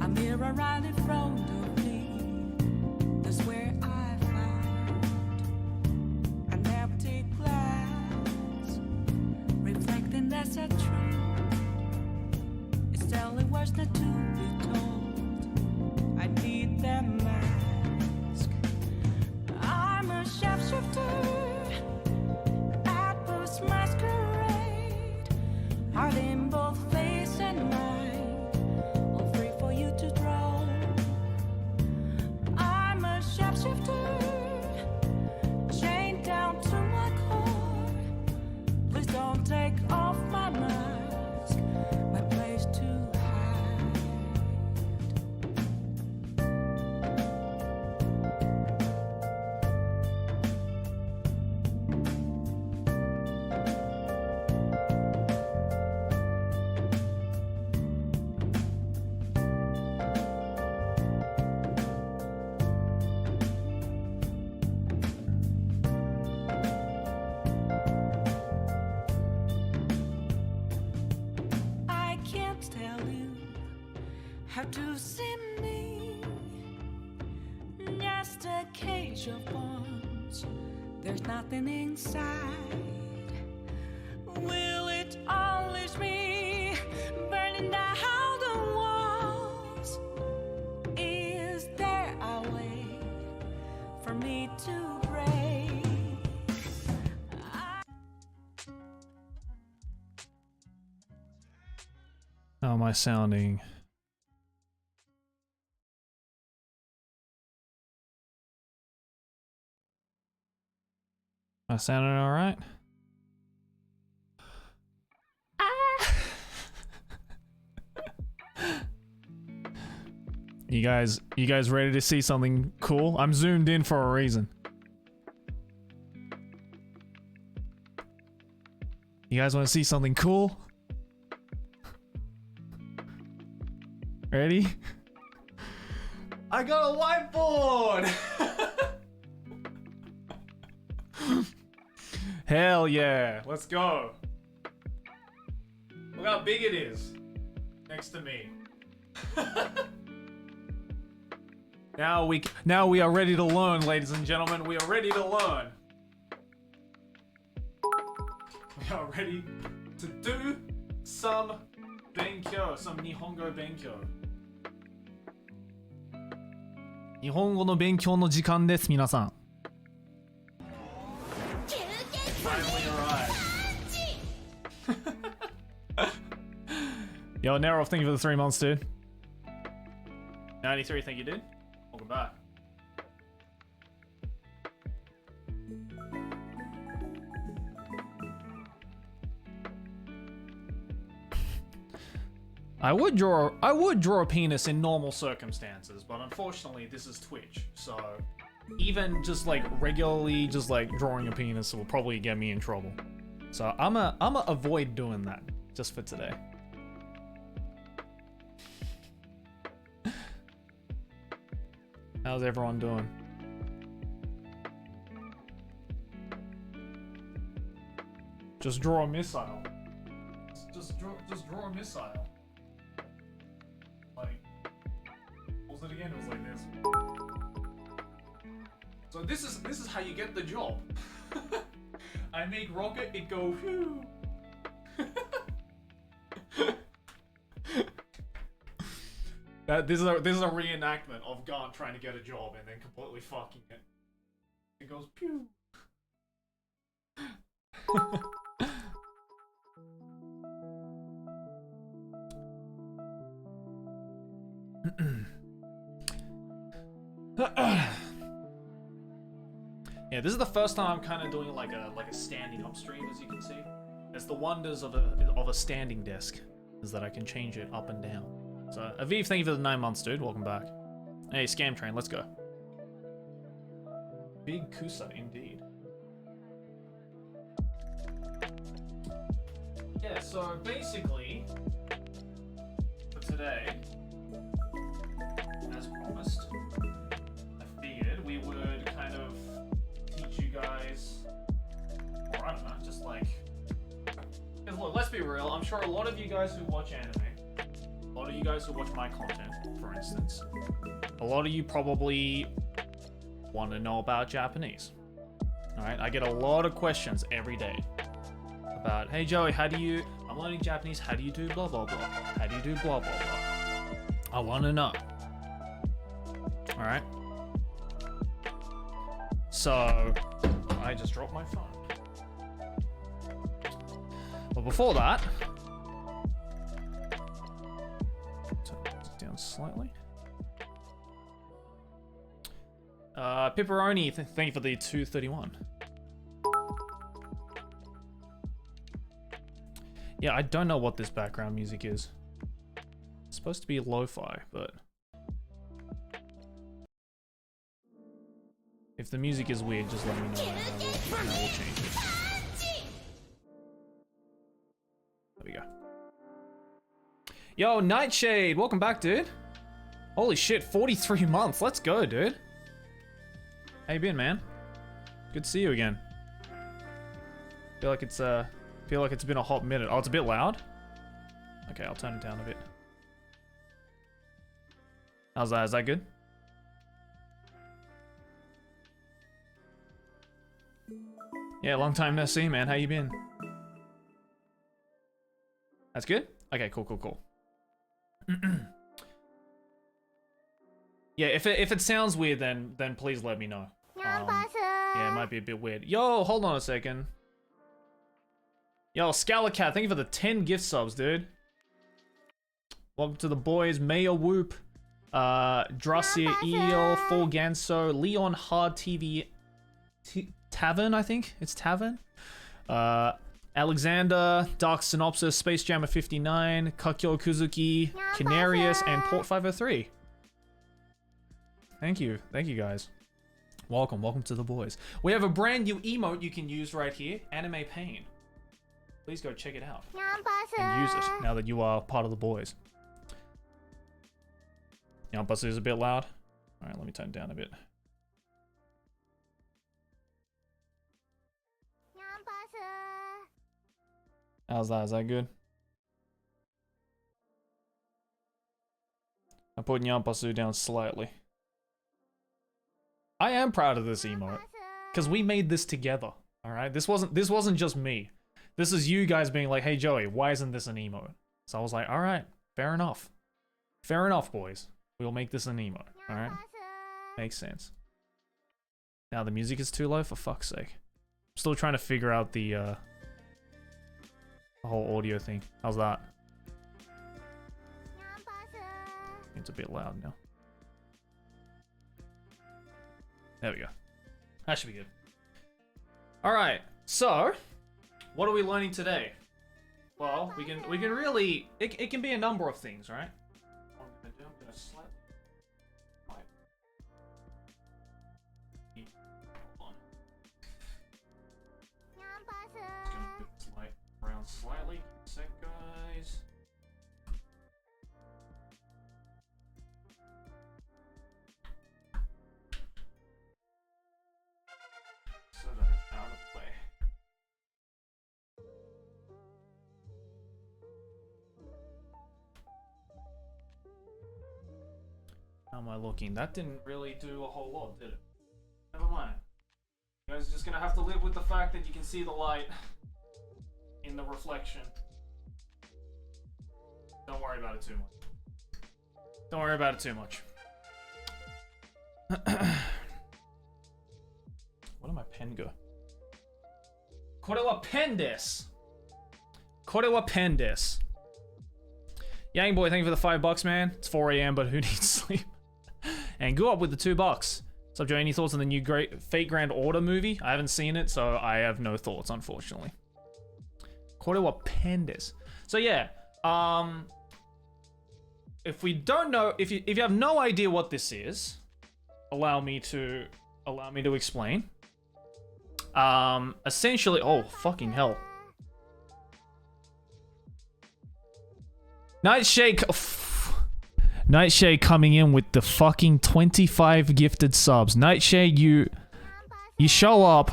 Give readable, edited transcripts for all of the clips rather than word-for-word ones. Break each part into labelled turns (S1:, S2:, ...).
S1: A mirror right in front of me. That's where I found an empty glass, reflecting that's a truth. It's telling words not to be told. I need that mask. I'm a sharpshooter at this masquerade, heart in both face and mind, all free for you to draw. I'm a sharpshooter, chained down to my core. Please don't take off my mask, my place to hide. I can't tell you how to see me. Just a cage of bones. There's nothing inside. Will it unleash me, burning down the walls? Is there a way for me to break?
S2: How am I sounding? Am I sounding all right? You guys ready to see something cool? I'm zoomed in for a reason. You guys want to see something cool? Ready? I got a whiteboard! Hell yeah, let's go. Look how big it is next to me. Now we are ready to learn, ladies and gentlemen. We are ready to learn. We are ready to do some benkyo, some Nihongo benkyo. 日本語の勉強の時間です、皆さん。Yo, Nerov, thank you for the 3 months, dude. 93, thank you, dude. Welcome back. I would draw a penis in normal circumstances, but unfortunately this is Twitch, so even just like regularly just like drawing a penis will probably get me in trouble. So I'ma avoid doing that just for today. How's everyone doing? Just draw a missile. Just draw a missile. Like, what was it again? It was like this. So this is how you get the job. I make rocket, it go phew. This is a reenactment of Gant trying to get a job and then completely fucking it. It goes pew. Yeah, this is the first time I'm kind of doing like a standing up stream, as you can see. It's the wonders of a standing desk, is that I can change it up and down. So, Aviv, thank you for the 9 months, dude. Welcome back. Hey, Scam Train, let's go. Big Kusa, indeed. Yeah, so basically, for today, as promised, I figured we would kind of teach you guys, or I don't know, just like, because look, let's be real, I'm sure a lot of you guys who watch anime, a lot of you guys who watch my content, for instance, a lot of you probably want to know about Japanese. Alright, I get a lot of questions every day about, hey Joey, I'm learning Japanese, how do you do blah blah blah? How do you do blah blah blah? I want to know. Alright. So, I just dropped my phone. But before that, turn this down slightly. Pepperoni, thank you for the 231. Yeah, I don't know what this background music is. It's supposed to be lo-fi, but if the music is weird, just let me know and I will change it. There we go. Yo, Nightshade, welcome back, dude. Holy shit, 43 months. Let's go, dude. How you been, man? Good to see you again. Feel like it's been a hot minute. Oh, it's a bit loud? Okay, I'll turn it down a bit. How's that? Is that good? Yeah, long time no see, man. How you been? That's good? Okay, cool. Yeah, if it sounds weird, then please let me know. Yeah, it might be a bit weird. Yo, hold on a second. Yo, Scalacat, thank you for the 10 gift subs, dude. Welcome to the boys. Maya Whoop, Drussia, Eel, Full Ganso, Leon Hard TV, Tavern, I think it's Tavern. Alexander, Dark Synopsis, Space Jammer 59, Kakyo Kuzuki, Canarius, and Port 503. Thank you guys. Welcome to the boys. We have a brand new emote you can use right here, Anime Pain. Please go check it out and use it now that you are part of the boys. Yampasu is a bit loud. All right, let me turn it down a bit. How's that? Is that good? I put Nyampasu down slightly. I am proud of this emote because we made this together. All right, this wasn't just me. This is you guys being like, "Hey Joey, why isn't this an emote?" So I was like, "All right, fair enough, boys. We'll make this an emote. All right, makes sense." Now the music is too low, for fuck's sake. I'm still trying to figure out the whole audio thing. How's that? It's a bit loud now. There we go. That should be good. All right. So, what are we learning today? Well, we can really. It can be a number of things, right? What I'm gonna slightly. Hold on. Just gonna move this light around slightly. Sec, guys. So that it's out of the way. How am I looking? That didn't really do a whole lot, did it? Never mind. You guys are just gonna have to live with the fact that you can see the light in the reflection. Don't worry about it too much. Don't worry about it too much. Where did my pen go? Kore wa pen desu. Kore wa pen desu. Yang boy, thank you for the $5, man. It's 4 AM, but who needs sleep? And go up with the $2. So, Joe, any thoughts on the new Fate Grand Order movie? I haven't seen it, so I have no thoughts, unfortunately. Kore wa pen desu. So yeah, if we don't know, if you have no idea what this is, allow me to explain. Essentially, oh fucking hell. Nightshade coming in with the fucking 25 gifted subs. Nightshade, you show up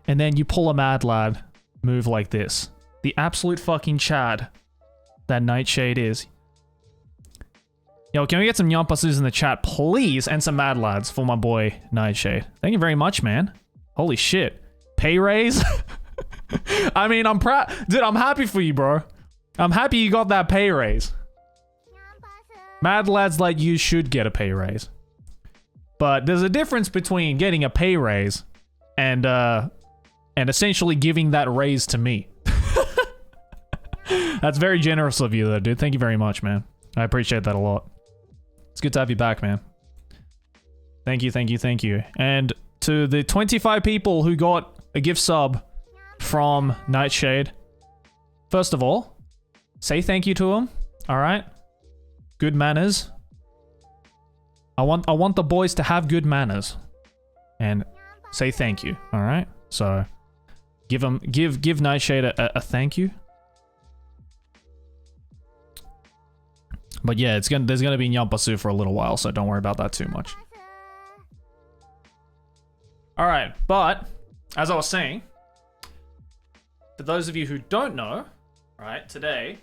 S2: and then you pull a Mad Lad move like this. The absolute fucking Chad that Nightshade is. Yo, can we get some Yampasus in the chat, please? And some mad lads for my boy Nightshade. Thank you very much, man. Holy shit. Pay raise? I mean, I'm proud. Dude, I'm happy for you, bro. I'm happy you got that pay raise. Mad lads like you should get a pay raise. But there's a difference between getting a pay raise and essentially giving that raise to me. That's very generous of you though, dude. Thank you very much, man. I appreciate that a lot. It's good to have you back, man. Thank you, thank you, thank you. And to the 25 people who got a gift sub from Nightshade, first of all, say thank you to them, alright? Good manners. I want the boys to have good manners. And say thank you, alright? So, give Nightshade a thank you. But yeah, there's gonna be Nyampasu for a little while, so don't worry about that too much. Alright, but, as I was saying, for those of you who don't know, right, today,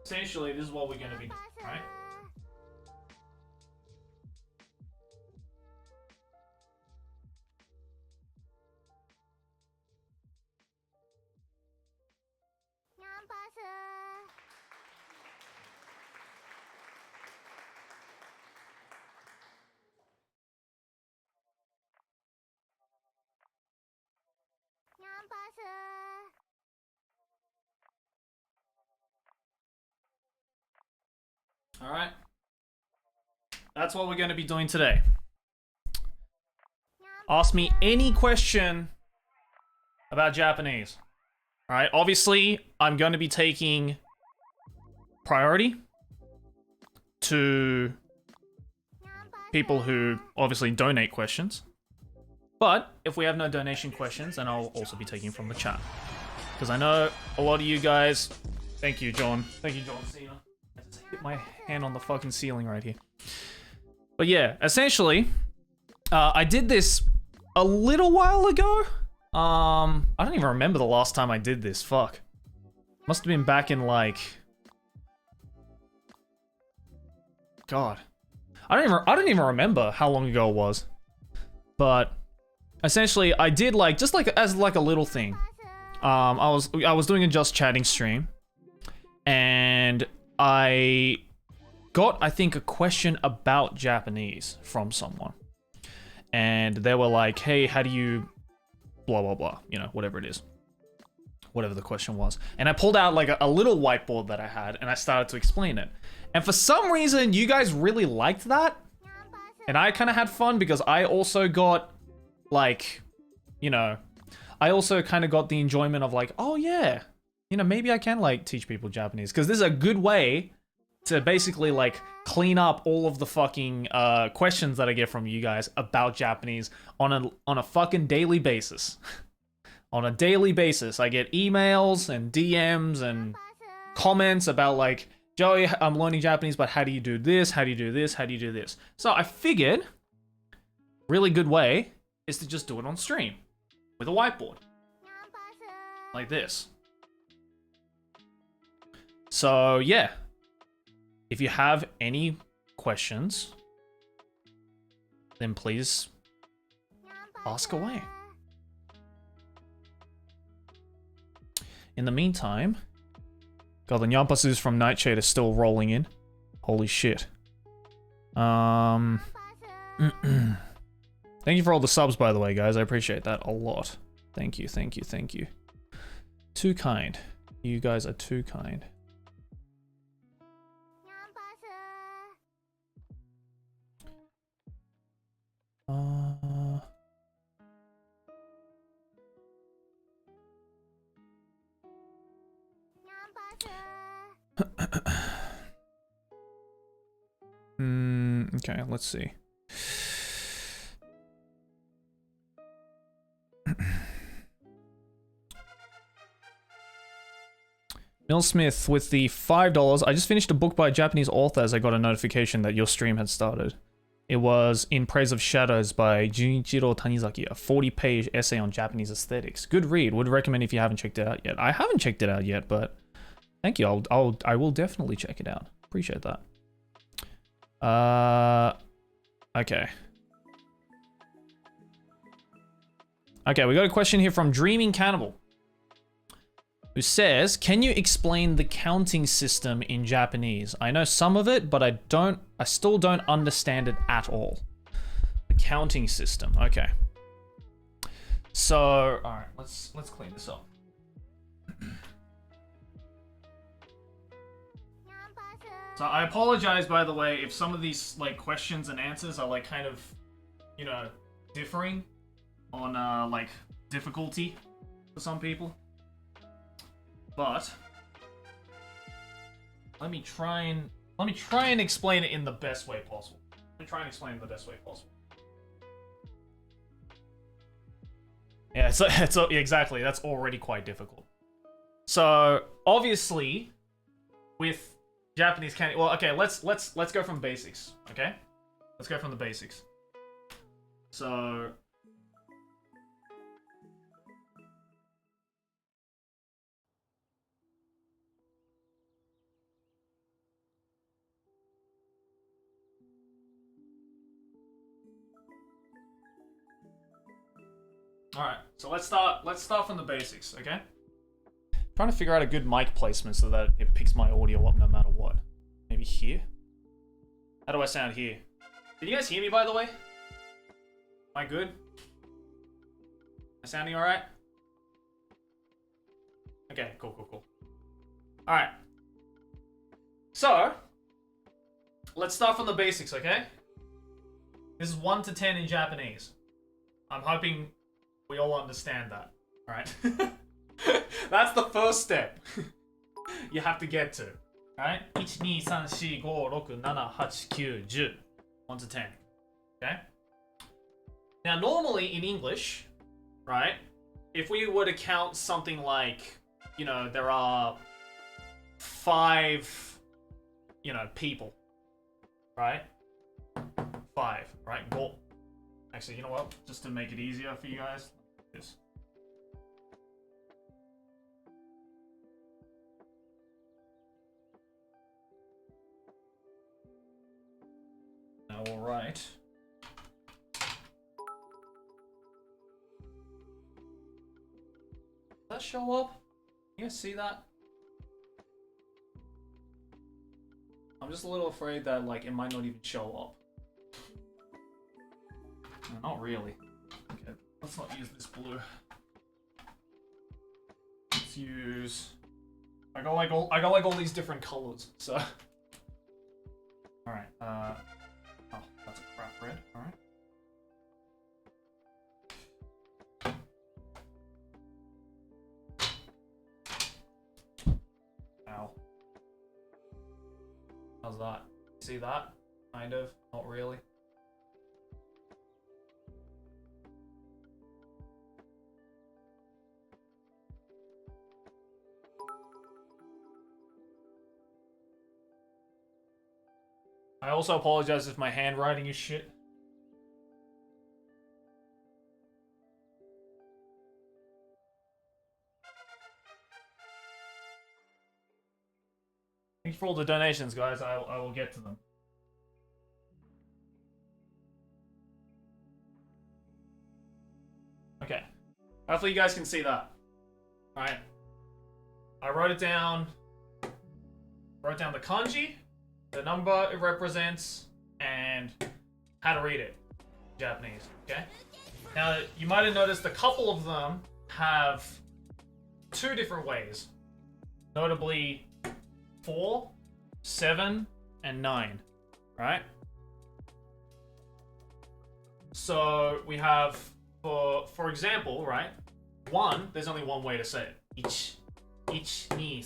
S2: essentially this is what we're gonna be doing, right? Alright. That's what we're going to be doing today. Ask me any question about Japanese. Alright, obviously, I'm going to be taking priority to people who obviously donate questions. But if we have no donation questions, then I'll also be taking from the chat. Because I know a lot of you guys... Thank you, John. Thank you, John Cena. I just hit my hand on the fucking ceiling right here. But yeah, essentially, I did this a little while ago. I don't even remember the last time I did this. Fuck. Must have been back in like... God. I don't even remember how long ago it was. But... essentially, I did like, just like, as like a little thing. I was doing a Just Chatting stream. And I got, I think, a question about Japanese from someone. And they were like, hey, how do you blah, blah, blah, you know, whatever it is. Whatever the question was. And I pulled out like a little whiteboard that I had and I started to explain it. And for some reason, you guys really liked that. And I kind of had fun because I also got like, you know, I also kind of got the enjoyment of like, oh yeah, you know, maybe I can like teach people Japanese, because this is a good way to basically like clean up all of the fucking questions that I get from you guys about Japanese on a fucking daily basis. On a daily basis, I get emails and DMs and comments about like, Joey, I'm learning Japanese, but how do you do this? How do you do this? How do you do this? So I figured, really good way is to just do it on stream with a whiteboard. Like this. So yeah, if you have any questions, then please ask away. In the meantime, God, the Nyampasus from Nightshade are still rolling in. Holy shit. Thank you for all the subs, by the way, guys. I appreciate that a lot. Thank you, thank you, thank you. Too kind. You guys are too kind. Okay, let's see. Mill Smith with the $5. I just finished a book by a Japanese author as I got a notification that your stream had started. It was In Praise of Shadows by Junichiro Tanizaki, a 40-page essay on Japanese aesthetics. Good read. Would recommend if you haven't checked it out yet. I haven't checked it out yet, but thank you. I will definitely check it out. Appreciate that. Okay. Okay, we got a question here from Dreaming Cannibal, who says, can you explain the counting system in Japanese? I know some of it, but I still don't understand it at all. The counting system, okay. So, all right, let's clean this up. So I apologize, by the way, if some of these like questions and answers are like kind of, you know, differing on like difficulty for some people. But let me try and explain it in the best way possible. Yeah, it's exactly, that's already quite difficult. So obviously, with Japanese candy, well, okay, let's go from basics. Okay, let's go from the basics. So. Alright, so let's start from the basics, okay? Trying to figure out a good mic placement so that it picks my audio up no matter what. Maybe here? How do I sound here? Did you guys hear me, by the way? Am I good? Am I sounding alright? Okay, cool. Alright. So, let's start from the basics, okay? This is 1 to 10 in Japanese. I'm hoping we all understand that, alright? That's the first step you have to get to, alright? 1, 2, 3, 4, 5, 6, 7, 8, 9, 10. 1 to 10, okay? Now, normally in English, right, if we were to count something like, you know, there are 5, you know, people, right? 5, right? Well, actually, you know what? Just to make it easier for you guys, this. All right. Does that show up? You guys see that? I'm just a little afraid that like it might not even show up. No, not really. Okay, let's not use this blue. Let's use. I got like all these different colors. So. All right. Oh, that's a crap red. All right. Ow. How's that? See that? Kind of. Not really. I also apologize if my handwriting is shit. Thanks for all the donations, guys. I will get to them. Okay. Hopefully you guys can see that. Alright. I wrote it down. Wrote down the kanji, the number it represents, and how to read it in Japanese, okay? Now, you might have noticed a couple of them have 2 different ways. Notably, 4, 7, and 9, right? So, we have, for example, right? 1, there's only one way to say it. 1, 2, 3.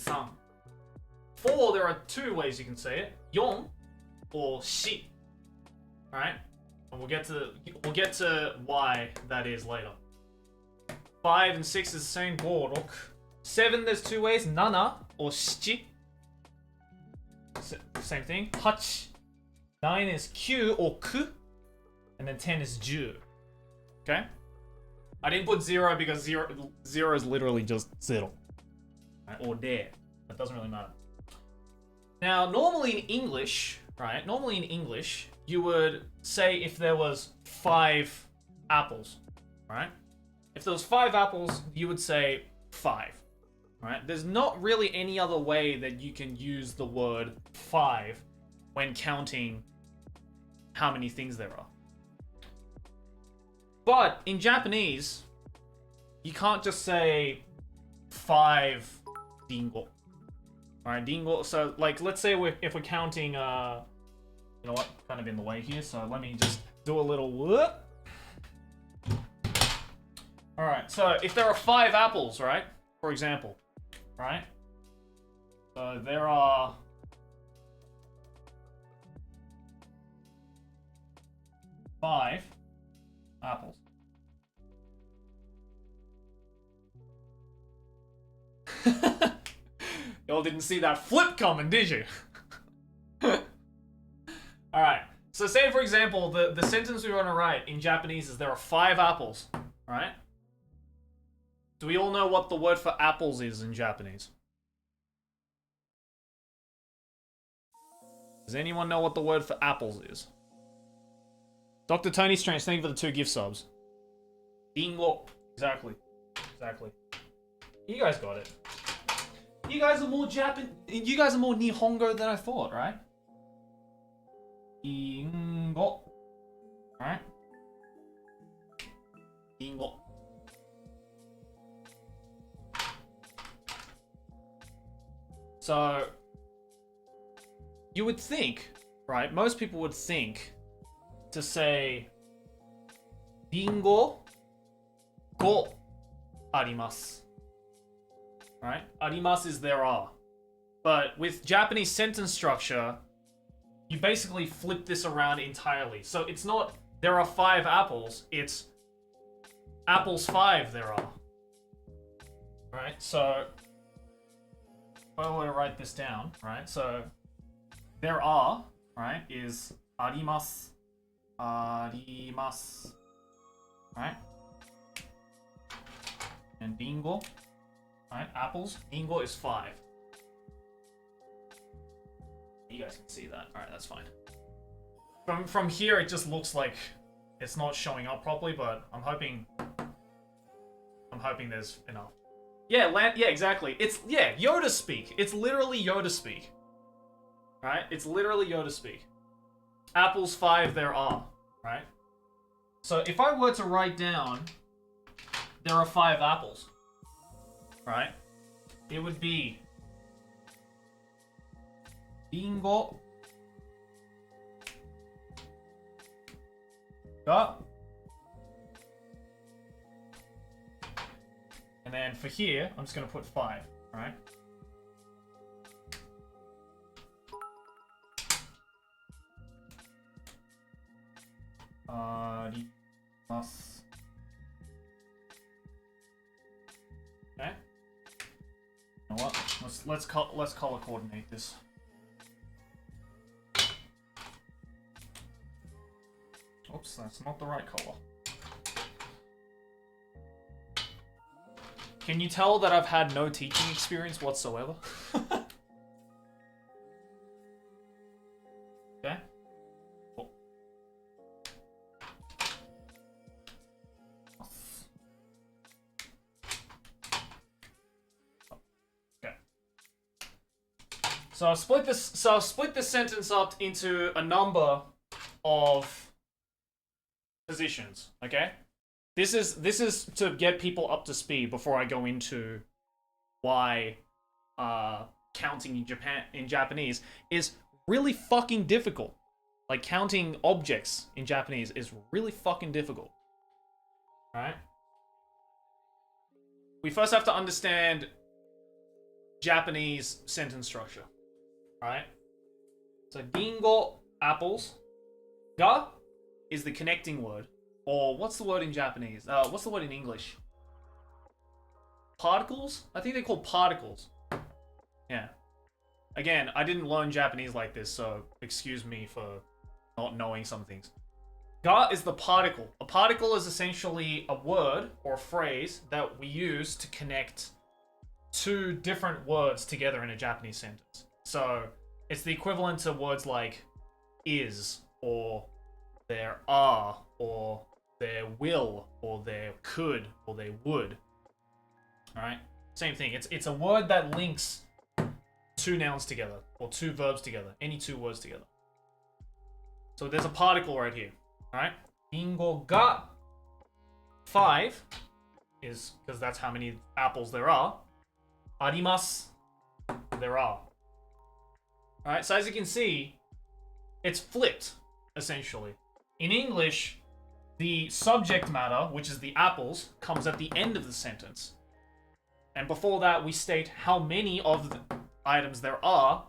S2: 4, there are 2 ways you can say it. 4 or 4. Right? And we'll get to why that is later. 5 and 6 is the same. 5, 6. 7, there's 2 ways. 7 or 7. Same thing. 8. 9 is 9 or 9. And then 10 is 10. Okay? I didn't put 0 because 0 is literally just 0. Right? Or there. That doesn't really matter. Now, normally in English, right? Normally in English, you would say if there was 5 apples, right? If there was 5 apples, you would say 5, right? There's not really any other way that you can use the word 5 when counting how many things there are. But in Japanese, you can't just say 5 dingo. Alright, dingo. So, like, let's say if we're counting, you know what? Kind of in the way here, so let me just do a little whoop. Alright, so if there are 5 apples, right? For example, right? So there are 5 apples. Y'all didn't see that flip coming, did you? Alright, so say for example, the sentence we want to write in Japanese is there are 5 apples, right? Do we all know what the word for apples is in Japanese? Does anyone know what the word for apples is? Dr. Tony Strange, thank you for the 2 gift subs. Dingo. Exactly. Exactly. You guys got it. You guys are more You guys are more Nihongo than I thought, right? Dingo. Alright? Dingo. So, you would think, right? Most people would think to say Dingo go arimasu. Right? Arimasu is there are. But with Japanese sentence structure, you basically flip this around entirely. So it's not there are 5 apples, it's apples 5 there are. Right? So if I were to write this down, right? So there are, right, is arimasu. Arimasu. Right? And dingo. Right? Apples. Dingo is 5. You guys can see that. Alright, that's fine. From here, it just looks like it's not showing up properly, but I'm hoping there's enough. Yeah, yeah, exactly. It's, yeah, Yoda speak. It's literally Yoda speak. Right? It's literally Yoda speak. Apples 5 there are. Right? So if I were to write down there are 5 apples, right? It would be Dingo ga. And then for here, I'm just going to put 5, right? Arimasu. Okay. You know what? Let's color coordinate this. Oops, that's not the right color. Can you tell that I've had no teaching experience whatsoever? Okay. Cool. Okay. So I'll split this sentence up into a number of positions, okay? This is to get people up to speed before I go into why counting in Japanese is really fucking difficult. Like counting objects in Japanese is really fucking difficult. Alright? We first have to understand Japanese sentence structure. Alright? So dingo, apples. Ga is the connecting word. Or what's the word in Japanese? What's the word in English? Particles? I think they're called particles. Yeah. Again, I didn't learn Japanese like this, so excuse me for not knowing some things. Ga is the particle. A particle is essentially a word or a phrase that we use to connect 2 different words together in a Japanese sentence. So it's the equivalent to words like is, or there are, or there will, or there could, or they would. Alright? Same thing. It's a word that links two nouns together, or two verbs together, any two words together. So there's a particle right here. Alright? Ringo ga 5 is because that's how many apples there are. Arimasu. There are. Alright, so as you can see, it's flipped, essentially. In English, the subject matter, which is the apples, comes at the end of the sentence. And before that, we state how many of the items there are,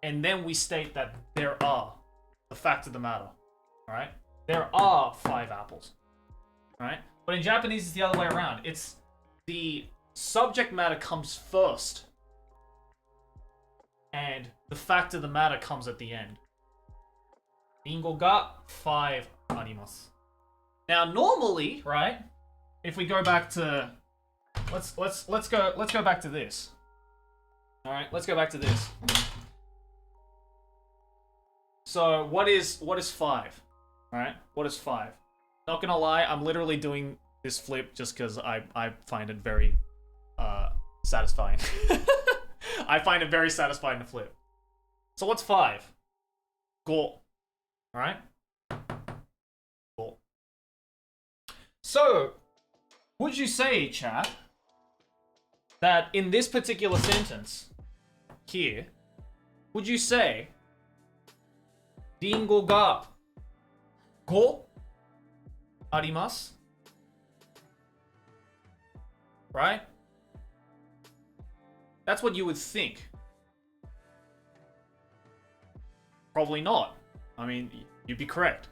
S2: and then we state that there are. The fact of the matter. Alright? There are 5 apples. Alright? But in Japanese, it's the other way around. It's the subject matter comes first, and the fact of the matter comes at the end. Ringo ga 5 arimasu. Now, normally, right? If we go back to let's go back to this. All right, let's go back to this. So, what is 5? All right? What is 5? Not going to lie, I'm literally doing this flip just cuz I find it very satisfying. I find it very satisfying to flip. So what's 5? Go. Alright? Go. So, would you say, chat, that in this particular sentence here, would you say Ringo ga 5 arimasu? Right? That's what you would think. Probably not. I mean, you'd be correct.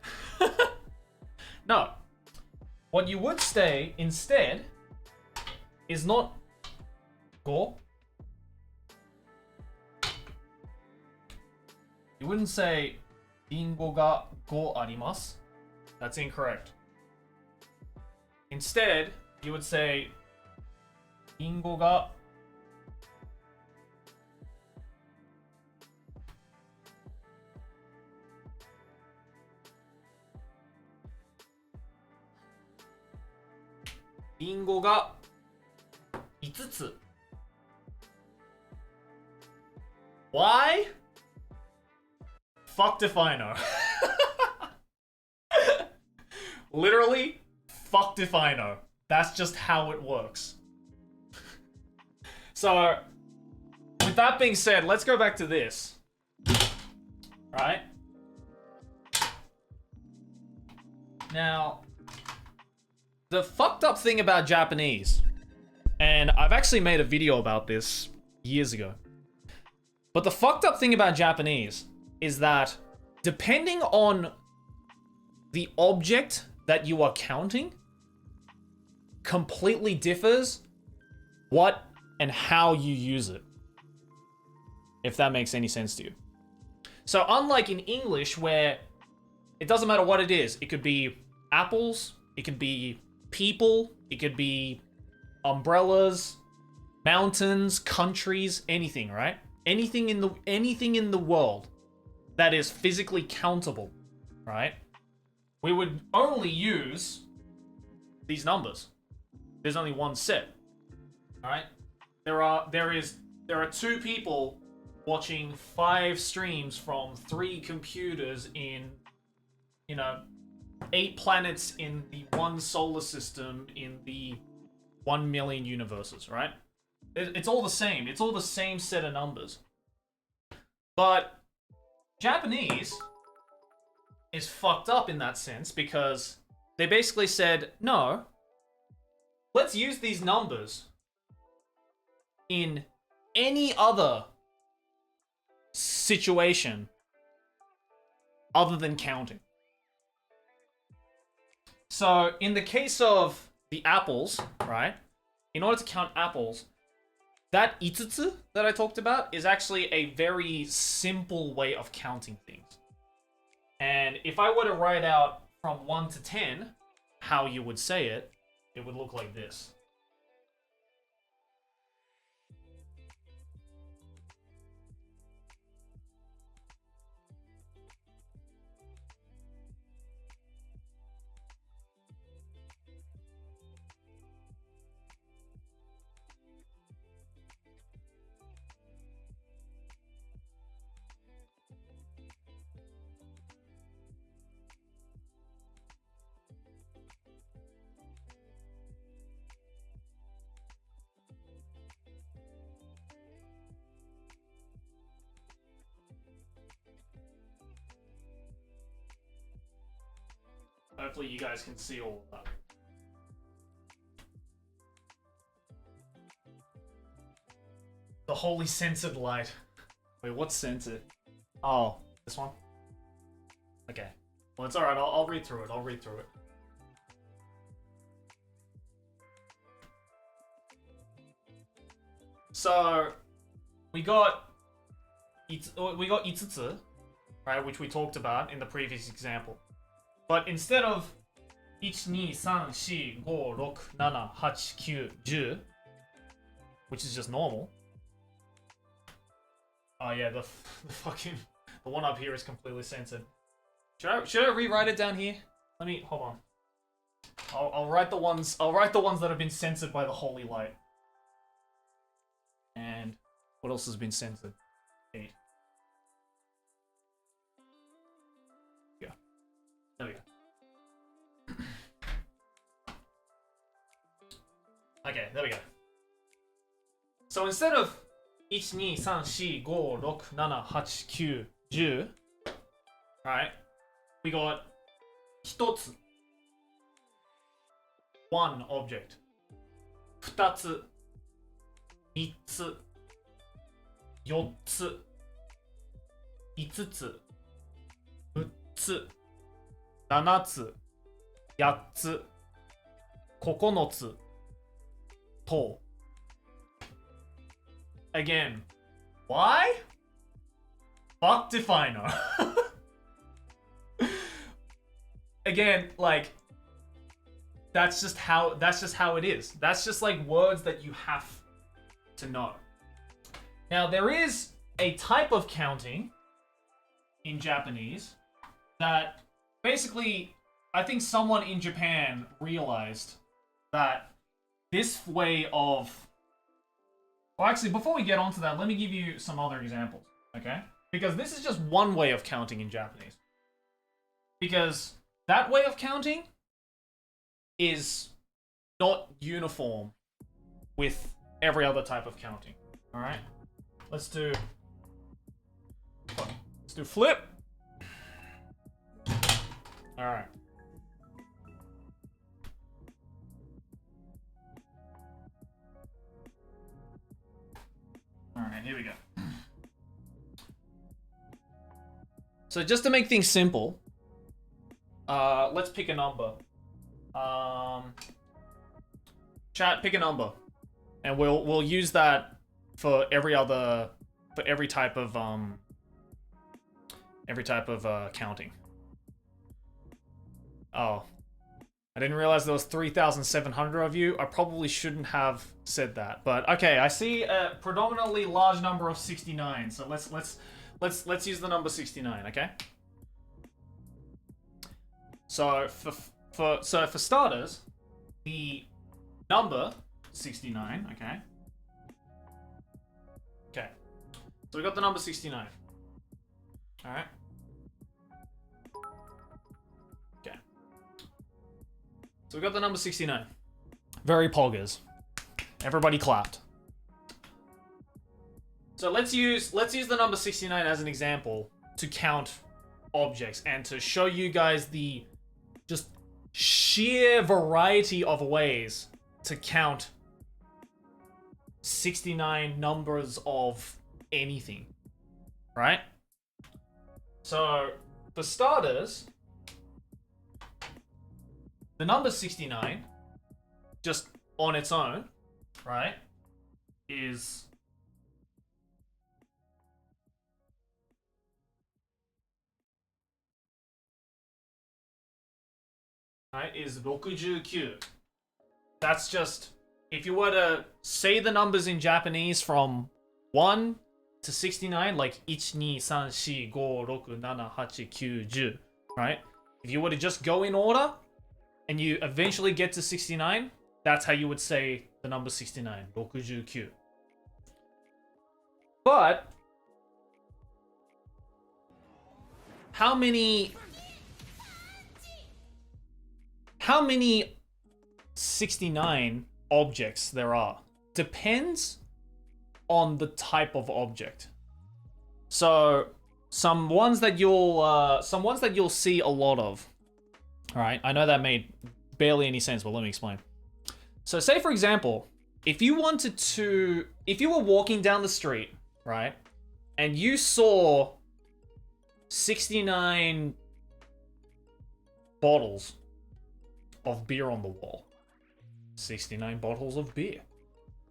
S2: No. What you would say instead is not go. You wouldn't say Ringo ga 5 arimasu. That's incorrect. Instead, you would say Ringo ga リンゴが5つ。Why? Fucked if I know. Literally, fucked if I know. That's just how it works. So, with that being said, let's go back to this. Right? Now, the fucked up thing about Japanese, and I've actually made a video about this years ago, but the fucked up thing about Japanese is that depending on the object that you are counting, completely differs what and how you use it. If that makes any sense to you. So unlike in English where it doesn't matter what it is, it could be apples, it could be people, it could be umbrellas, mountains, countries, anything, right? Anything in the world that is physically countable, right? We would only use these numbers. There's only one set. All right? There are 2 people watching 5 streams from 3 computers in 8 planets in the 1 solar system in the 1 million universes, right? It's all the same. It's all the same set of numbers. But Japanese is fucked up in that sense because they basically said, no, let's use these numbers in any other situation other than counting. So, in the case of the apples, right? In order to count apples, that itsutsu that I talked about is actually a very simple way of counting things. And if I were to write out from 1 to 10, how you would say it, it would look like this. hopefully you guys can see all of that. The holy censored light. Wait, what's censored? Oh, this one? Okay. Well, it's alright, I'll read through it, I'll read through it. So, we got 5つ, right, which we talked about in the previous example. But instead of 1, 2, 3, 4, 5, 6, 7, 8, 9, 10, which is just normal. Oh yeah, the one up here is completely censored. Should I rewrite it down here? Let me hold on. I'll write the ones that have been censored by the holy light. And what else has been censored? 8. Yeah. There we go. Okay, there we go. So instead of 1, 2, 3, 4, 5, 6, 7, 8, 9, 10, right? We got 1つ, one object. 2つ, 3つ, 4つ, 5つ, 6つ, 7つ, 8つ, 9つ, と. Again, why? Fuck if I know. Again, like, that's just how it is. That's just like words that you have to know. Now, there is a type of counting in Japanese that basically, I think someone in Japan realized that this way of... Well, actually, before we get onto that, let me give you some other examples, okay? Because this is just one way of counting in Japanese. Because that way of counting is not uniform with every other type of counting, alright? Let's do flip. Alright. Alright, here we go. So just to make things simple, let's pick a number. Chat, pick a number. And we'll use that for every type of counting. Oh. I didn't realize there was 3,700 of you. I probably shouldn't have said that. But okay, I see a predominantly large number of 69. So let's use the number 69, okay? So for starters, the number 69, okay? Okay. So we got the number 69. All right. Okay. So we got the number 69. Very poggers. Everybody clapped. So let's use the number 69 as an example to count objects and to show you guys the just sheer variety of ways to count 69 numbers of anything, right? So for starters, the number 69 just on its own, right, is is 69. That's just, if you were to say the numbers in Japanese from 1 to 69, like 1, 2, 3, 4, 5, 6, 7, 8, 9, 10, right? If you were to just go in order and you eventually get to 69, that's how you would say the number 69, 69. But how many 69 objects there are depends on the type of object. So some ones that you'll see a lot of All right, I know that made barely any sense, but let me explain. So say, for example, if you were walking down the street, right, and you saw 69 bottles of beer on the wall. 69 bottles of beer.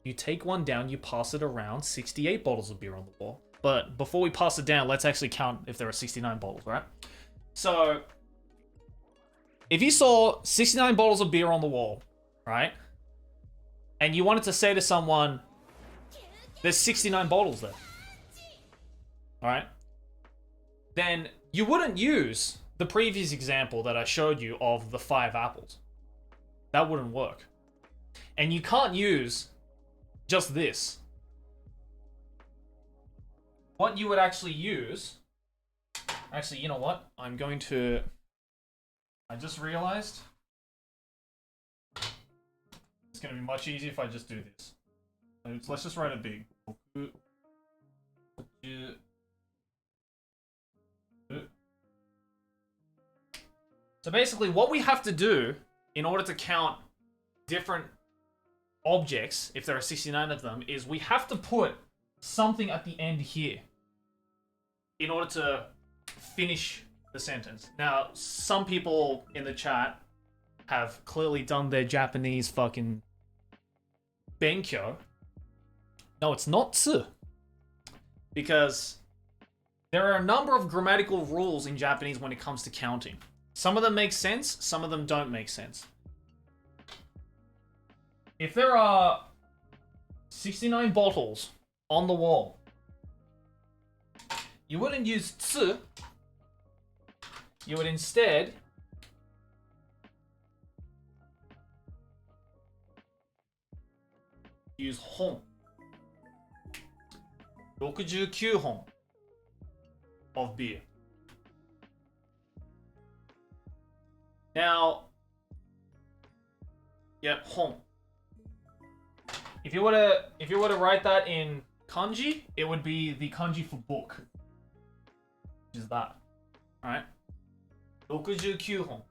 S2: You take one down, you pass it around, 68 bottles of beer on the wall. But before we pass it down, let's actually count if there are 69 bottles, right? So, if you saw 69 bottles of beer on the wall, right? And you wanted to say to someone, there's 69 bottles there. Alright? Then you wouldn't use the previous example that I showed you of the 5 apples. That wouldn't work. And you can't use just this. What you would actually use... Actually, you know what? I just realized... It's going to be much easier if I just do this. Let's just write it big. So basically, what we have to do in order to count different objects, if there are 69 of them, is we have to put something at the end here in order to finish the sentence. Now, some people in the chat have clearly done their Japanese fucking benkyo. No, it's not tsu. Because there are a number of grammatical rules in Japanese when it comes to counting. Some of them make sense, some of them don't make sense. If there are 69 bottles on the wall, you wouldn't use tsu. You would instead use hon. 69 hon of beer. Now, yep, hon. If you were to write that in kanji, it would be the kanji for book, which is that. All right, 69 hon.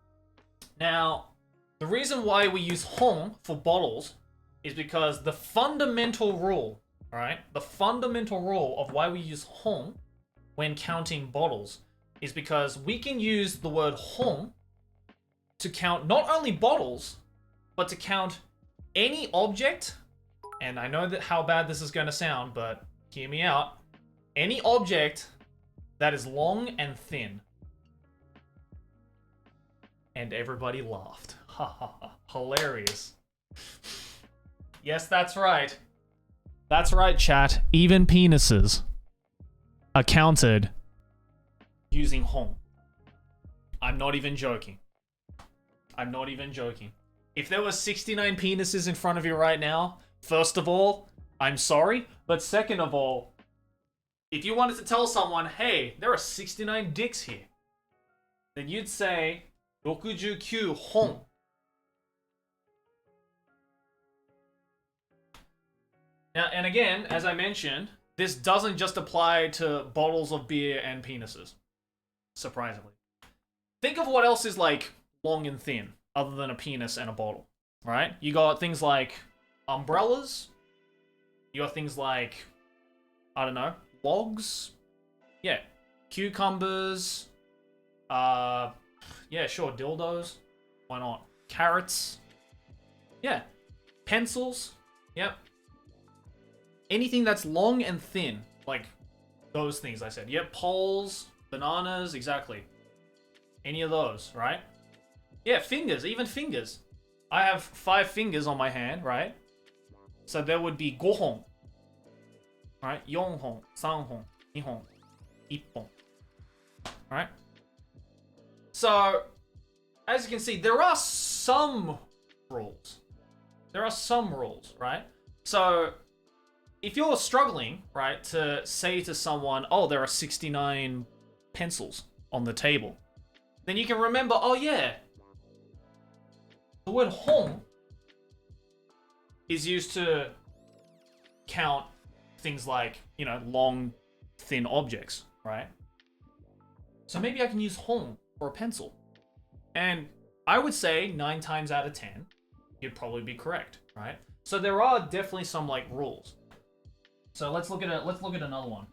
S2: Now, the reason why we use hon for bottles is because the fundamental rule, all right, the fundamental rule of why we use hon when counting bottles is because we can use the word hon to count not only bottles, but to count any object, and I know that how bad this is going to sound, but hear me out, any object that is long and thin. And everybody laughed. Ha ha ha. Hilarious. Yes, that's right. That's right, chat. Even penises are counted using hon. I'm not even joking. I'm not even joking. If there were 69 penises in front of you right now, first of all, I'm sorry. But second of all, if you wanted to tell someone, hey, there are 69 dicks here, then you'd say 69 hon. Now, and again, as I mentioned, this doesn't just apply to bottles of beer and penises. Surprisingly. Think of what else is like long and thin, other than a penis and a bottle, right? You got things like umbrellas. You got things like, I don't know, logs. Yeah, cucumbers. Yeah, sure, dildos. Why not? Carrots. Yeah, pencils. Yep. Anything that's long and thin, like those things I said. Yep, poles, bananas, exactly. Any of those, right? Yeah, fingers, even fingers. I have 5 fingers on my hand, right? So there would be 5本. Right? 4本, 3本, 2本, 1本. Right? So, as you can see, there are some rules. There are some rules, right? So, if you're struggling, right, to say to someone, oh, there are 69 pencils on the table, then you can remember, oh yeah, the word hon is used to count things like, you know, long, thin objects, right? So maybe I can use hon for a pencil. And I would say 9 times out of 10, you'd probably be correct, right? So there are definitely some like rules. So let's look at another one.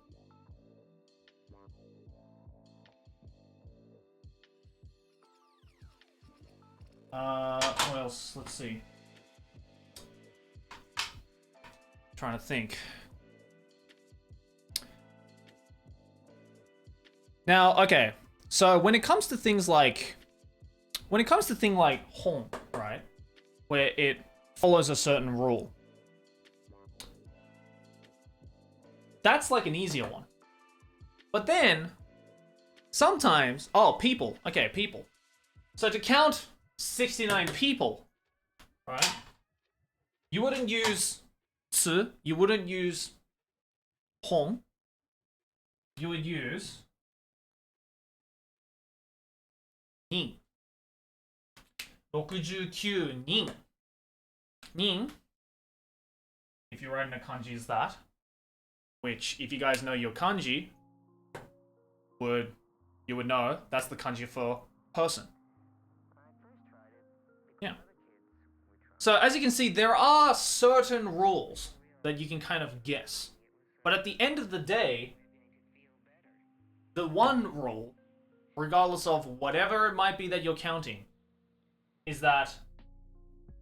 S2: What else? Let's see. Trying to think. Now, okay. So when it comes to things like home, right? Where it follows a certain rule. That's like an easier one. But then sometimes, people. Okay, people. So to count 69 people, right? You wouldn't use 次, you wouldn't use 红, you would use 人. 69人. 人, if you're writing a kanji, is that. Which, if you guys know your kanji, you would know that's the kanji for person. Yeah. So as you can see, there are certain rules that you can kind of guess. But at the end of the day, the one rule, regardless of whatever it might be that you're counting, is that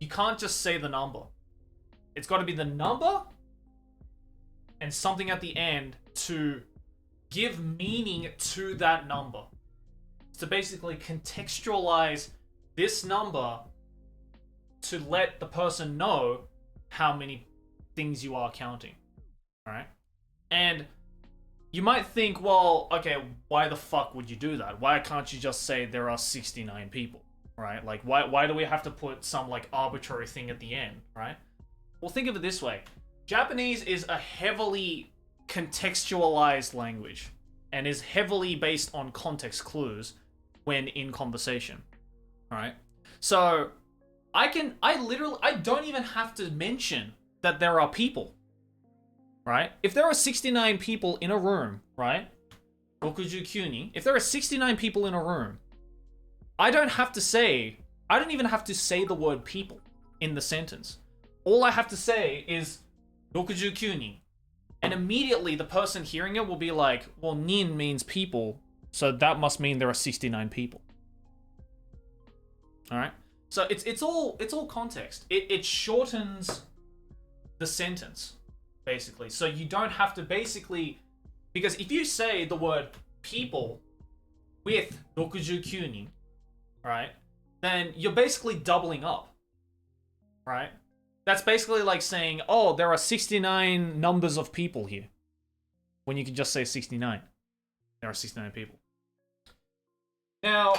S2: you can't just say the number. It's got to be the number and something at the end to give meaning to that number. To basically contextualize this number to let the person know how many things you are counting. Alright? And you might think, well, okay, why the fuck would you do that? Why can't you just say there are 69 people? Right? Like, why do we have to put some, like, arbitrary thing at the end? Right? Well, think of it this way. Japanese is a heavily contextualized language and is heavily based on context clues when in conversation. Alright? So, I don't even have to mention that there are people. Right? If there are 69 people in a room, right? 69 人. If there are 69 people in a room, I don't even have to say the word people in the sentence. All I have to say is 69人. And immediately the person hearing it will be like, well, nin means people, so that must mean there are 69 people. Alright? So it's all context. It shortens the sentence, basically. So you don't have to basically, because if you say the word people with 69人, right, then you're basically doubling up, right? That's basically like saying, oh, there are 69 numbers of people here, when you can just say 69. There are 69 people. Now,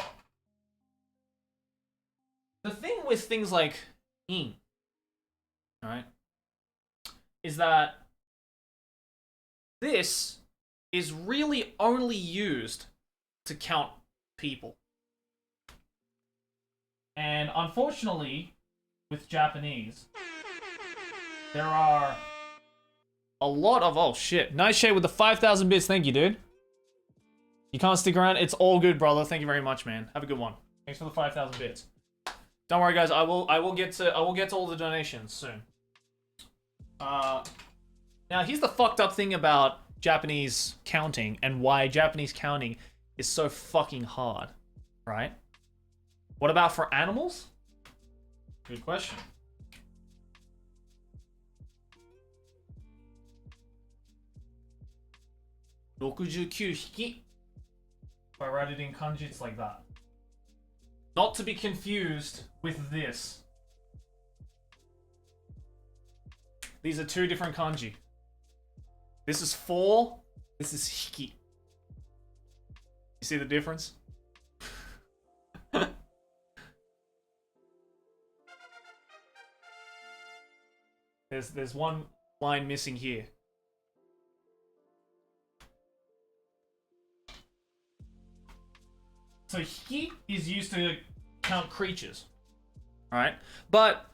S2: the thing with things like in, right, is that this is really only used to count people. And unfortunately, with Japanese, there are a lot of... Oh, shit. Nice shade with the 5,000 bits. Thank you, dude. You can't stick around. It's all good, brother. Thank you very much, man. Have a good one. Thanks for the 5,000 bits. Don't worry, guys. I will get to all the donations soon. Now, here's the fucked up thing about Japanese counting and why Japanese counting is so fucking hard, right? What about for animals? Good question. If I write it in kanji, it's like that. Not to be confused with this. These are two different kanji. This is 4, this is hiki. You see the difference? There's one line missing here. So hiki is used to count creatures, right? But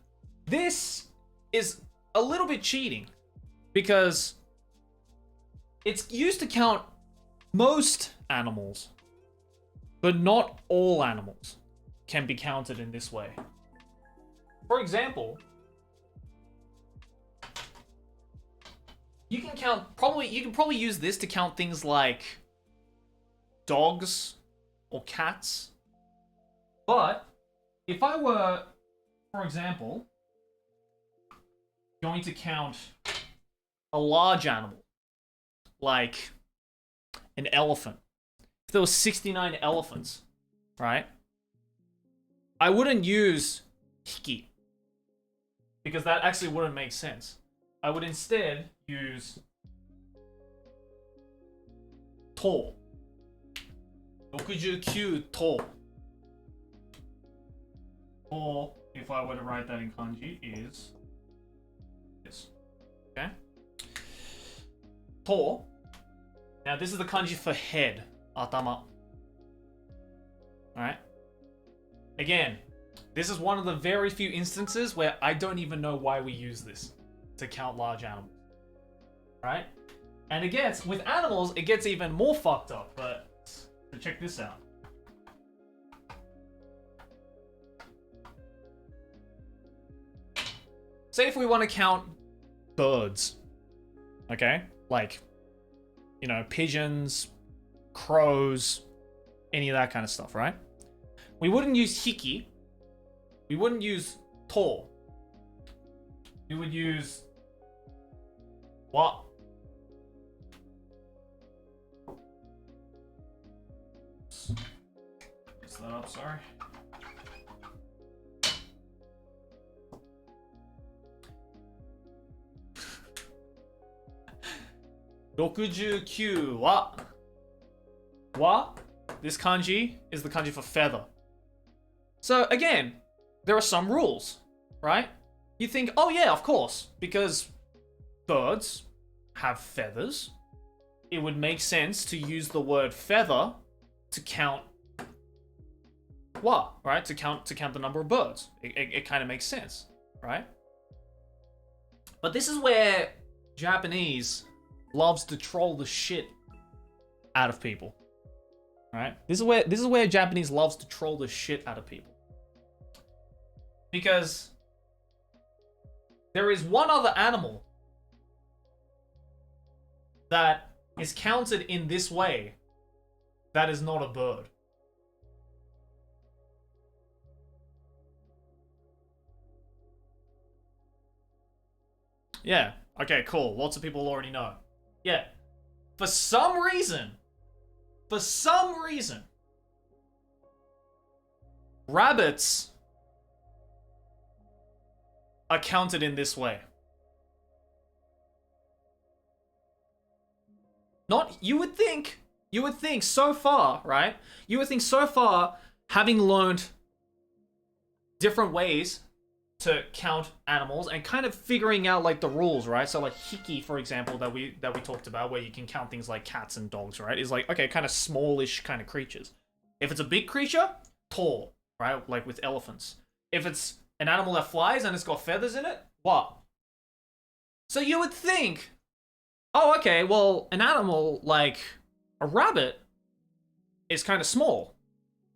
S2: this is a little bit cheating because it's used to count most animals, but not all animals. can be counted in this way. For example, you can probably use this to count things like dogs or cats. But if I were, for example, going to count a large animal, like an elephant. If there was 69 elephants, right? I wouldn't use hiki, because that actually wouldn't make sense. I would instead use to. 69 to. Or, if I were to write that in kanji, is this. Okay? To. Now, this is the kanji for head. Atama. Alright? Again, this is one of the very few instances where I don't even know why we use this to count large animals. Right? And it gets, with animals, it gets even more fucked up, but so check this out. Say if we want to count birds, okay? Like, you know, pigeons, crows, any of that kind of stuff, right? We wouldn't use hiki. We wouldn't use to. We would use wa. Mess that up, sorry. Rokuju wa. Wa, this kanji is the kanji for feather. So again, there are some rules, right? You think, oh yeah, of course, because birds have feathers, it would make sense to use the word feather to count wa, right? To count the number of birds. It kind of makes sense, right? But this is where Japanese loves to troll the shit out of people. Right? This is where Japanese loves to troll the shit out of people. Because there is one other animal that is counted in this way that is not a bird. Yeah. Okay, cool. Lots of people already know. Yeah. For some reason, rabbits are counted in this way. You would think so far, right? You would think so far, having learned different ways to count animals and kind of figuring out like the rules, right? So like hiki, for example, that we talked about, where you can count things like cats and dogs, right? Is like, okay, kind of smallish kind of creatures. If it's a big creature, tall, right? Like with elephants. If it's an animal that flies and it's got feathers in it, what? So you would think, oh, okay, well, an animal like a rabbit is kind of small.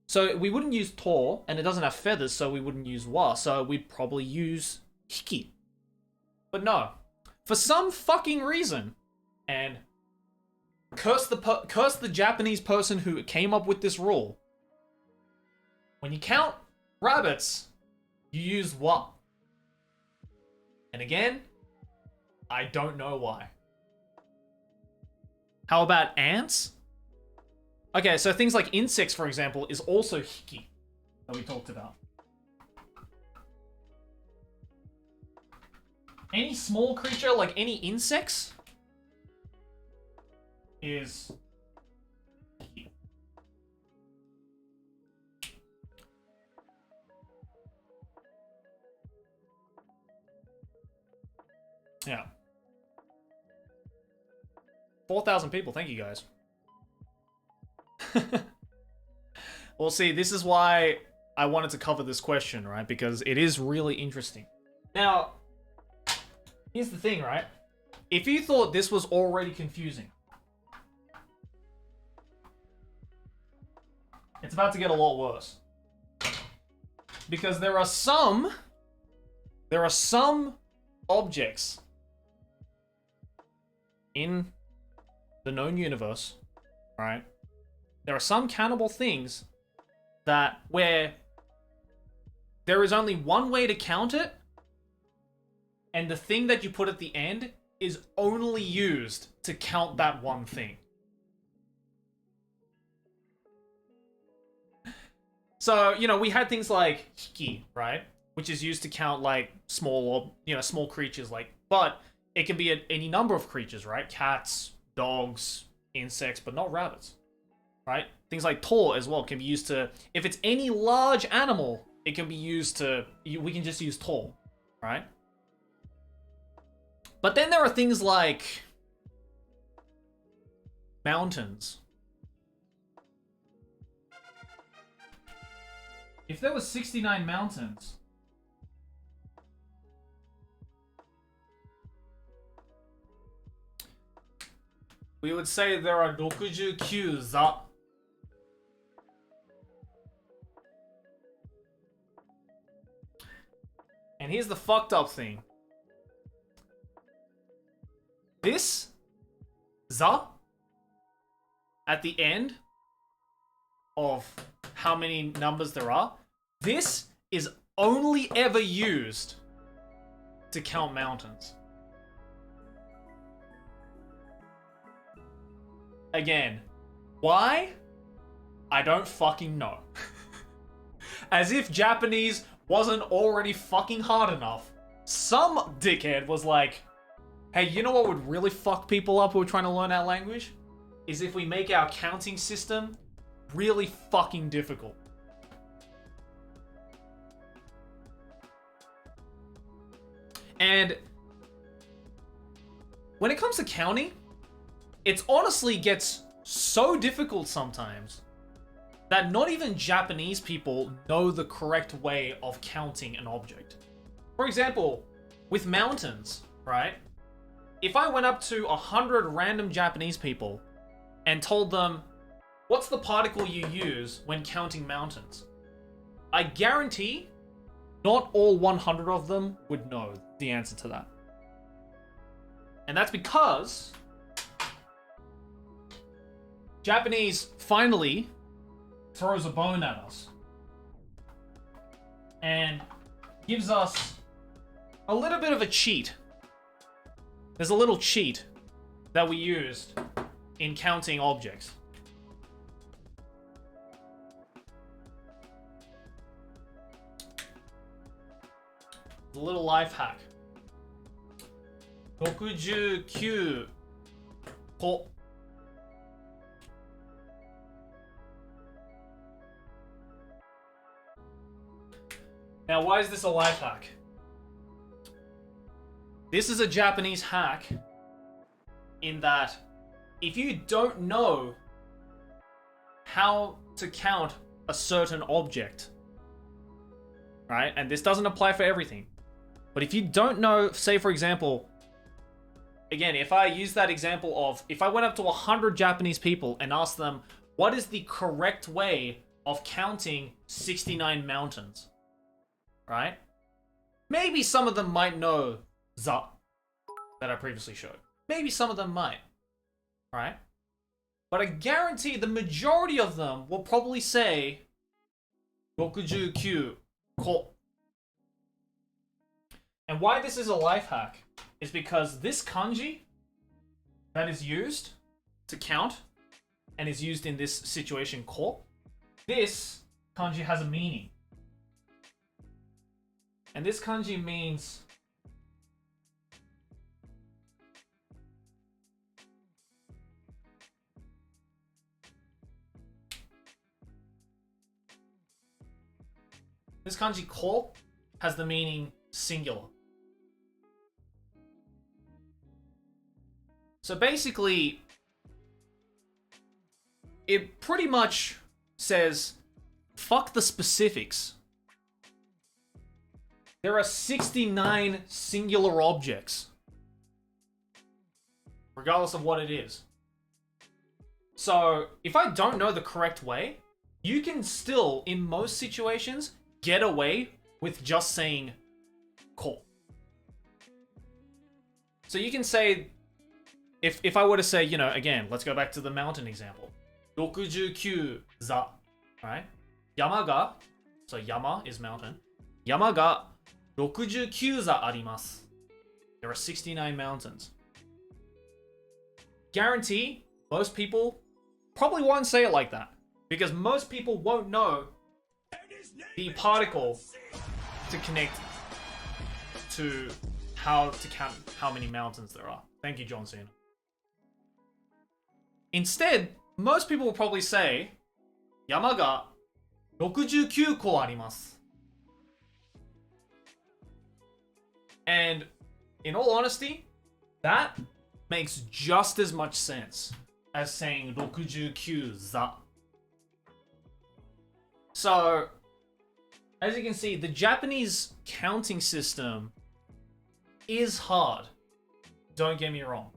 S2: So we wouldn't use to, and it doesn't have feathers, so we wouldn't use wa, so we'd probably use hiki. But no. For some fucking reason, and curse the Japanese person who came up with this rule, when you count rabbits, you use wa. And again, I don't know why. How about ants? Okay, so things like insects, for example, is also hiki that we talked about. Any small creature, like any insects, is hiki. Yeah. 4,000 people, thank you guys. Well, see, this is why I wanted to cover this question, right? Because it is really interesting. Now, here's the thing, right? If you thought this was already confusing, it's about to get a lot worse. Because there are some objects in the known universe, right? There are some countable things that where there is only one way to count it, and the thing that you put at the end is only used to count that one thing. So, you know, we had things like hiki, right? Which is used to count like small creatures, like, but it can be any number of creatures, right? Cats, dogs, insects, but not rabbits, right? Things like to as well can be used to, if it's any large animal, it can be used to, we can just use to, right? But then there are things like mountains. If there was 69 mountains, we would say there are 69 za. And here's the fucked up thing. This za at the end of how many numbers there are, this is only ever used to count mountains. Again, why? I don't fucking know. As if Japanese wasn't already fucking hard enough, some dickhead was like, hey, you know what would really fuck people up who are trying to learn our language? Is if we make our counting system really fucking difficult. And when it comes to counting, it honestly gets so difficult sometimes that not even Japanese people know the correct way of counting an object. For example, with mountains, right? If I went up to 100 random Japanese people and told them, what's the particle you use when counting mountains? I guarantee not all 100 of them would know the answer to that. And that's because Japanese finally throws a bone at us and gives us a little bit of a cheat. There's a little cheat that we used in counting objects. A little life hack. 69個. Now, why is this a life hack? This is a Japanese hack in that if you don't know how to count a certain object, right? And this doesn't apply for everything. But if you don't know, say for example, again, if I use that example of, if I went up to 100 Japanese people and asked them, what is the correct way of counting 69 mountains, right? Maybe some of them might know za that I previously showed. Maybe some of them might, right? But I guarantee the majority of them will probably say 69 ko. And why this is a life hack is because this kanji that is used to count and is used in this situation ko, this kanji has a meaning. And this kanji means this kanji ko has the meaning singular. So basically, it pretty much says, fuck the specifics. There are 69 singular objects, regardless of what it is. So if I don't know the correct way, you can still, in most situations, get away with just saying ko. So you can say, if I were to say, again, let's go back to the mountain example. 69 za, right? Yama ga, so yama is mountain. Yama ga 69 za arimasu. There are 69 mountains. Guarantee most people probably won't say it like that, because most people won't know the particle to connect to how to count how many mountains there are. Thank you, John Cena. Instead, most people will probably say, Yama ga 69 ko arimasu. And in all honesty, that makes just as much sense as saying 69 za. So, as you can see, the Japanese counting system is hard. Don't get me wrong.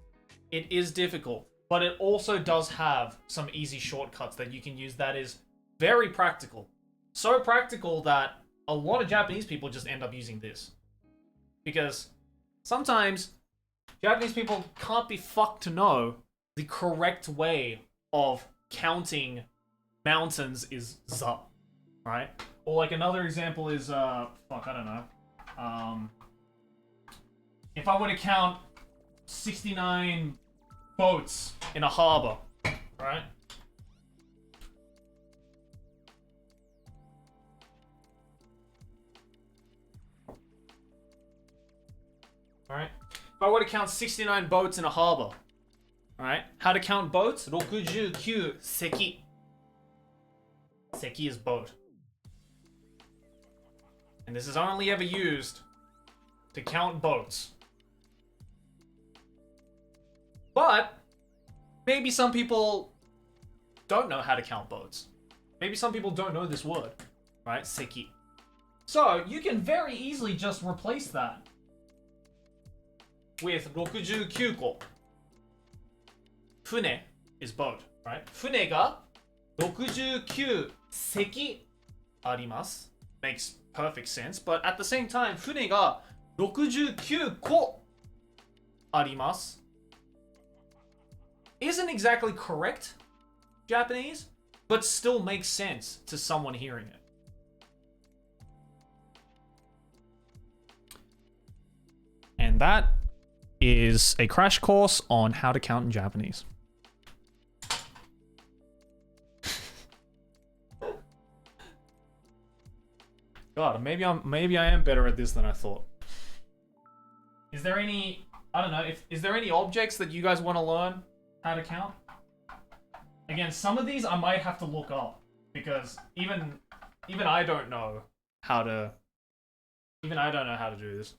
S2: It is difficult, but it also does have some easy shortcuts that you can use that is very practical. So practical that a lot of Japanese people just end up using this. Because sometimes Japanese people can't be fucked to know the correct way of counting mountains is za, right? Or like another example is, I don't know. If I were to count 69 boats in a harbor, right? Alright? If I were to count 69 boats in a harbor, alright? How to count boats? 69 seki. Seki is boat. And this is only ever used to count boats. But maybe some people don't know how to count boats. Maybe some people don't know this word, right? Seki. So you can very easily just replace that with 69 ko. Fune is boat, right? Fune ga 69 seki arimasu. Makes perfect sense, but at the same time, 船が69個 arimasu isn't exactly correct Japanese, but still makes sense to someone hearing it. And that is a crash course on how to count in Japanese. God, maybe I am better at this than I thought. Is there any, I don't know, is there any objects that you guys want to learn how to count? Again, some of these I might have to look up, because even I don't know how to do this.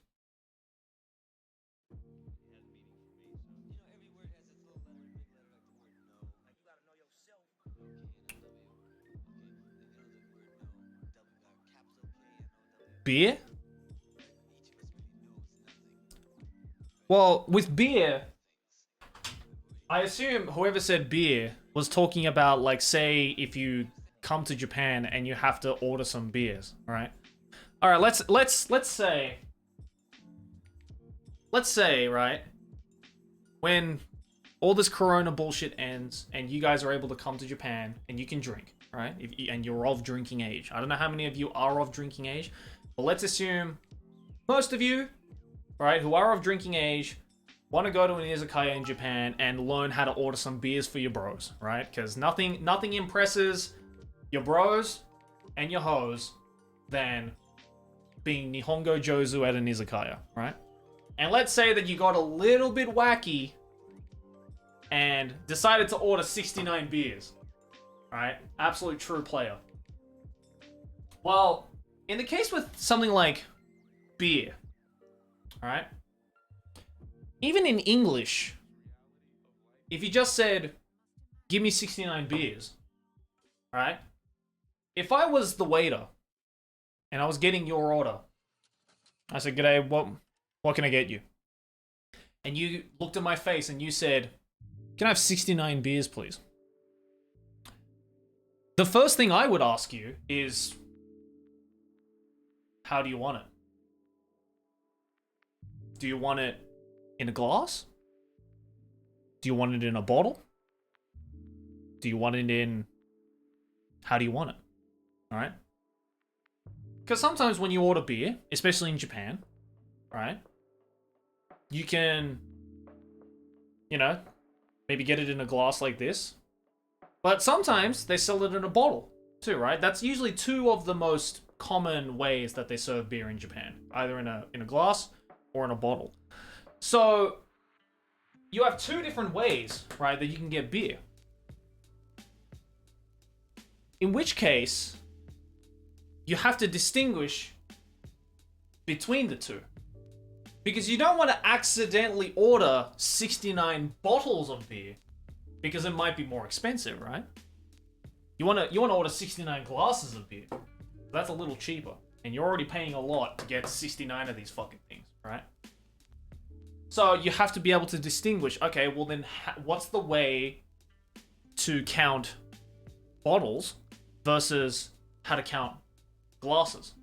S2: Beer? Well, with beer, I assume whoever said beer was talking about, like, say if you come to Japan and you have to order some beers, right? All right, let's say, right, when all this corona bullshit ends and you guys are able to come to Japan and you can drink, right? And you're of drinking age. I don't know how many of you are of drinking age, but let's assume most of you, right, who are of drinking age want to go to an izakaya in Japan and learn how to order some beers for your bros, right? Because nothing impresses your bros and your hoes than being Nihongo Jozu at an izakaya, right? And let's say that you got a little bit wacky and decided to order 69 beers, right? Absolute true player. Well, in the case with something like beer, alright? Even in English, if you just said, give me 69 beers, alright? If I was the waiter and I was getting your order, I said, g'day, what can I get you? And you looked at my face and you said, can I have 69 beers, please? The first thing I would ask you is, how do you want it? Do you want it in a glass? Do you want it in a bottle? Do you want it in... How do you want it? Alright? Because sometimes when you order beer, especially in Japan, right? You can, you know, maybe get it in a glass like this. But sometimes they sell it in a bottle too, right? That's usually two of the most common ways that they serve beer in Japan. Either in a glass or in a bottle. So you have two different ways, right, that you can get beer. In which case, you have to distinguish between the two. Because you don't want to accidentally order 69 bottles of beer, because it might be more expensive, right? You want to order 69 glasses of beer. That's a little cheaper, and you're already paying a lot to get 69 of these fucking things, right? So you have to be able to distinguish, okay, well then what's the way to count bottles versus how to count glasses?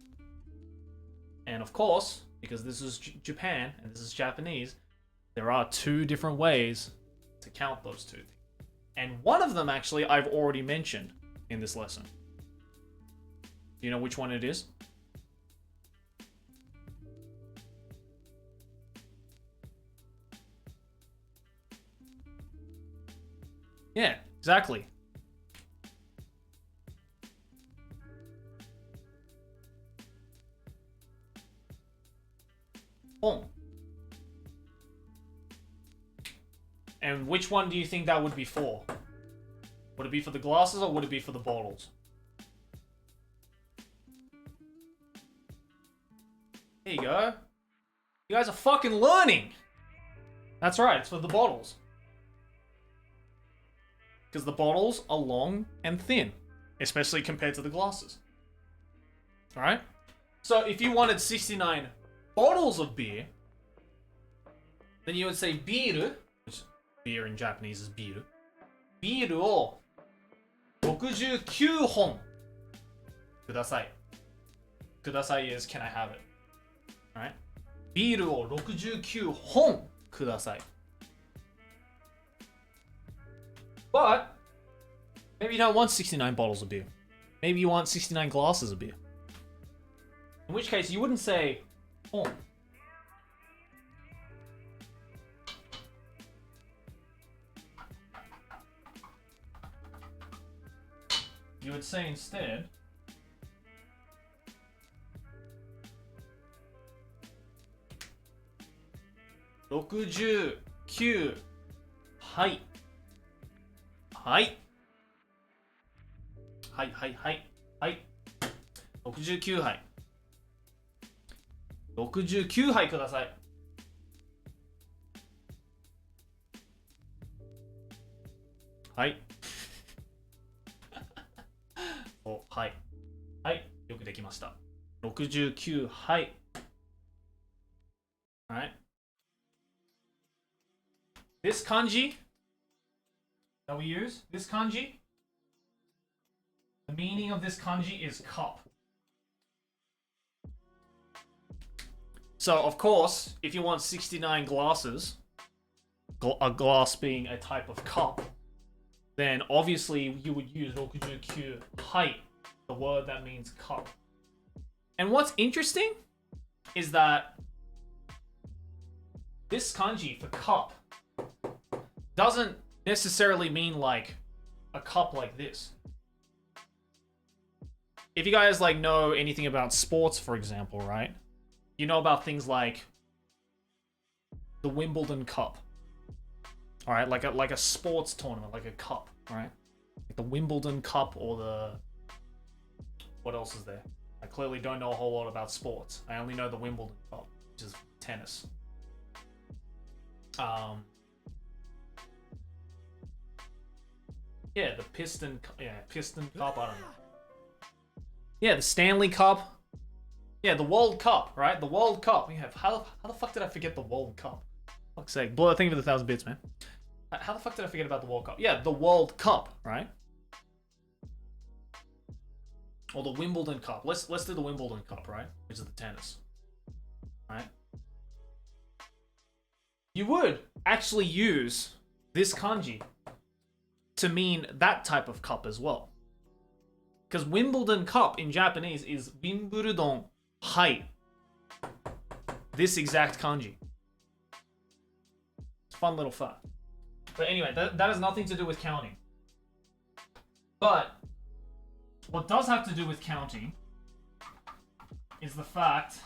S2: And of course, because this is Japan and this is Japanese, there are two different ways to count those two things. And one of them, actually, I've already mentioned in this lesson. Do you know which one it is? Yeah, exactly. Boom. And which one do you think that would be for? Would it be for the glasses or would it be for the bottles? There you go. You guys are fucking learning. That's right, it's for the bottles. Because the bottles are long and thin, especially compared to the glasses. Alright? So if you wanted 69 bottles of beer, then you would say biru, which beer in Japanese is biru. Biru o 69本 kudasai. Kudasai is can I have it? Alright? Biru o 69本 kudasai. But maybe you don't want 69 bottles of beer. Maybe you want 69 glasses of beer. In which case you wouldn't say hon. You would say instead "69 はいはいはいはいはいはい69杯69杯くださいはいおはいはいよくできました69杯Alright This kanji that we use, this kanji, the meaning of this kanji is cup. So, of course, if you want 69 glasses, a glass being a type of cup, then obviously you would use 69 hai, the word that means cup. And what's interesting is that this kanji for cup doesn't necessarily mean like a cup like this. If you guys like know anything about sports, for example, right? You know about things like the Wimbledon Cup. All right, like a sports tournament, like a cup, right? Like the Wimbledon Cup or the what else is there? I clearly don't know a whole lot about sports. I only know the Wimbledon Cup, which is tennis. Yeah, the Piston Cup, I don't know. Yeah, the Stanley Cup. Yeah, the World Cup, right? The World Cup. Yeah, how the fuck did I forget the World Cup? Fuck's sake. Blow, think of it 1,000 bits, man. How the fuck did I forget about the World Cup? Yeah, the World Cup, right? or the Wimbledon Cup. Let's do the Wimbledon Cup, right? Which is the tennis, right? You would actually use this kanji to mean that type of cup as well. Because Wimbledon Cup in Japanese is Wimbledon Hai. This exact kanji. It's a fun little fact. But anyway, that has nothing to do with counting. But what does have to do with counting is the fact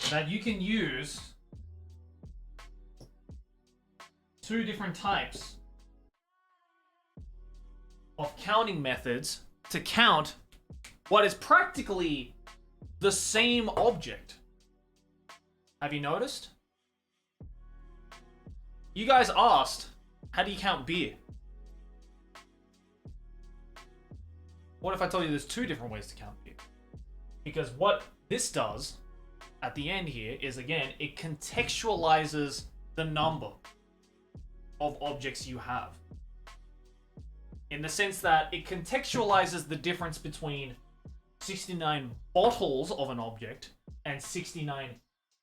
S2: that you can use two different types of counting methods to count what is practically the same object. Have you noticed? You guys asked, how do you count beer? What if I told you there's two different ways to count beer? Because what this does at the end here is, again, it contextualizes the number of objects you have. In the sense that it contextualizes the difference between 69 bottles of an object and 69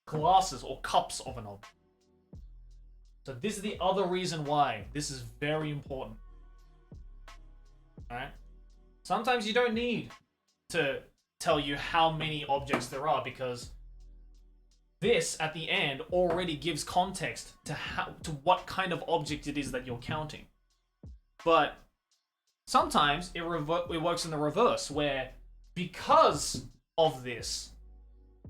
S2: glasses or cups of an object. So this is the other reason why this is very important. Alright? Sometimes you don't need to tell you how many objects there are, because this at the end already gives context to what kind of object it is that you're counting. But sometimes it works in the reverse, where because of this,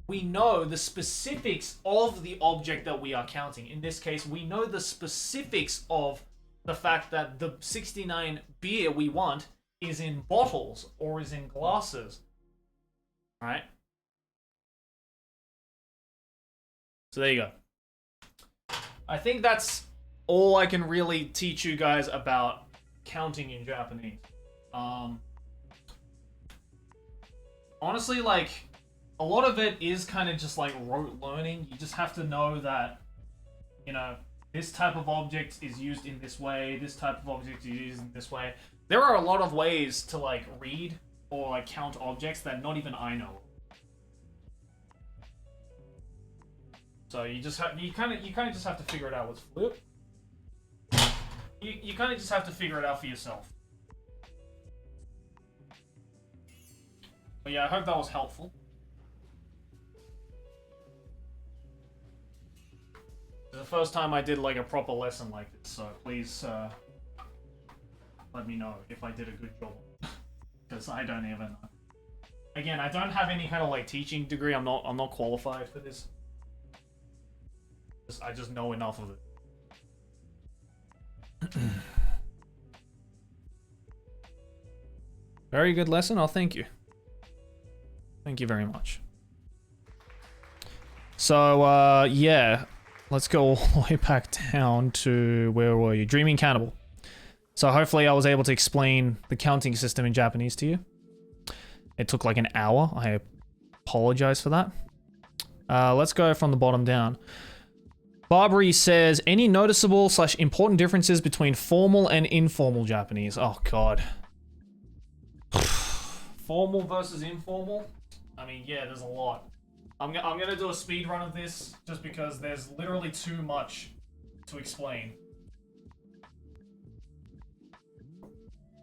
S2: we know the specifics of the object that we are counting. In this case, we know the specifics of the fact that the 69 beer we want is in bottles or is in glasses. Right? So there you go. I think that's all I can really teach you guys about counting in Japanese. Honestly, like, a lot of it is kind of just like rote learning. You just have to know that, you know, this type of object is used in this way, this type of object is used in this way. There are a lot of ways to like read or like count objects that not even I know. So you kind of just have to figure it out with flip. You kind of just have to figure it out for yourself. But yeah, I hope that was helpful. It's the first time I did like a proper lesson like this, so please let me know if I did a good job. Because I don't even know. Again, I don't have any kind of like teaching degree. I'm not qualified for this. I just know enough of it. Very good lesson. Oh, thank you. Thank you very much. So, yeah. Let's go all the way back down to, where were you? Dreaming Cannibal. So hopefully I was able to explain the counting system in Japanese to you. It took like an hour. I apologize for that. Let's go from the bottom down. Barbary says, any noticeable / important differences between formal and informal Japanese? Oh, God. Formal versus informal? I mean, yeah, there's a lot. I'm gonna do a speed run of this just because there's literally too much to explain.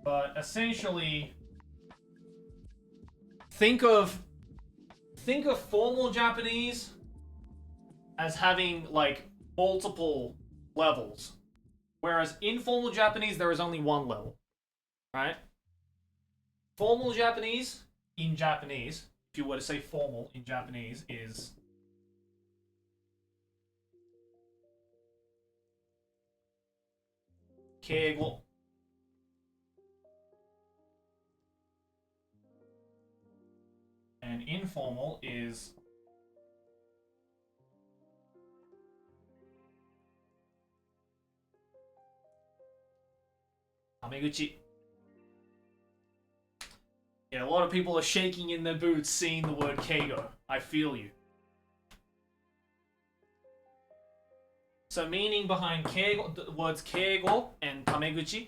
S2: But essentially, think of formal Japanese as having like multiple levels, whereas informal Japanese there is only one level, right? Formal Japanese in Japanese, if you were to say formal in Japanese, is keigo. And informal is tameguchi. Yeah, a lot of people are shaking in their boots seeing the word keigo. I feel you. So meaning behind keigo, the words keigo and tameguchi.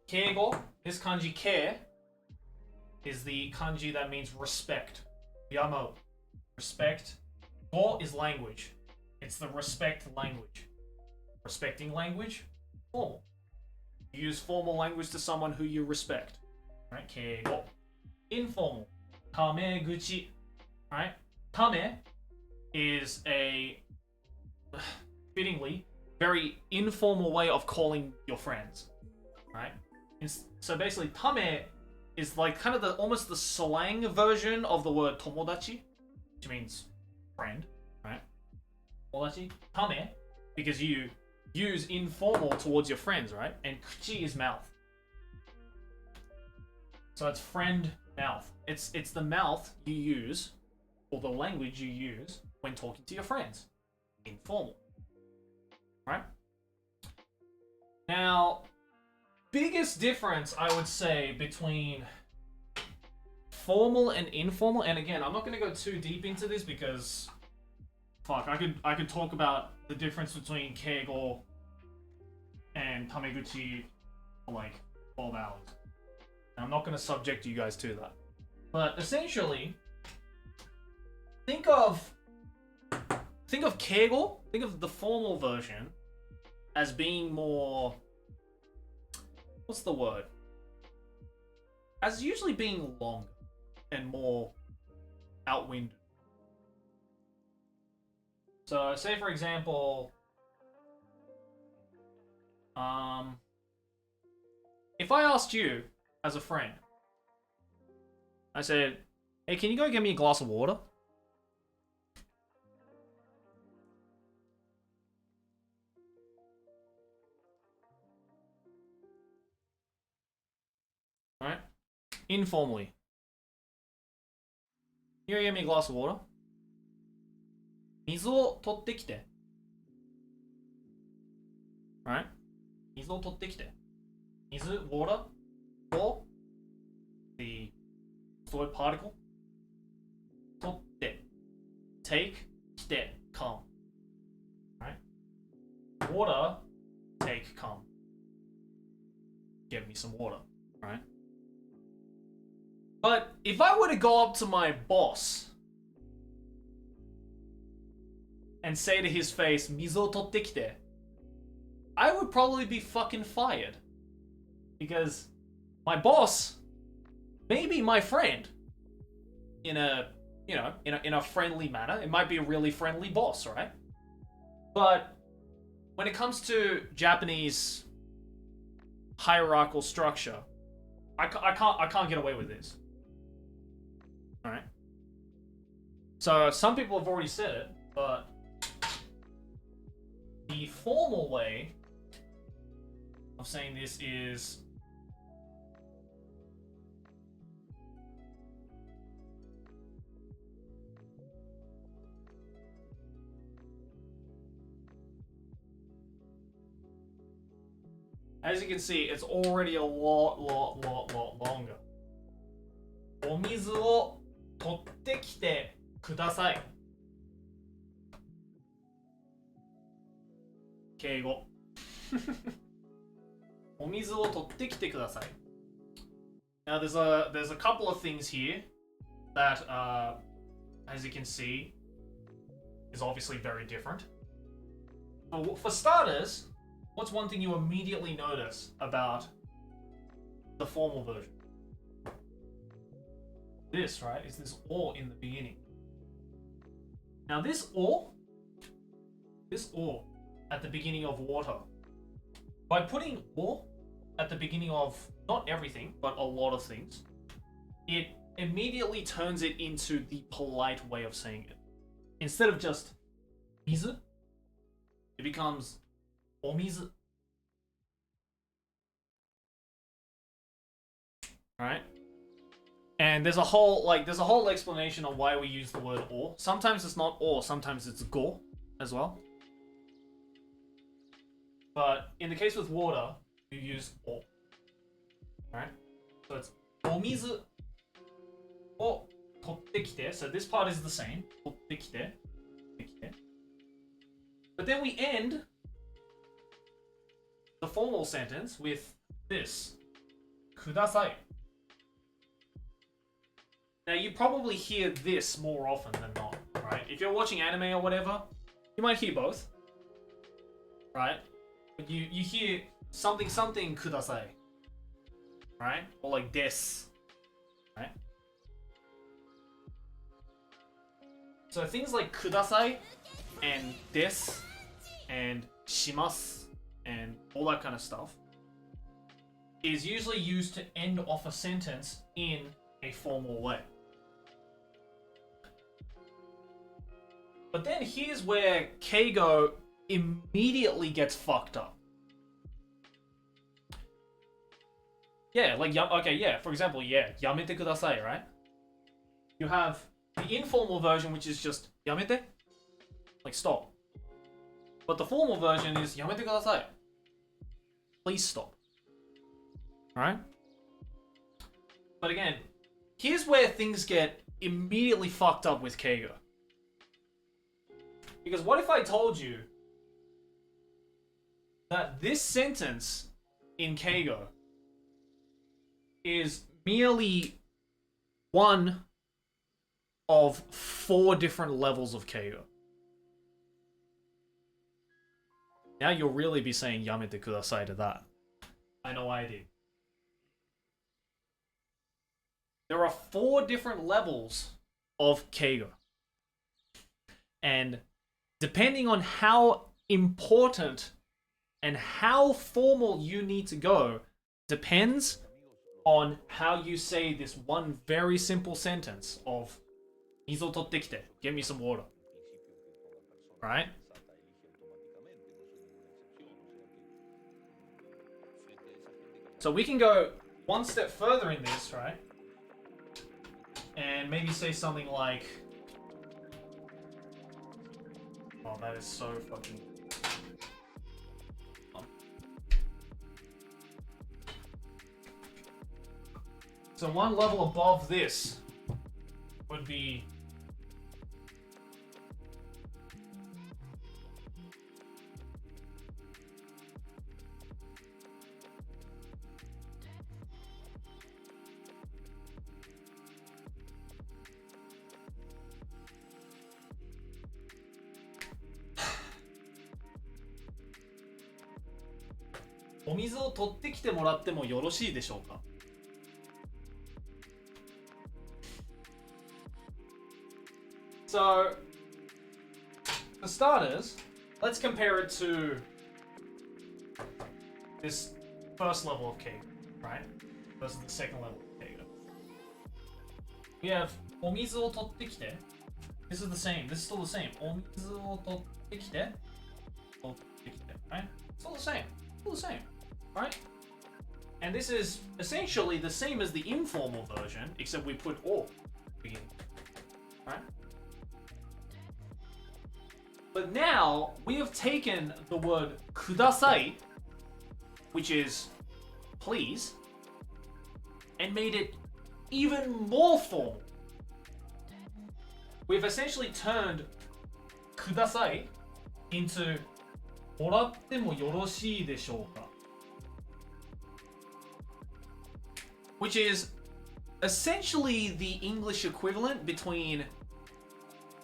S2: Keigo, this kanji ke, is the kanji that means respect. Yamo. Respect. Go is language. It's the respect language. Respecting language, formal. You use formal language to someone who you respect. Right? Keigo. Informal. Tameguchi. Right? Tame is a fittingly very informal way of calling your friends. Right? So basically, tame is like kind of almost the slang version of the word tomodachi, which means friend, right? Tomodachi, tame, because you use informal towards your friends, right? And kuchi is mouth. So it's friend mouth. It's the mouth you use, or the language you use when talking to your friends. Informal. Right? Now, biggest difference I would say between formal and informal, and again, I'm not going to go too deep into this because fuck, I could talk about the difference between keigo and tameguchi for like 12 hours. And I'm not going to subject you guys to that. But essentially, think of keigo, think of the formal version as being more, what's the word? As usually being longer and more outwinded. So, say for example, if I asked you as a friend, I said, hey, can you go get me a glass of water? Right? Informally. Can you get me a glass of water? 水を取ってきて。Right? 水を取ってきて。水, water, or the fluid particle. 取って。Take, 来て, come. Right? Water, take, come. Get me some water. Right? But if I were to go up to my boss and say to his face, 水を取ってきて, I would probably be fucking fired. Because my boss may be my friend in a, you know, in a friendly manner. It might be a really friendly boss, right? But when it comes to Japanese hierarchical structure, I can't get away with this. Alright? So some people have already said it, but the formal way of saying this is as you can see, it's already a lot longer. お水を取ってきてください。敬語。お水を取ってきてください。Now there's a couple of things here that, as you can see, is obviously very different. For starters, what's one thing you immediately notice about the formal version? This, right, is this or in the beginning. Now this or at the beginning of water, by putting or at the beginning of not everything, but a lot of things, it immediately turns it into the polite way of saying it. Instead of just mizu, it becomes omizu. Right? And there's a whole explanation on why we use the word or. Sometimes it's not or, sometimes it's go as well. But in the case with water, you use or. Right? So it's omizu o totte kite. So this part is the same. Totte kite. But then we end the formal sentence with this. Kudasai. Now, you probably hear this more often than not, right? If you're watching anime or whatever, you might hear both, right? But you hear something kudasai, right? Or like des, right? So things like kudasai and des and shimasu and all that kind of stuff is usually used to end off a sentence in a formal way. But then here's where Keigo immediately gets fucked up. Yeah, like, okay, yeah, for example, yeah, yamete kudasai, right? You have the informal version, which is just yamete, like stop. But the formal version is yamete kudasai. Please stop. Alright? But again, here's where things get immediately fucked up with Keigo. Because what if I told you that this sentence in Keigo is merely one of 4 different levels of Keigo? Now you'll really be saying yamete kudasai to that. I know I did. There are 4 different levels of Keigo. And depending on how important and how formal you need to go, depends on how you say this one very simple sentence of "Mizo totte kite," get me some water. Right? So we can go one step further in this, right? And maybe say something like, oh, that is so fucking... So one level above this would be...お水を取ってきてもらってもよろしいでしょうか? So, for starters, let's compare it to this first level of Keigo, right? Versus the second level of Keigo. We have お水を取ってきて. This is the same. This is still the same. お水を取ってきて. 取ってきて, right? Still the same. Still the same, right? And this is essentially the same as the informal version, except we put o beginning, right? But now we have taken the word kudasai, which is please, and made it even more formal. We've essentially turned kudasai into もらってもよろしいでしょうか? Which is essentially the English equivalent between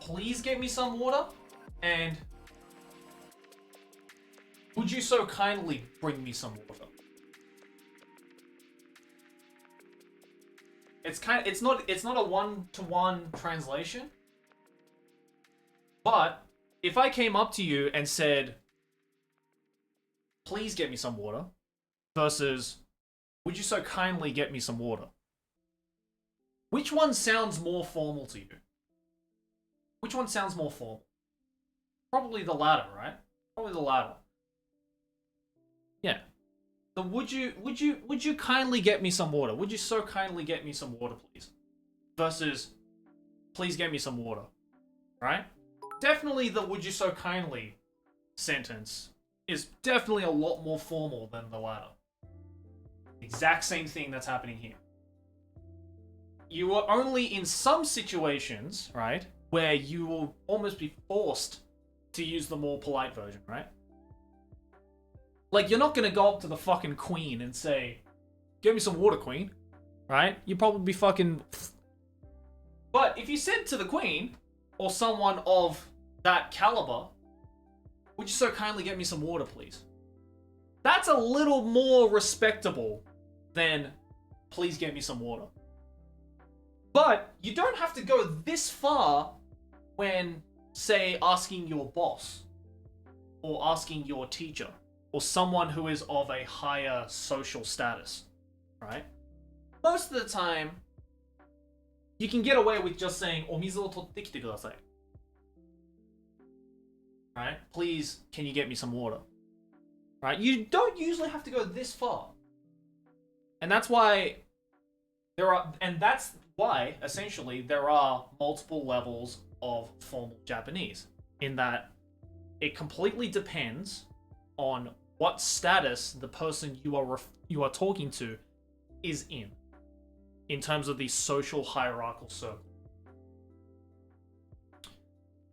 S2: please get me some water and would you so kindly bring me some water? It's not a one-to-one translation. But if I came up to you and said, please get me some water, versus would you so kindly get me some water? Which one sounds more formal to you? Which one sounds more formal? Probably the latter, right? Probably the latter. Yeah. So would you kindly get me some water? Would you so kindly get me some water, please? Versus, please get me some water. Right? Definitely the would you so kindly sentence is definitely a lot more formal than the latter. Exact same thing that's happening here. You are only in some situations, right, where you will almost be forced to use the more polite version, right? Like, you're not gonna go up to the fucking queen and say, "Give me some water, queen." Right? You'd probably be fucking... But if you said to the Queen, or someone of that caliber, would you so kindly get me some water, please? That's a little more respectable than, please get me some water. But you don't have to go this far when, say, asking your boss, or asking your teacher, or someone who is of a higher social status, right? Most of the time, you can get away with just saying, お水を取ってきてください. Right? Please, can you get me some water? Right? You don't usually have to go this far. And that's why essentially there are multiple levels of formal Japanese, in that it completely depends on what status the person you are talking to is in terms of the social hierarchical circle.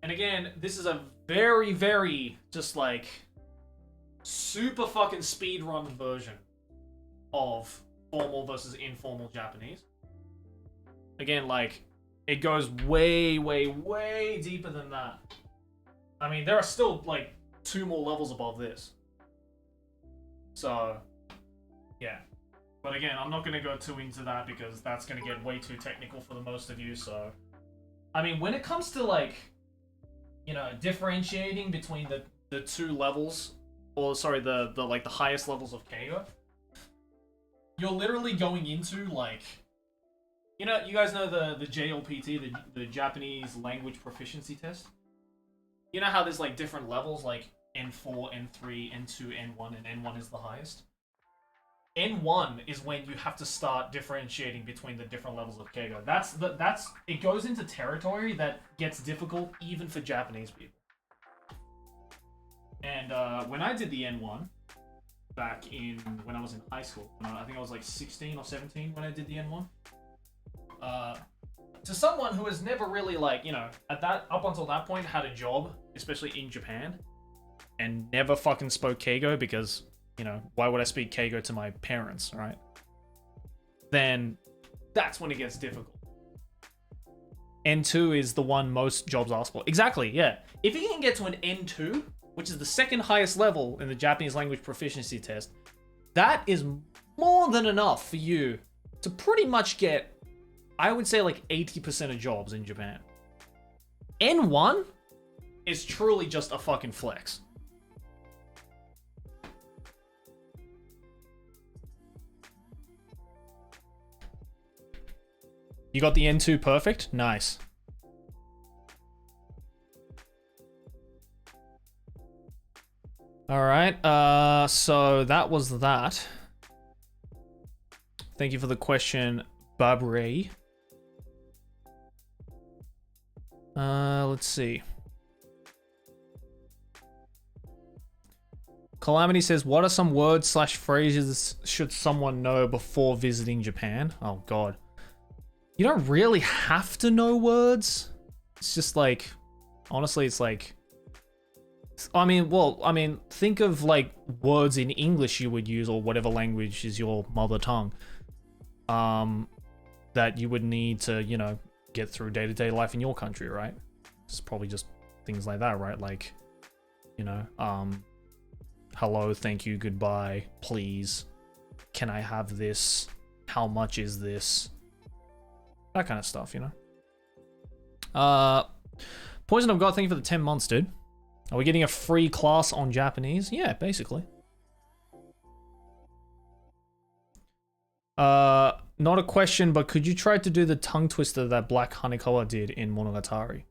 S2: And again, this is a very, very just like super fucking speedrun version of formal versus informal Japanese. Again, like, it goes way, way, way deeper than that. I mean, there are still like 2 more levels above this. So, yeah. But again, I'm not going to go too into that because that's going to get way too technical for the most of you, so... I mean, when it comes to, like, you know, differentiating between the 2 levels, or, sorry, the highest levels of Keigo, you're literally going into, like... You know, you guys know the JLPT, the Japanese Language Proficiency Test? You know how there's, like, different levels, like N4, N3, N2, N1, and N1 is the highest? N1 is when you have to start differentiating between the different levels of Keigo. It goes into territory that gets difficult even for Japanese people. And when I did the N1 back when I was in high school, I think I was like 16 or 17 when I did the N1. To someone who has never really, like, you know, up until that point had a job, especially in Japan, and never fucking spoke Keigo because, you know, why would I speak Keigo to my parents, right? Then that's when it gets difficult. N2 is the one most jobs ask for. Exactly, yeah. If you can get to an N2, which is the second highest level in the Japanese language proficiency test, that is more than enough for you to pretty much get, I would say, like 80% of jobs in Japan. N1 is truly just a fucking flex. You got the N2 perfect? Nice. Alright, so that was that. Thank you for the question, Babray. Let's see. Calamity says, what are some words / phrases should someone know before visiting Japan? Oh god. You don't really have to know words. It's just like, honestly, it's like, I mean, think of like words in English you would use, or whatever language is your mother tongue, that you would need to, you know, get through day-to-day life in your country, right? It's probably just things like that, right? Like, you know, hello, thank you, goodbye, please, can I have this, how much is this, that kind of stuff, you know. Poison of God, thank you for the 10 months, dude. Are we getting a free class on Japanese? Yeah, basically. Not a question, but could you try to do the tongue twister that Black Hanekawa did in Monogatari?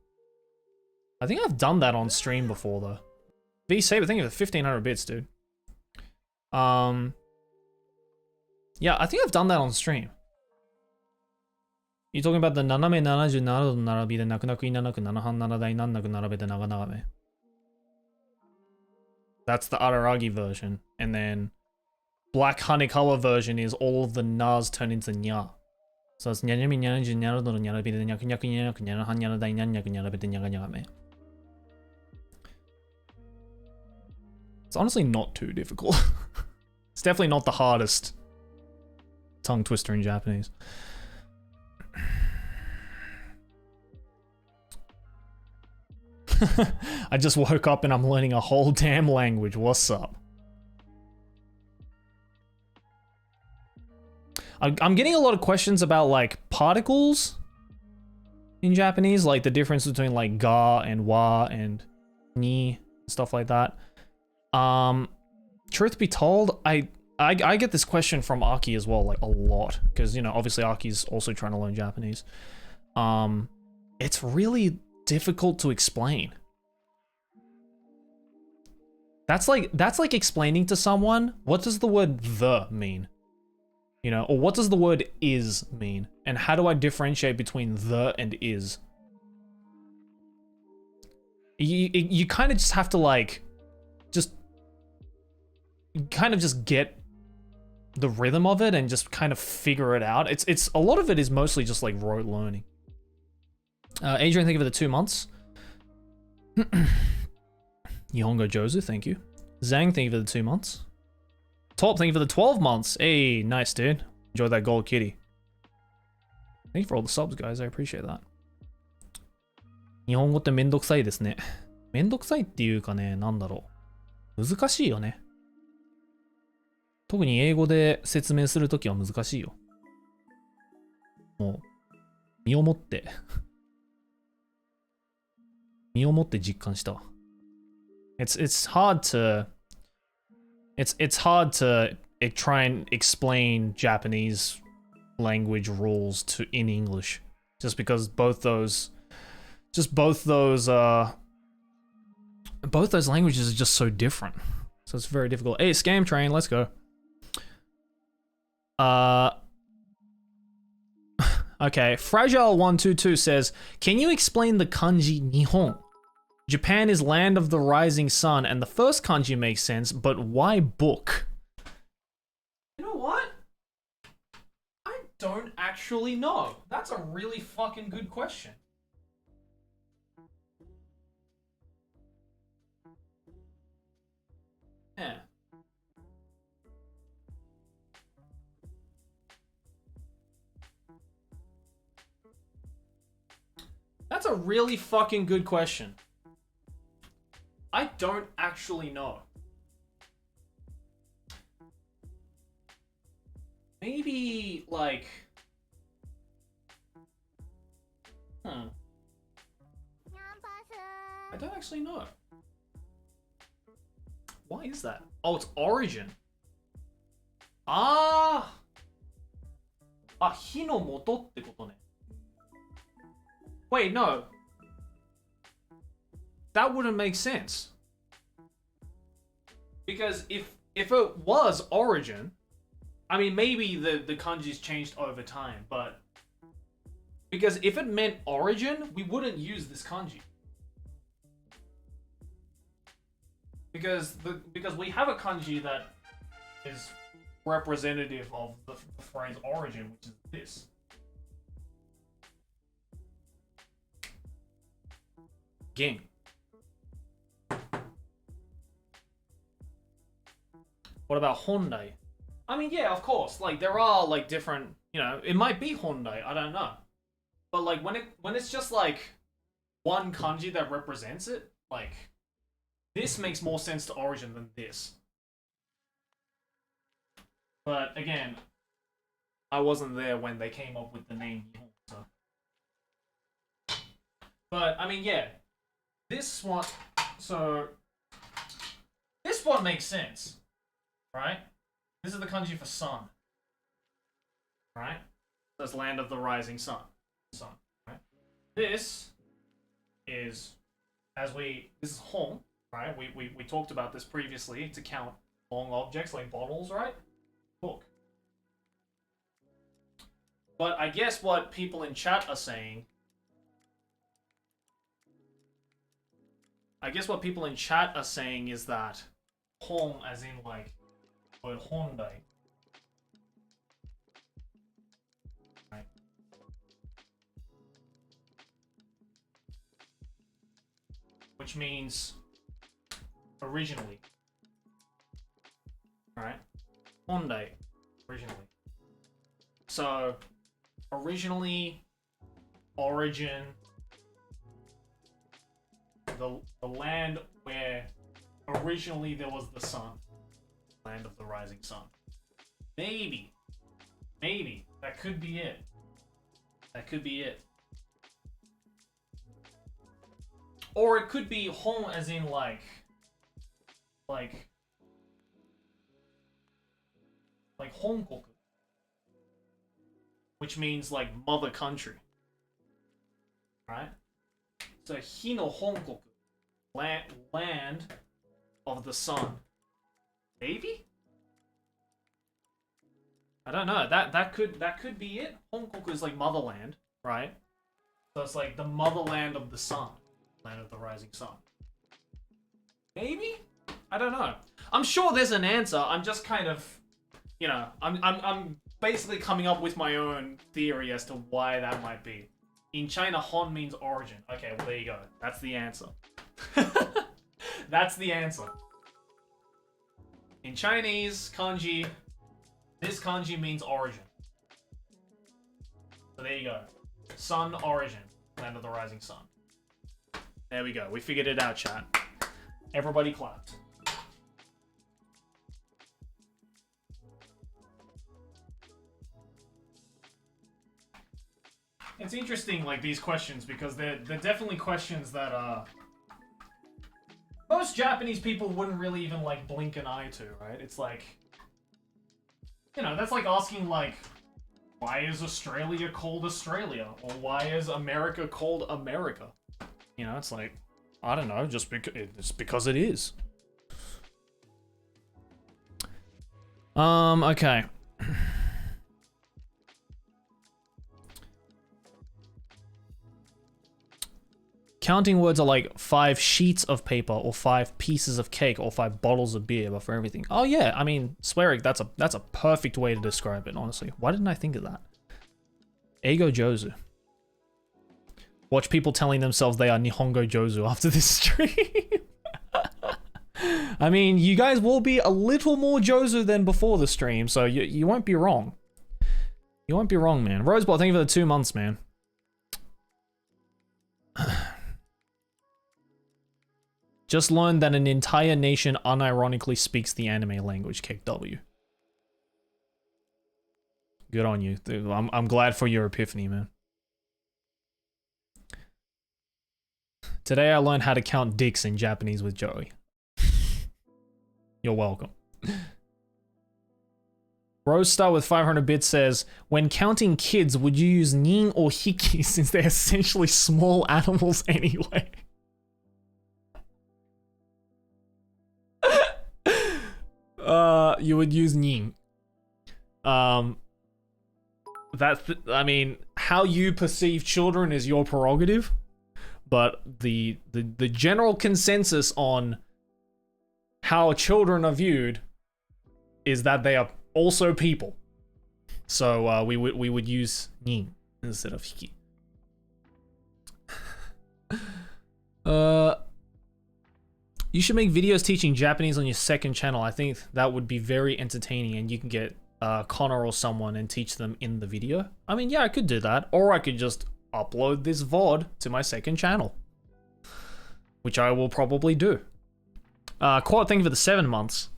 S2: I think I've done that on stream before, though. V-Saber, thank you for 1500 bits, dude. Yeah, I think I've done that on stream. You're talking about the naname 77度の並びで泣く泣くいななく7半7台難なく並べて長々め. That's the Araragi version. And then Black Hanekawa version is all of the nas turn into nya. So it's nyanyami nyanaji nyara do nyara bi de nyaku nyaku nyaku nyara han nyara dai nyaku nyara bete nyaga nyaga me. It's honestly not too difficult. It's definitely not the hardest tongue twister in Japanese. I just woke up and I'm learning a whole damn language. What's up? I'm getting a lot of questions about like particles in Japanese, like the difference between like ga and wa and ni, stuff like that. Truth be told, I get this question from Aki as well, like a lot, because you know obviously Aki's also trying to learn Japanese. It's really difficult to explain. That's like explaining to someone, what does the word the mean? You know, or what does the word is mean? And how do I differentiate between the and is? You kind of just have to like, just kind of just get the rhythm of it and just kind of figure it out. It's a lot of it is mostly just like rote learning. Adrian, thank you for the 2 months. Yongo Jozu, thank you. Zhang, thank you for the 2 months. Top, thank you for the 12 months. Hey, nice, dude. Enjoy that gold kitty. Thank you for all the subs, guys. I appreciate that. 日本語ってめんどくさいですね。めんどくさいっていうかね、なんだろう。難しいよね。特に英語で説明するときは難しいよ。もう、身をもって、身をもって実感したわ。It's hard to try and explain Japanese language rules in English, just because both those languages are just so different. So it's very difficult. Hey, Scam Train, let's go. Okay, Fragile122 says, can you explain the kanji Nihon? Japan is land of the rising sun, and the first kanji makes sense, but why book? You know what? I don't actually know. That's a really fucking good question. Yeah. That's a really fucking good question. I don't actually know. Maybe, like... I don't actually know. Why is that? Oh, it's origin. Ah! 火の元ってことね。Wait, no. That wouldn't make sense. Because if it was origin, I mean, maybe the kanji's changed over time, but because if it meant origin, we wouldn't use this kanji. Because we have a kanji that is representative of the phrase origin, which is this. Game. What about Hondai? I mean, yeah, of course. Like, there are like different, you know, it might be Hondai, I don't know. But like when it's just like one kanji that represents it, like this makes more sense to origin than this. But again, I wasn't there when they came up with the name Nihon, so. But I mean, yeah. This one, so this one makes sense, right? This is the kanji for sun, right? That's land of the rising sun, right? This is, this is hon, right? We talked about this previously to count long objects like bottles, right? Book. But I guess what people in chat are saying, is that hon as in like word hondai. Right. Which means originally. Right? Hondai. Originally. So originally, origin, the land where originally there was the sun. Land of the rising sun. Maybe. Maybe. That could be it. That could be it. Or it could be home as in like Honkoku. Which means like mother country. Right? So Hino Honkoku. Land of the sun. Maybe? I don't know. That could be it. Honkoku is like motherland, right? So it's like the motherland of the sun. Land of the rising sun. Maybe? I don't know. I'm sure there's an answer. I'm just kind of, you know, I'm basically coming up with my own theory as to why that might be. In China, Hon means origin. Okay, well there you go. That's the answer. That's the answer. In Chinese kanji, this kanji means origin. So there you go. Sun origin. Land of the rising sun. There we go. We figured it out, chat. Everybody clapped. It's interesting, like, these questions, because they're definitely questions that, most Japanese people wouldn't really even, like, blink an eye to, right? It's like, you know, that's like asking, like, why is Australia called Australia? Or why is America called America? You know, it's like, I don't know, just it's because it is. Okay. Counting words are like 5 sheets of paper, or 5 pieces of cake, or 5 bottles of beer, but for everything. Oh yeah, I mean, swearing, that's a perfect way to describe it, honestly. Why didn't I think of that? Eigo Jozu. Watch people telling themselves they are Nihongo Jozu after this stream. I mean, you guys will be a little more Jozu than before the stream, so you won't be wrong. You won't be wrong, man. Roseball, thank you for the 2 months, man. Just learned that an entire nation unironically speaks the anime language, Cake W. Good on you. I'm glad for your epiphany, man. Today I learned how to count dicks in Japanese with Joey. You're welcome. Rosestar with 500 bits says, when counting kids, would you use nin or hiki since they're essentially small animals anyway? You would use nin. I mean, how you perceive children is your prerogative, but the general consensus on how children are viewed is that they are also people. So we would use nin instead of hiki. You should make videos teaching Japanese on your second channel. I think that would be very entertaining, and you can get Connor or someone and teach them in the video. I mean, yeah, I could do that. Or I could just upload this VOD to my second channel, which I will probably do. Quad, thank you for the 7 months.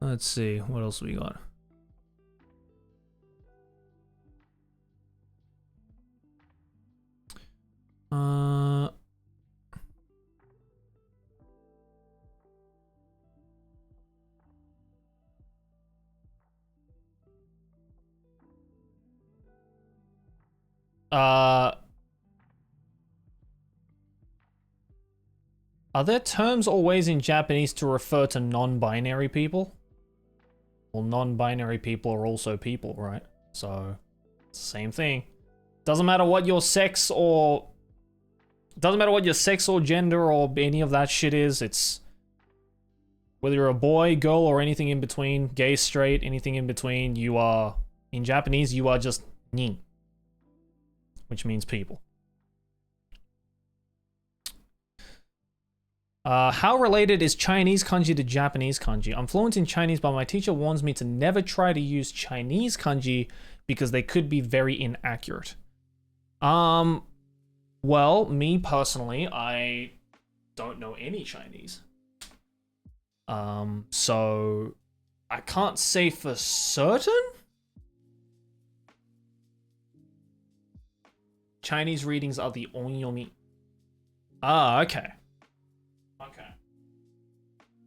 S2: Let's see, what else we got? Are there terms or ways in Japanese to refer to non-binary people? Well, non-binary people are also people, right? So, same thing. Doesn't matter what your sex or... Doesn't matter what your sex or gender or any of that shit is. It's... Whether you're a boy, girl, or anything in between, gay, straight, anything in between, you are... In Japanese, you are just nin. Which means people. How related is Chinese kanji to Japanese kanji? I'm fluent in Chinese, but my teacher warns me to never try to use Chinese kanji because they could be very inaccurate. Well, me personally, I don't know any Chinese. So I can't say for certain. Chinese readings are the onyomi. Ah, okay. Okay.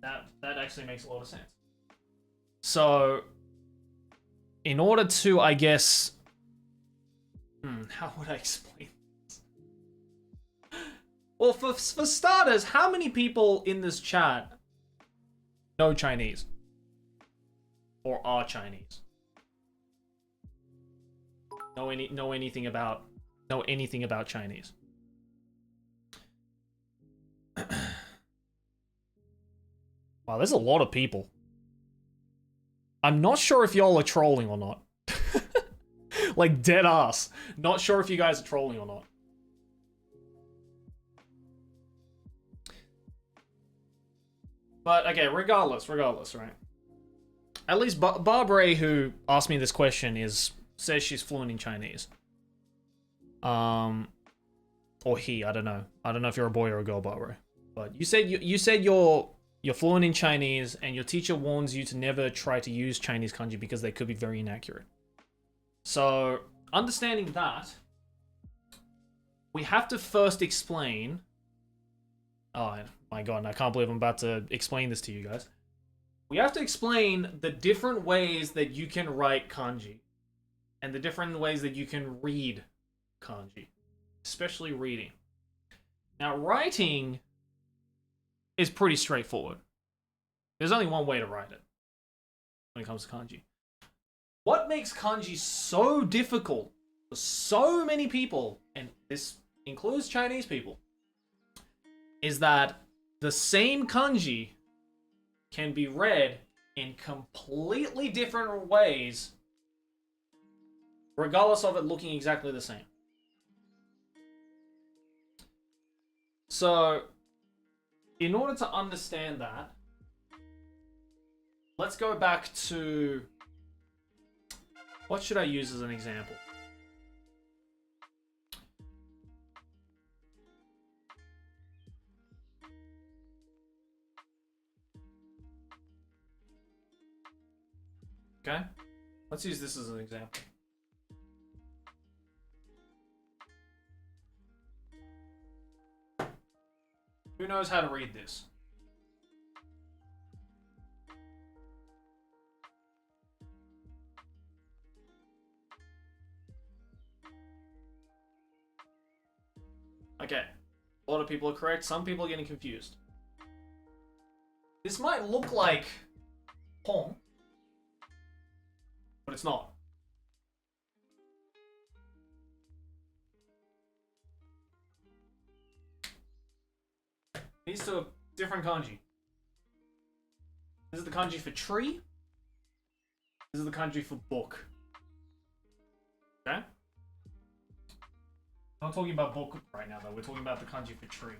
S2: That actually makes a lot of sense. So, in order to, I guess, how would I explain this? Well, for starters, how many people in this chat know Chinese? Or are Chinese? Know anything about Chinese? Wow, there's a lot of people. I'm not sure if y'all are trolling or not. Like, dead ass. Not sure if you guys are trolling or not. But, okay, regardless, right? At least Barbara, who asked me this question, says she's fluent in Chinese. Or he, I don't know. I don't know if you're a boy or a girl, Barbara. But you said you're fluent in Chinese, and your teacher warns you to never try to use Chinese kanji because they could be very inaccurate. So, understanding that, we have to first explain... Oh my god, I can't believe I'm about to explain this to you guys. We have to explain the different ways that you can write kanji, and the different ways that you can read kanji, especially reading. Now, writing is pretty straightforward. There's only one way to write it when it comes to kanji. What makes kanji so difficult for so many people, and this includes Chinese people, is that the same kanji can be read in completely different ways, regardless of it looking exactly the same. So, in order to understand that, let's go back to... What should I use as an example? Okay, let's use this as an example. Who knows how to read this? Okay, a lot of people are correct. Some people are getting confused. This might look like Hong, but it's not. These two are different kanji. This is the kanji for tree. This is the kanji for book. Okay? I'm not talking about book right now, though. We're talking about the kanji for tree.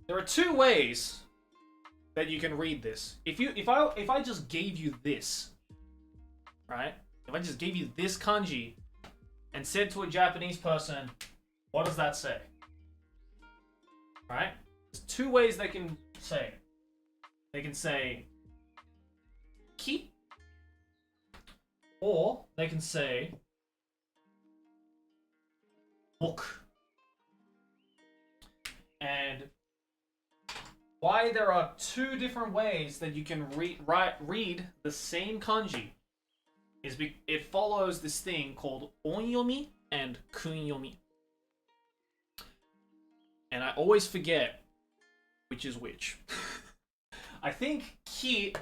S2: There are two ways that you can read this. If I just gave you this, right? If I just gave you this kanji and said to a Japanese person, what does that say? Right? There's two ways they can say it. They can say ki, or they can say book. And why there are two different ways that you can read the same kanji is it follows this thing called onyomi and kunyomi. And I always forget which is which. I think ki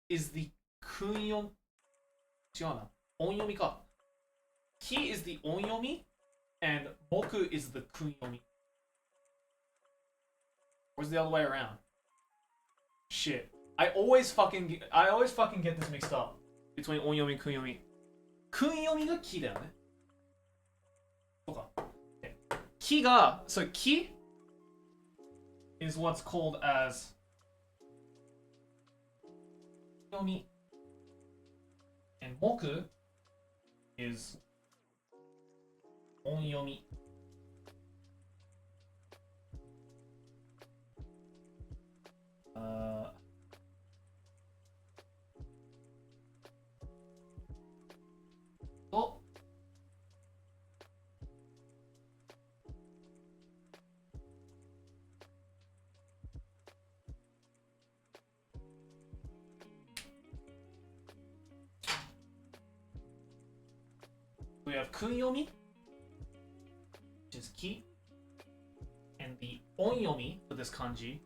S2: is the kunyomi. Onyomi ka. Ki is the onyomi and boku is the kunyomi. Or is it the other way around? Shit. I always fucking get this mixed up between onyomi and kunyomi. Kunyomi ga ki da yo ne. Ki ga, so ki is what's called as yomi. And moku is onyomi. Oh. We have kunyomi, which is ki, and the onyomi for this kanji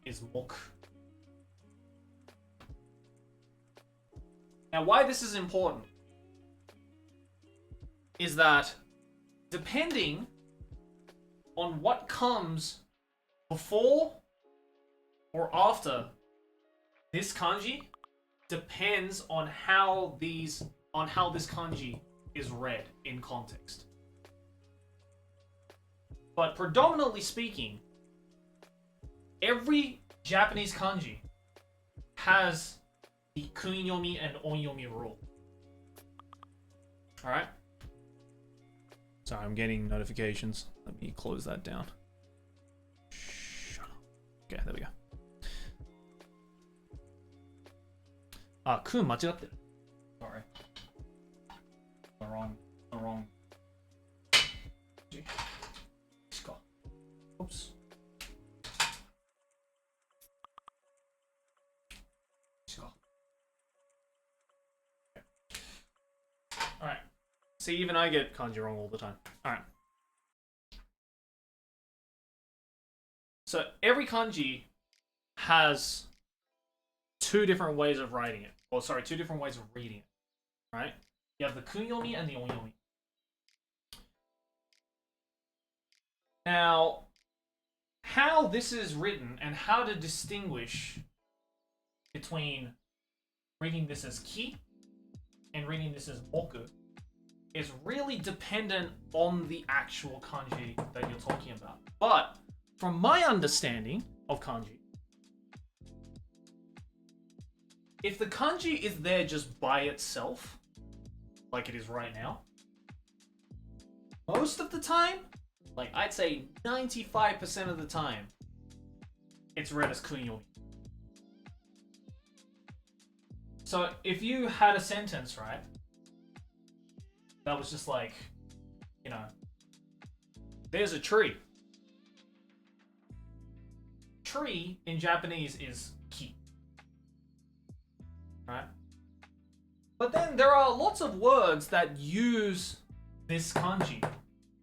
S2: is moku. Now, why this is important is that depending on what comes before or after this kanji depends on how this kanji is read in context. But predominantly speaking, every Japanese kanji has the kunyomi and onyomi rule. Alright? Sorry, I'm getting notifications. Let me close that down. Shut up. Okay, there we go. Kun 間違ってる. Sorry. The wrong. Oops. Alright. See, even I get kanji wrong all the time. Alright. So, every kanji has two different ways of writing it. Or, sorry, two different ways of reading it. Right? You have the kunyomi and the onyomi. Now, how this is written and how to distinguish between reading this as ki and reading this as moku is really dependent on the actual kanji that you're talking about. But from my understanding of kanji, if the kanji is there just by itself, like it is right now, most of the time, like I'd say 95% of the time, it's read as kunyomi. So if you had a sentence, right, that was just like, you know, there's a tree. Tree in Japanese is ki. Right? But then there are lots of words that use this kanji,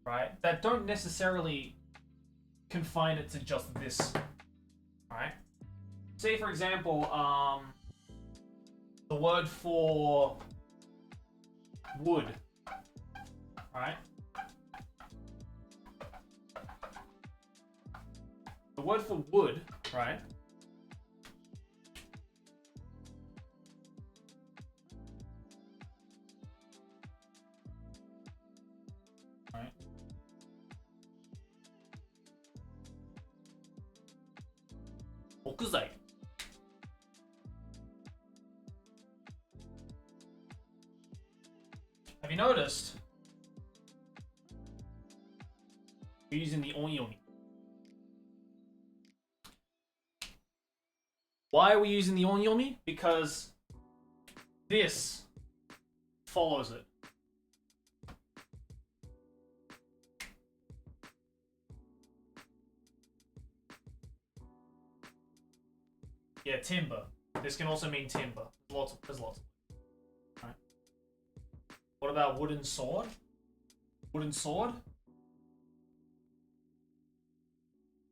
S2: right? That don't necessarily confine it to just this, right? Say for example, the word for wood, right? The word for wood, right? Right. Okuzai. Have you noticed? We're using the onyomi. Why are we using the onyomi? Because this follows it. Yeah, timber. This can also mean timber. There's lots. Right. What about wooden sword? Wooden sword,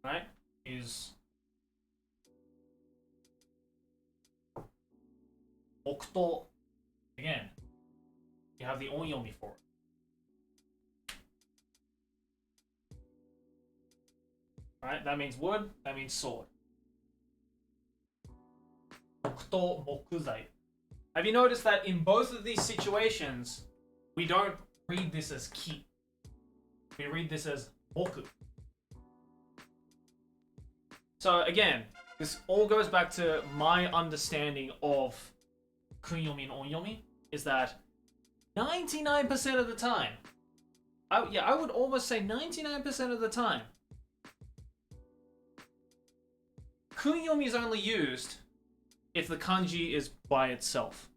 S2: right, is okuto. Again, you have the onyomi for it. Right, that means wood, that means sword. Okuto mokuzai. Have you noticed that in both of these situations, we don't read this as ki. We read this as moku. So again, this all goes back to my understanding of kunyomi and onyomi, is that 99% of the time, I would almost say 99% of the time, kunyomi is only used if the kanji is by itself.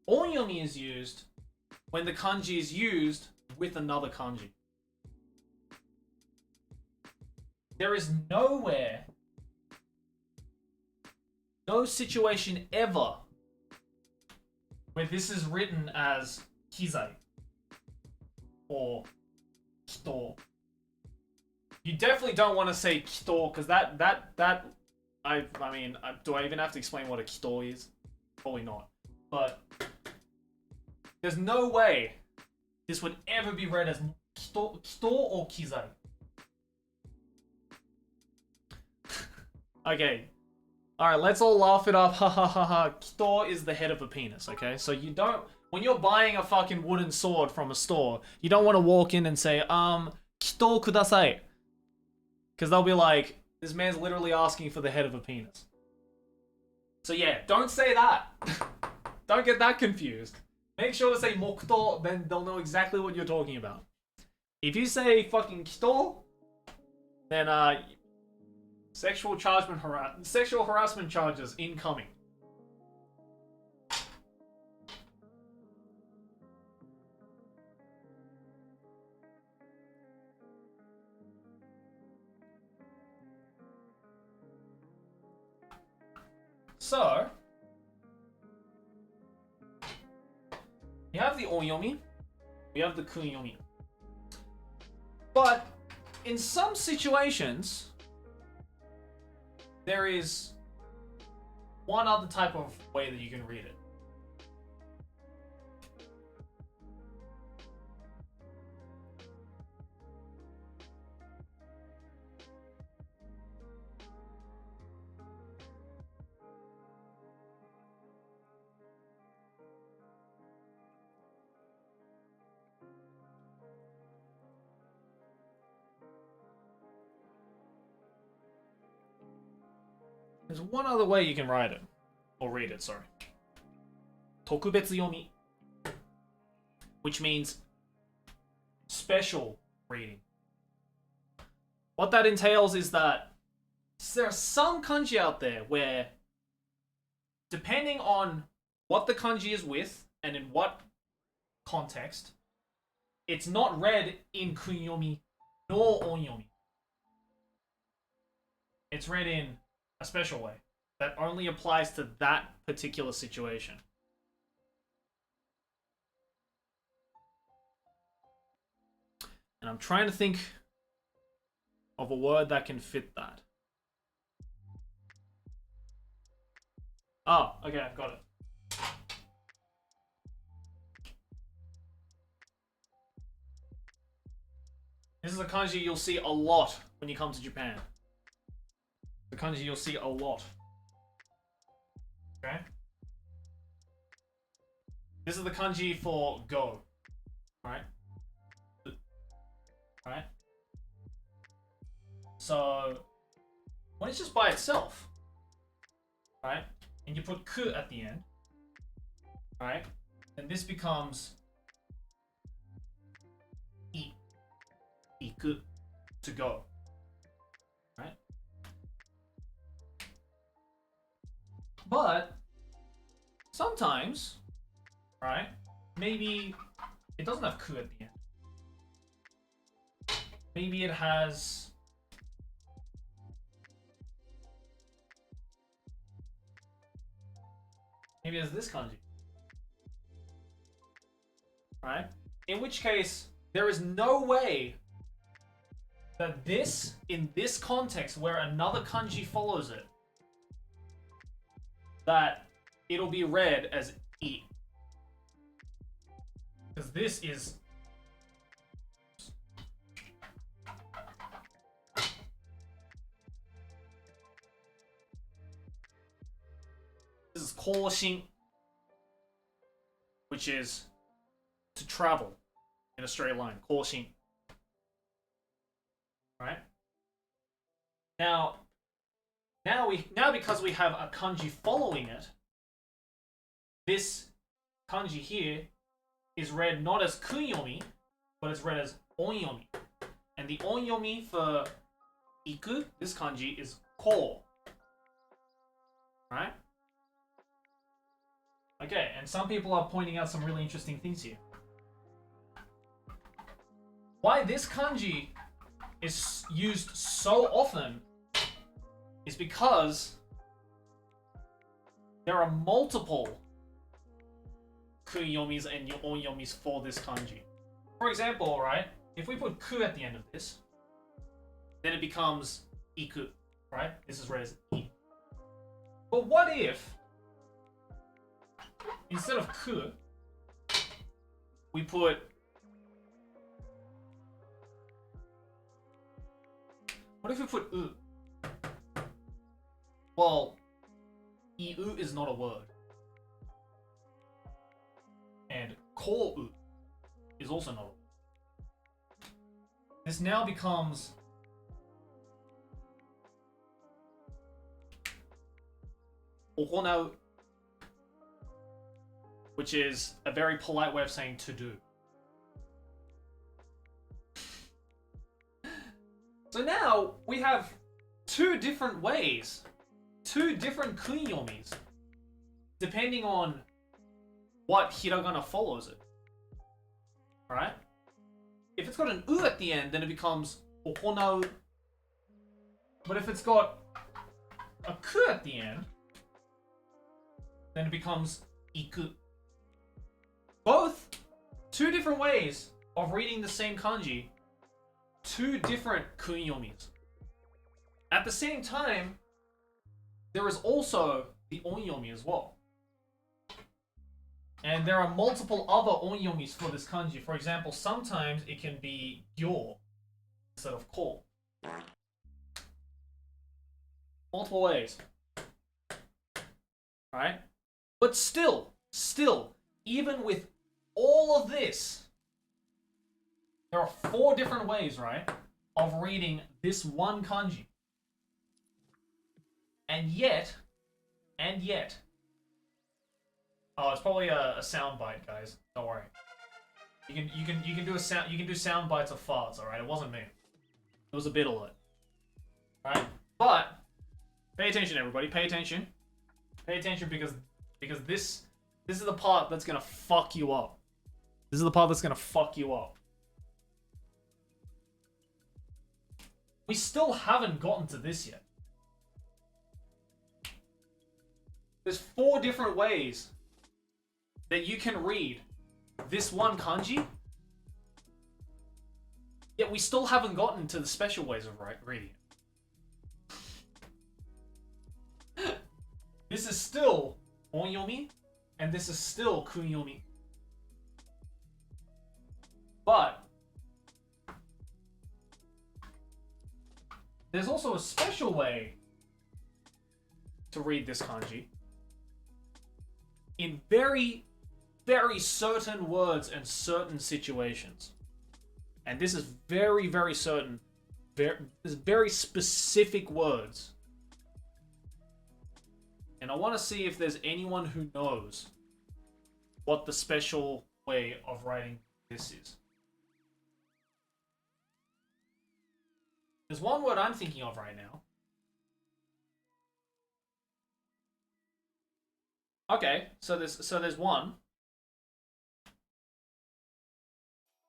S2: Onyomi is used when the kanji is used with another kanji. There is nowhere, no situation ever where this is written as kizai or kito. You definitely don't want to say kito, because I mean, do I even have to explain what a kito is? Probably not. But there's no way this would ever be read as kito or kizai. Okay. Alright, let's all laugh it up. Ha ha ha ha. Kito is the head of a penis, okay? So you don't... When you're buying a fucking wooden sword from a store, you don't want to walk in and say, kito kudasai. Because they'll be like, this man's literally asking for the head of a penis. So yeah, don't say that. Don't get that confused. Make sure to say mokuto, then they'll know exactly what you're talking about. If you say fucking kito, then sexual harassment charges incoming. So, we have the onyomi, we have the kunyomi. But in some situations, there is one other type of way that you can read it. There's one other way you can write it. Or read it, sorry. Tokubetsu yomi. Which means special reading. What that entails is that there are some kanji out there where, depending on what the kanji is with and in what context, it's not read in kunyomi nor onyomi. It's read in a special way that only applies to that particular situation. And I'm trying to think of a word that can fit that. Oh, okay, I've got it. This is a kanji you'll see a lot when you come to Japan. The kanji you'll see a lot. Okay? This is the kanji for go. Right? Right? So, when it's just by itself, right? And you put ku at the end, right? And this becomes I. Iku. To go. Right? But sometimes, right? Maybe it doesn't have ku at the end. Maybe it has maybe it's this kanji. Right? In which case, there is no way that this, in this context where another kanji follows it, that it'll be read as I. Because this is... This is kōshin, which is to travel in a straight line. Kōshin. Right? Now, now because we have a kanji following it, this kanji here is read not as kunyomi, but it's read as onyomi. And the onyomi for iku, this kanji, is ko. Right? Okay, and some people are pointing out some really interesting things here. Why this kanji is used so often is because there are multiple kunyomis and onyomis for this kanji. For example, right, if we put ku at the end of this, then it becomes iku, right? This is read as i. But what if, instead of ku, we put... What if we put u? Well, iu is not a word. And ko-u is also not a word. This now becomes ohonau, which is a very polite way of saying to do. So now we have two different ways, two different kunyomis, depending on what hiragana follows it. Alright? If it's got an u at the end, then it becomes ohonau. But if it's got a ku at the end, then it becomes iku. Both two different ways of reading the same kanji, two different kunyomis. At the same time, there is also the onyomi as well. And there are multiple other onyomis for this kanji. For example, sometimes it can be gyo instead of ko. Multiple ways. Right? But still, even with all of this, there are 4 different ways, right, of reading this one kanji. And yet, oh, it's probably a sound bite, guys. Don't worry. You can do sound bites of farts, all right? It wasn't me. It was a bit alert. All right? But pay attention, everybody. Pay attention. Pay attention because this is the part that's gonna fuck you up. This is the part that's gonna fuck you up. We still haven't gotten to this yet. There's 4 different ways that you can read this one kanji, yet we still haven't gotten to the special ways of reading it. This is still onyomi, and this is still kunyomi. But there's also a special way to read this kanji in very, very certain words and certain situations. And this is very, very certain. There's very specific words. And I want to see if there's anyone who knows what the special way of writing this is. There's one word I'm thinking of right now. Okay, so there's one.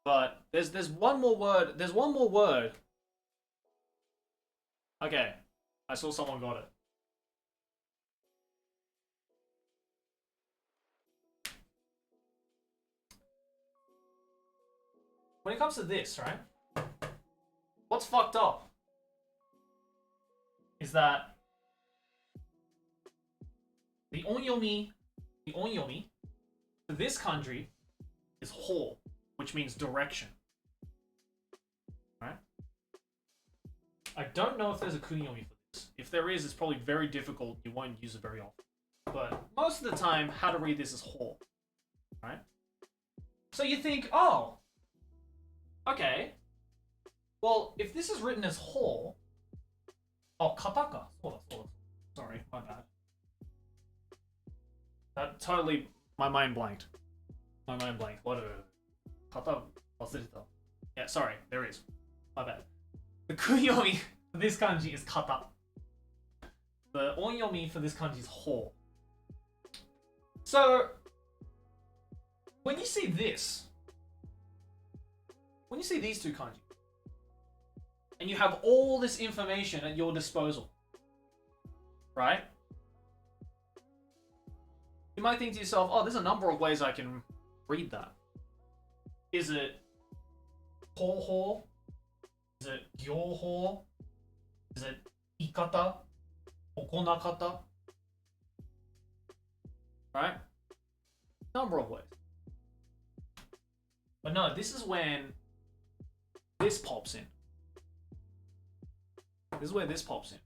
S2: But there's one more word. There's one more word. Okay, I saw someone got it. When it comes to this, right? What's fucked up is that the onyomi for this kanji is ho, which means direction. Right? I don't know if there's a kunyomi for this. If there is, it's probably very difficult. You won't use it very often. But most of the time, how to read this is ho. Right? So you think, oh, okay. Well, if this is written as ho, oh, kataka. Sorry, my bad. That totally... My mind blanked. My mind blanked. What? Kata wasureta. Yeah, sorry. There is. My bad. The kunyomi for this kanji is kata. The onyomi for this kanji is ho. So, when you see this, when you see these two kanji, and you have all this information at your disposal, right? You might think to yourself, oh, there's a number of ways I can read that. Is it ho? Is it gyoho? Is it ikata? Okonakata? Right? Number of ways. But no, this is when this pops in. This is where this pops in.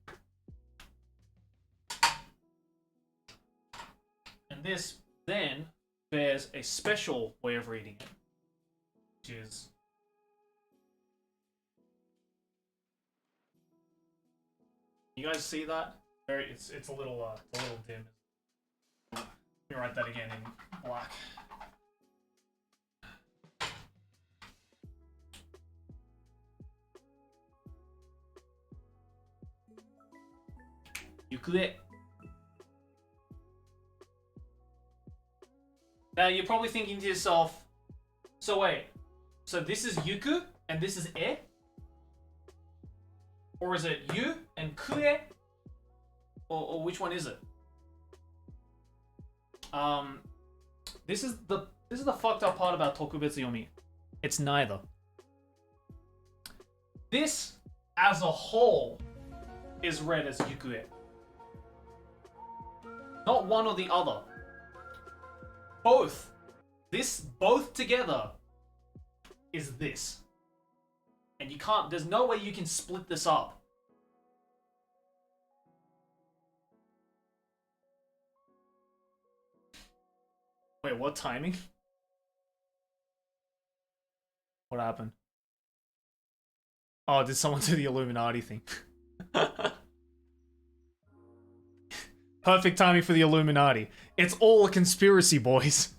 S2: And this then bears a special way of reading it, which is you guys see that? It's a little dim. Let me write that again in black. Yukue. Now you're probably thinking to yourself, so wait, so this is yuku and this is e? Or is it yu and kue? Or which one is it? This is the fucked up part about Tokubetsu Yomi. It's neither. This as a whole is read as yukue. Not one or the other. Both. Both together is this. And you can't, there's no way you can split this up. Wait, what timing? What happened? Oh, did someone do the Illuminati thing? Perfect timing for the Illuminati. It's all a conspiracy, boys.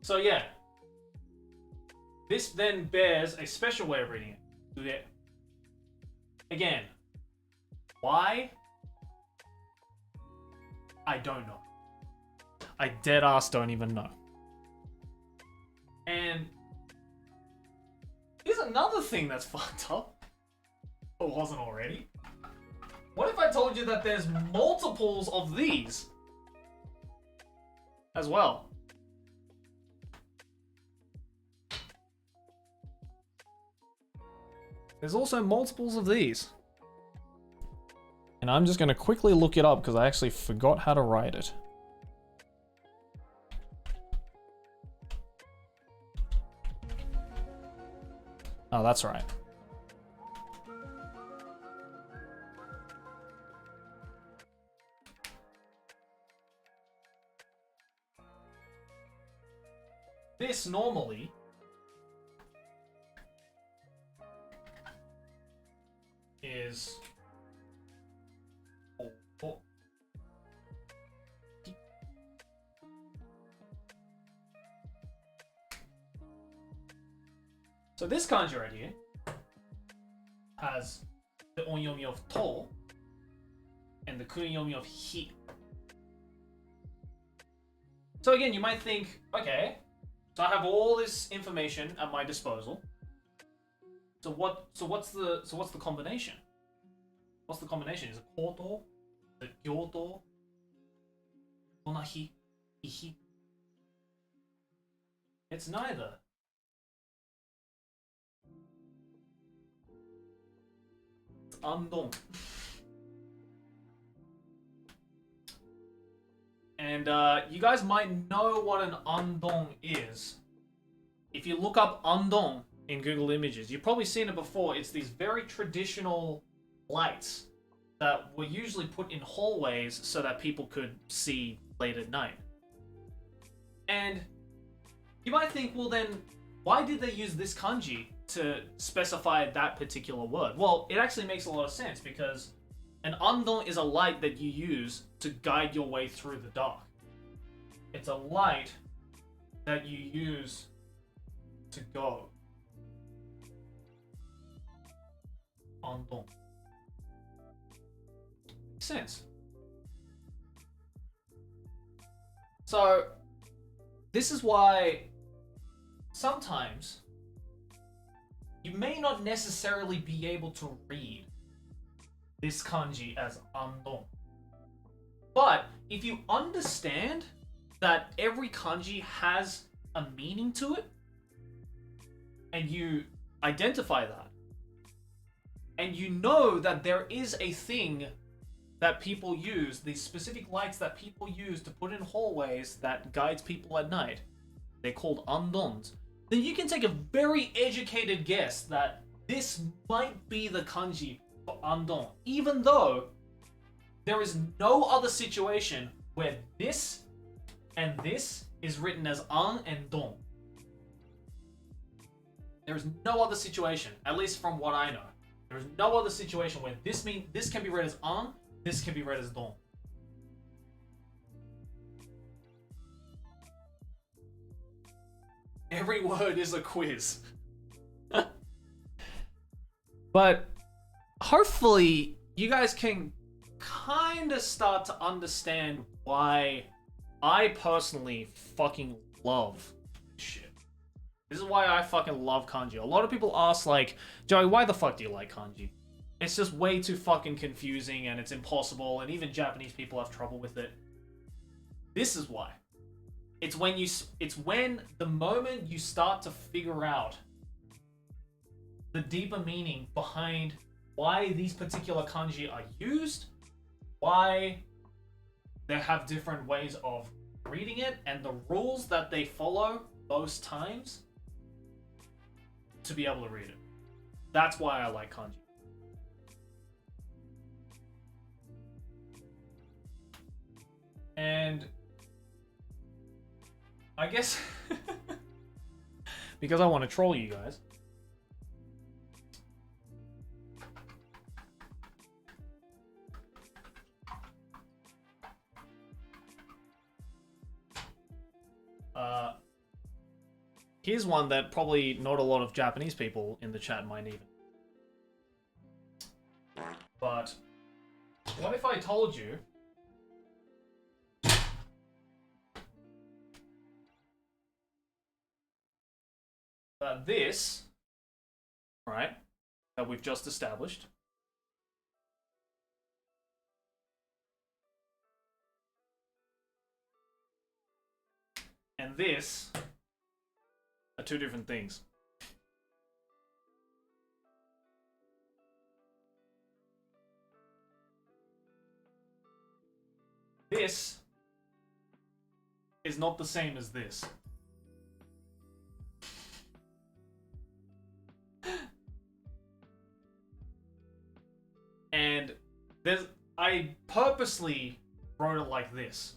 S2: So yeah. This then bears a special way of reading it. Again, why? I don't know. I dead ass don't even know. And here's another thing that's fucked up. Or wasn't already. What if I told you that there's multiples of these as well? There's also multiples of these. And I'm just going to quickly look it up because I actually forgot how to write it. Oh, that's right. This normally is so this kanji right here has the onyomi of to and the kunyomi of hi. So again, you might think, okay, so I have all this information at my disposal. So what's the combination? What's the combination? Is it koto? Is it gyoto? Donahi? Ihi? It's neither. It's andon. And you guys might know what an andon is. If you look up andon in Google Images, you've probably seen it before. It's these very traditional lights that were usually put in hallways so that people could see late at night. And you might think, well then, why did they use this kanji to specify that particular word? Well, it actually makes a lot of sense because an andon is a light that you use to guide your way through the dark. It's a light that you use to go. Andon. Makes sense. So, this is why sometimes you may not necessarily be able to read this kanji as andon. But if you understand that every kanji has a meaning to it, and you identify that, and you know that there is a thing that people use, these specific lights that people use to put in hallways that guides people at night, they're called andons, then you can take a very educated guess that this might be the kanji for andon, even though there is no other situation where this and this is written as an and don. There is no other situation, at least from what I know. There is no other situation where this can be read as an, this can be read as don. Every word is a quiz. But hopefully you guys can kind of start to understand why I personally fucking love this shit. This is why I fucking love kanji. A lot of people ask like, Joey, why the fuck do you like kanji? It's just way too fucking confusing and it's impossible and even Japanese people have trouble with it. This is why. It's when the moment you start to figure out the deeper meaning behind why these particular kanji are used, why they have different ways of reading it, and the rules that they follow those times to be able to read it. That's why I like kanji. And I guess because I want to troll you guys, here's one that probably not a lot of Japanese people in the chat might even. But what if I told you that this, right, that we've just established, and this are two different things. This is not the same as this. And I purposely wrote it like this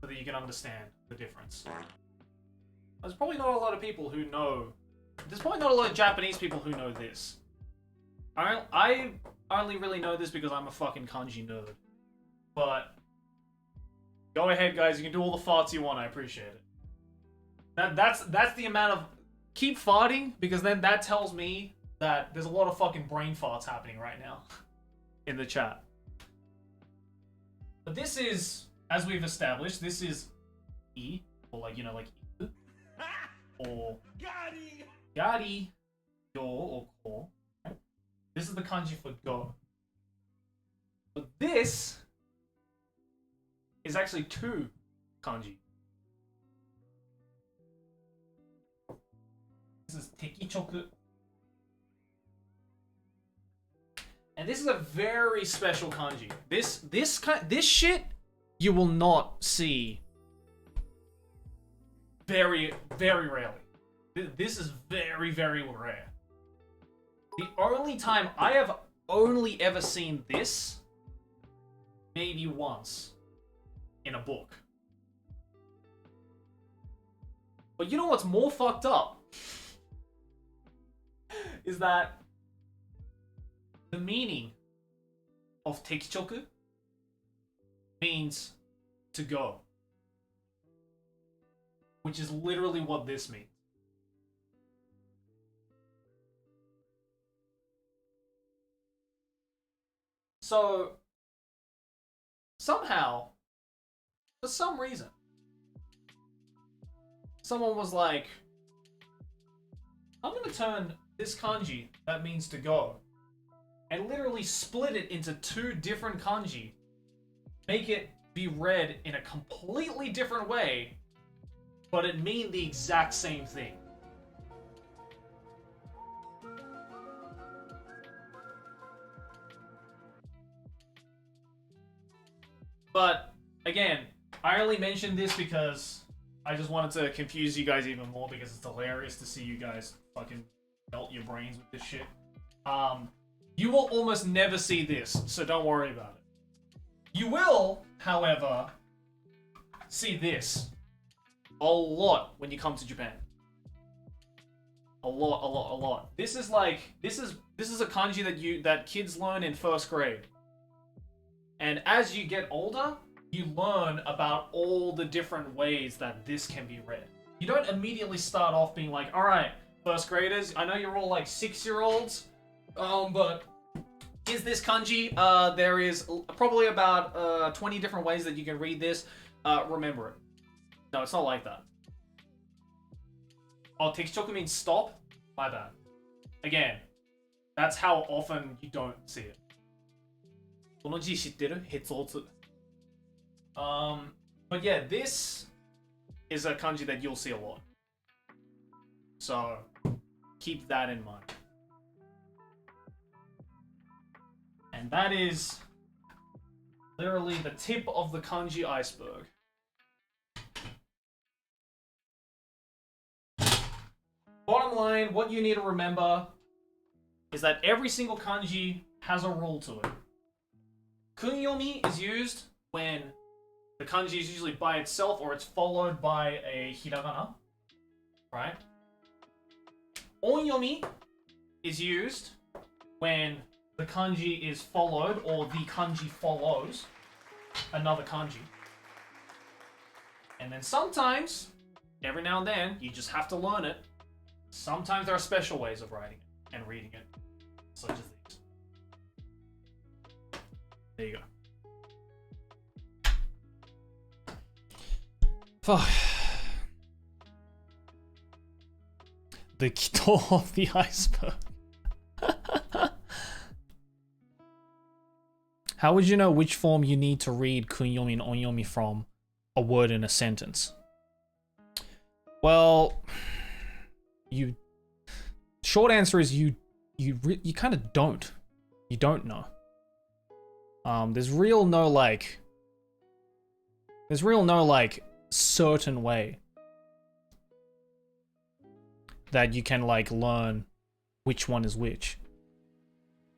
S2: so that you can understand the difference. There's probably not a lot of people who know. There's probably not a lot of Japanese people who know this. I only really know this because I'm a fucking kanji nerd. But go ahead, guys. You can do all the farts you want. I appreciate it. That's the amount of keep farting, because then that tells me that there's a lot of fucking brain farts happening right now in the chat. But this is, as we've established, this is E, or like, you know, like E, or Gari, Yo, or Ko. Right? This is the kanji for go. But this is actually two kanji. This is Tekichoku. And this is a very special kanji. This shit you will not see very, very rarely. This is very, very rare. The only time I have only ever seen this, maybe once, in a book. But you know what's more fucked up? is that the meaning of tekichoku means to go, which is literally what this means. So, somehow, for some reason, someone was like, I'm gonna turn this kanji that means to go and literally split it into two different kanji, make it be read in a completely different way, but it mean the exact same thing. But again, I only mentioned this because I just wanted to confuse you guys even more, because it's hilarious to see you guys fucking melt your brains with this shit. You will almost never see this, so don't worry about it. You will, however, see this a lot when you come to Japan. A lot. This is a kanji that kids learn in first grade. And as you get older, you learn about all the different ways that this can be read. You don't immediately start off being like, alright, first graders, I know you're all like 6-year-olds, but is this kanji? There is probably about 20 different ways that you can read this. Remember it. No, it's not like that. Oh, tekichoku means stop? My bad. Again, that's how often you don't see it. この字知ってる? Hitsotsu. But yeah, this is a kanji that you'll see a lot. So, keep that in mind. And that is literally the tip of the kanji iceberg. Bottom line, what you need to remember is that every single kanji has a rule to it. Kunyomi is used when the kanji is usually by itself or it's followed by a hiragana, right? Onyomi is used when the kanji is followed or the kanji follows another kanji. And then sometimes, every now and then, you just have to learn it. Sometimes there are special ways of writing it and reading it, such as these. There you go. Fuck. The kito of the iceberg. How would you know which form you need to read kunyomi and onyomi from a word in a sentence? Well, short answer is you kind of don't. You don't know. There's real no certain way that you can like learn which one is which.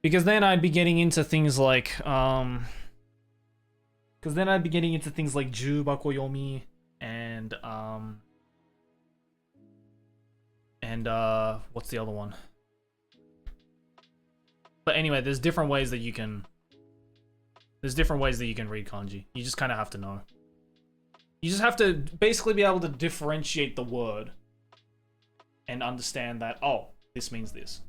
S2: Because then I'd be getting into things like Jubako Yomi and what's the other one? But anyway, there's different ways that you can read kanji. You just kind of have to know. You just have to basically be able to differentiate the word and understand that, oh, this means this.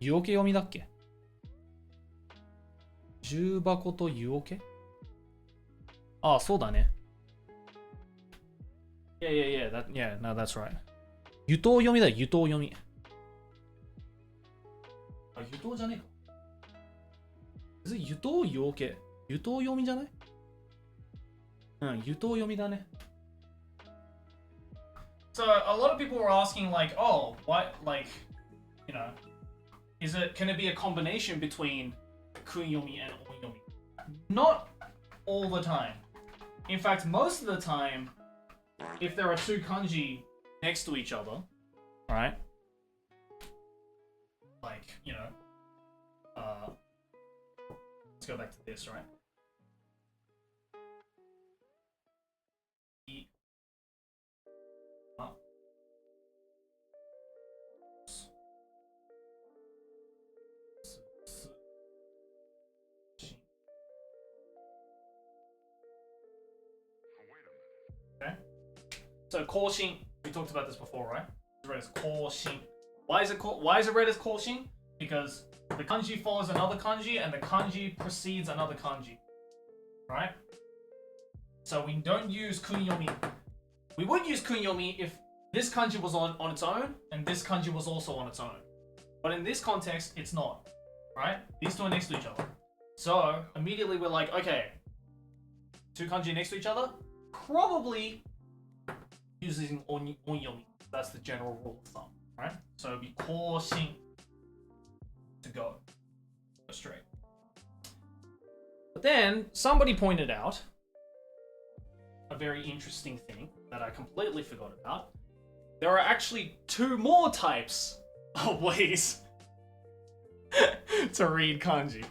S2: Yuoke yomi dakke? Jubako to yuoke? Ah, そうだね. Yeah, no, that's right. 湯豆読みだよ、湯豆読み。あ、湯豆じゃねえか。is it 湯豆湯桶？湯豆読みじゃない？うん、湯豆読みだね。So, a lot of people were asking like, oh, what, like, you know, can it be a combination between kunyomi and onyomi? Not all the time. In fact, most of the time, if there are two kanji next to each other, right? Like, you know, let's go back to this, right? So koshin, we talked about this before, right? It's read as koshin. Why is it read as koshin? Because the kanji follows another kanji and the kanji precedes another kanji. Right? So we don't use kunyomi. We would use kunyomi if this kanji was on its own and this kanji was also on its own. But in this context, it's not. Right? These two are next to each other. So immediately we're like, okay, two kanji next to each other, probably using onyomi. That's the general rule of thumb, right? So it'd be koshin to go straight. But then somebody pointed out a very interesting thing that I completely forgot about. There are actually two more types of ways to read kanji.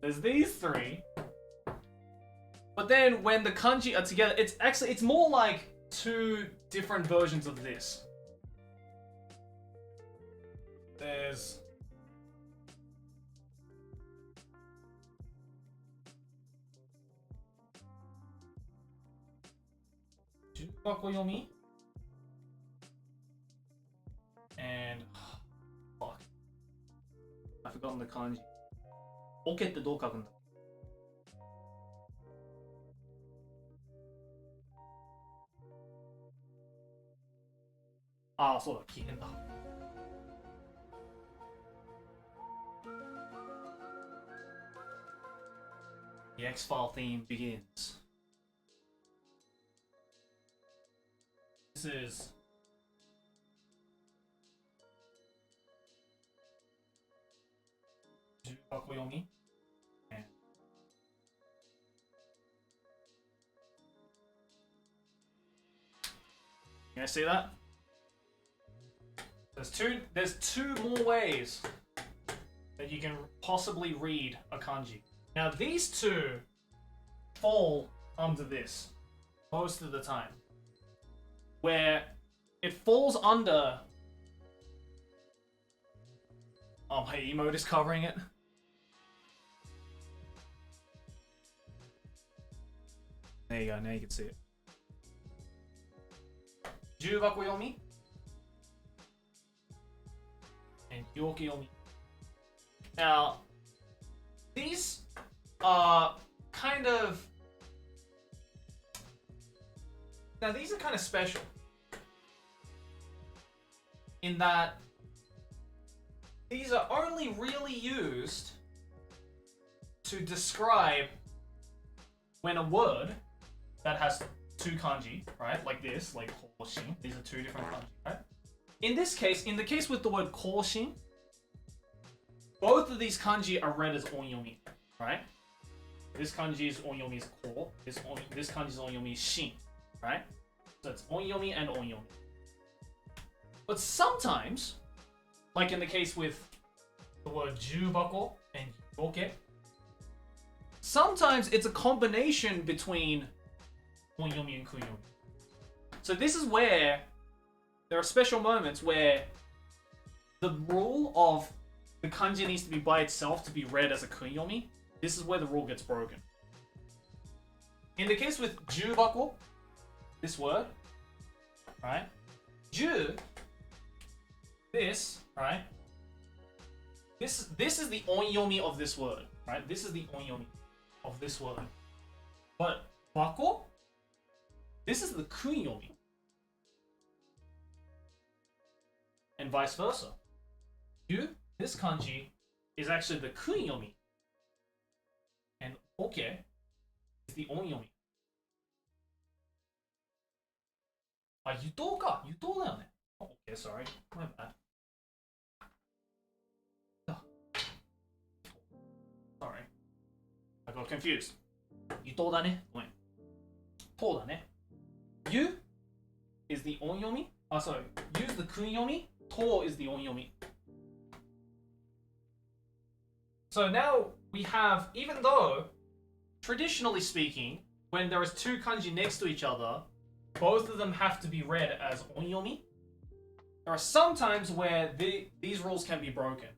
S2: There's these three. But then when the kanji are together, it's more like two different versions of this. There's Jubakoyomi and fuck. I've forgotten the kanji. Oke ってどう書くんだ? Ah, そうだ、奇変だ。The X-File theme begins. This is Jubakoyomi. And you guys see that? There's two more ways that you can possibly read a kanji. Now these two fall under this most of the time, where it falls under. Oh, my emote is covering it. There you go. Now you can see it. Jubakoyomi and Yokiyomi. Now, these are kind of... Now, these are kind of special in that these are only really used to describe when a word that has two kanji, right? Like this, like koshin. These are two different kanji, right? In this case, in the case with the word koshin, both of these kanji are read as onyomi, right? This kanji is onyomi is ko. This kanji is onyomi is shin, right? So it's onyomi and onyomi. But sometimes, like in the case with the word jubako and yoke, sometimes it's a combination between onyomi and kunyomi. So this is where there are special moments where the rule of the kanji needs to be by itself to be read as a kunyomi. This is where the rule gets broken. In the case with jubako, this word, right? Ju, this, right? This is the onyomi of this word, right? This is the onyomi of this word. But bako, this is the kunyomi. And vice versa. You, this kanji, is actually the kunyomi. And oke is the onyomi. Ah, yutou ka. Yutou da yo ne. Oh, okay, sorry. My bad. Sorry. I got confused. Yutou da ne. Gomen. To da ne. You is the onyomi. Ah, sorry. You is the kunyomi. To is the onyomi. So now we have, even though, traditionally speaking, when there is two kanji next to each other, both of them have to be read as onyomi. There are some times where these rules can be broken,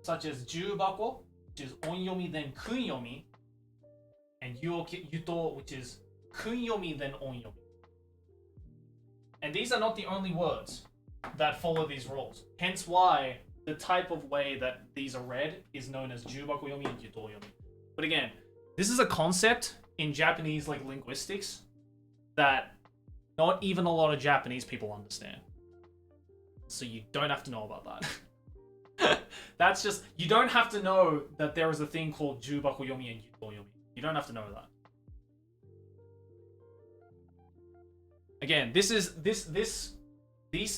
S2: such as jubako, which is onyomi then kunyomi, and yuto, which is kunyomi then onyomi. And these are not the only words that follow these rules. Hence why the type of way that these are read is known as jubakuyomi and yudoyomi. But again, this is a concept in Japanese like linguistics that not even a lot of Japanese people understand. So you don't have to know about that. That's just, you don't have to know that there is a thing called jubakuyomi and yudoyomi. You don't have to know that. Again, these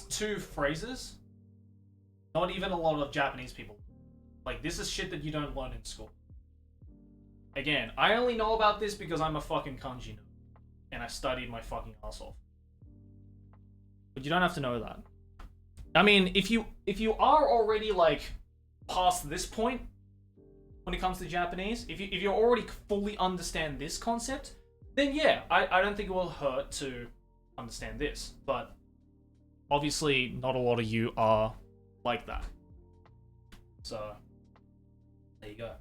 S2: two phrases, not even a lot of Japanese people. Like, this is shit that you don't learn in school. Again, I only know about this because I'm a fucking kanji nerd. And I studied my fucking ass off. But you don't have to know that. I mean, if you are already, like, past this point, when it comes to Japanese, if you already fully understand this concept, then yeah, I don't think it will hurt to understand this. But obviously, not a lot of you are like that. So, there you go.